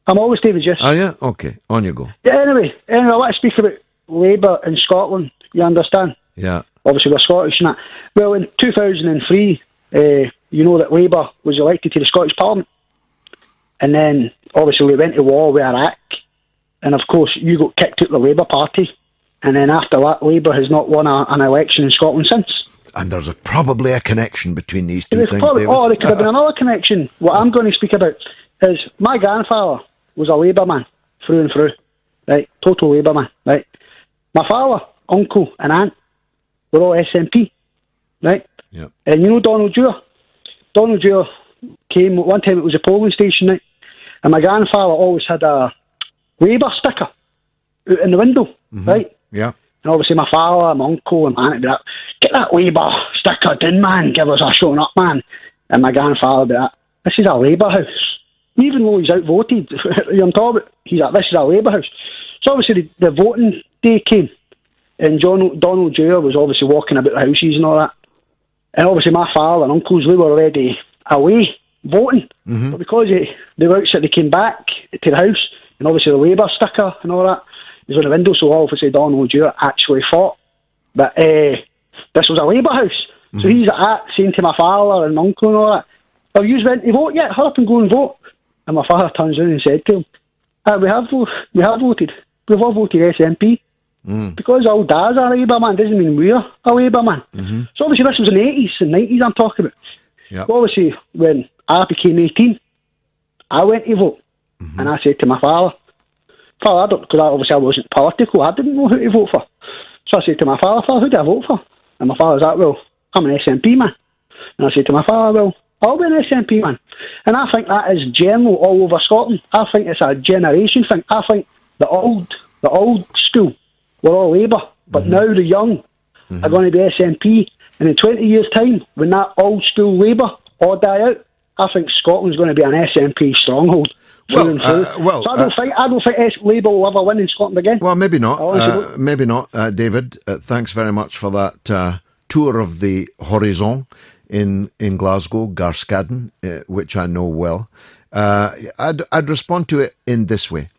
I'm always David, yes. Are you? Okay, on you go. Yeah, anyway, I want to speak about Labour in Scotland. You understand? Yeah. Obviously, we're Scottish and that. Well, in 2003, you know that Labour was elected to the Scottish Parliament. And then, obviously, we went to war with Iraq. And, of course, you got kicked out of the Labour Party. And then after that, Labour has not won an election in Scotland since. And there's probably a connection between these two things, probably, David. there could have been another connection. What I'm going to speak about is my grandfather was a Labour man, through and through. Right? Total Labour man. Right? My father, uncle and aunt were all SNP. Right? Yep. And you know Donald Dewar? Donald Dewar came, one time it was a polling station, right? And my grandfather always had a Labour sticker out in the window, right? Yeah. And obviously my father, my uncle and my aunt would be like, get that Labour sticker down, man, give us a showing up, man. And my grandfather would be like, this is a Labour house. Even though he's outvoted, I'm talking about, he's like, this is a Labour house. So obviously the voting day came, and Donald Dewar was obviously walking about the houses and all that. And obviously my father and uncles, we were already away voting. But because they were outside, they came back to the house, and obviously the Labour sticker and all that was on the window, so obviously Donald Dewar actually thought that this was a Labour house. So he's saying to my father and uncle and all that, have you went to vote yet? Hurry up and go and vote. And my father turns around and said to him, we have voted. We've all voted SNP. Because old dad's a Labour man doesn't mean we're a Labour man. So obviously this was in the 80s and 90s I'm talking about. Yep. So obviously when I became 18, I went to vote. And I said to my father, because obviously I wasn't political, I didn't know who to vote for. So I said to my father, who do I vote for? And my father was like, well, I'm an SNP man. And I said to my father, well, I'll be an SNP man. And I think that is general all over Scotland. I think it's a generation thing. I think the old school were all Labour, but now the young are going to be SNP. And in 20 years' time, when that old school Labour all die out, I think Scotland's going to be an SNP stronghold. So I don't think Labour will ever win in Scotland again. Well, maybe not. Maybe not, David. Thanks very much for that tour of the horizon in Glasgow, Garscaden, which I know well. I'd respond to it in this way.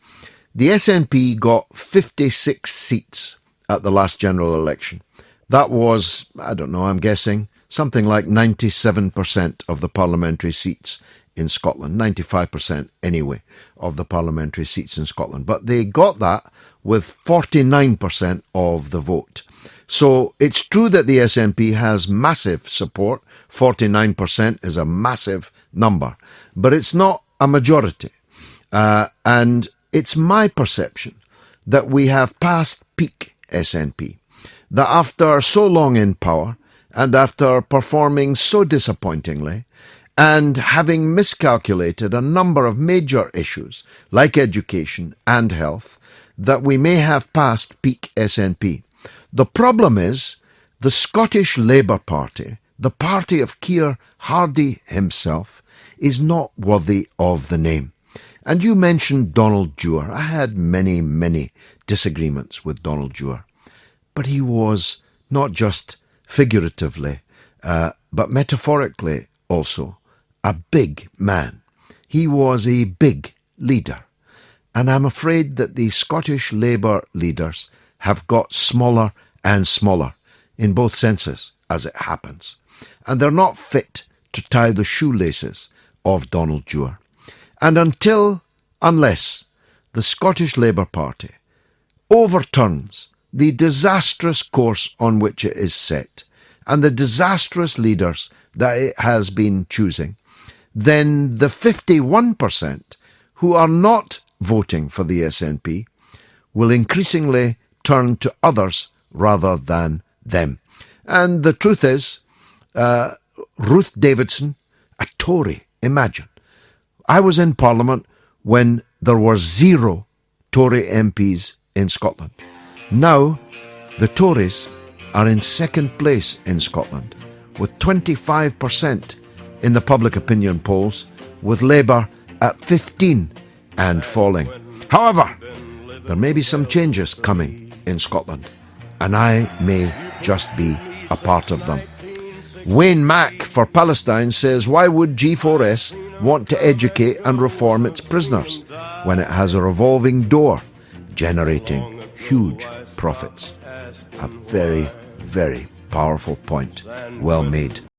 The SNP got 56 seats at the last general election. That was, I don't know, I'm guessing, something like 97% of the parliamentary seats in Scotland, 95% anyway of the parliamentary seats in Scotland. But they got that with 49% of the vote. So it's true that the SNP has massive support. 49% is a massive number, but it's not a majority. And it's my perception that we have passed peak SNP, that after so long in power and after performing so disappointingly, and having miscalculated a number of major issues like education and health, that we may have passed peak SNP. The problem is the Scottish Labour Party, the party of Keir Hardie himself, is not worthy of the name. And you mentioned Donald Dewar. I had many, many disagreements with Donald Dewar. But he was not just figuratively, but metaphorically also, a big man. He was a big leader. And I'm afraid that the Scottish Labour leaders have got smaller and smaller, in both senses, as it happens. And they're not fit to tie the shoelaces of Donald Dewar. And unless the Scottish Labour Party overturns the disastrous course on which it is set, and the disastrous leaders that it has been choosing, then the 51% who are not voting for the SNP will increasingly turn to others rather than them. And the truth is, Ruth Davidson, a Tory, imagine. I was in Parliament when there were 0 Tory MPs in Scotland. Now, the Tories are in second place in Scotland, with 25% in the public opinion polls, with Labour at 15 and falling. However, there may be some changes coming in Scotland. and I may just be a part of them. Wayne Mack for Palestine says, why would G4S want to educate and reform its prisoners when it has a revolving door generating huge profits? A very, very powerful point. Well made.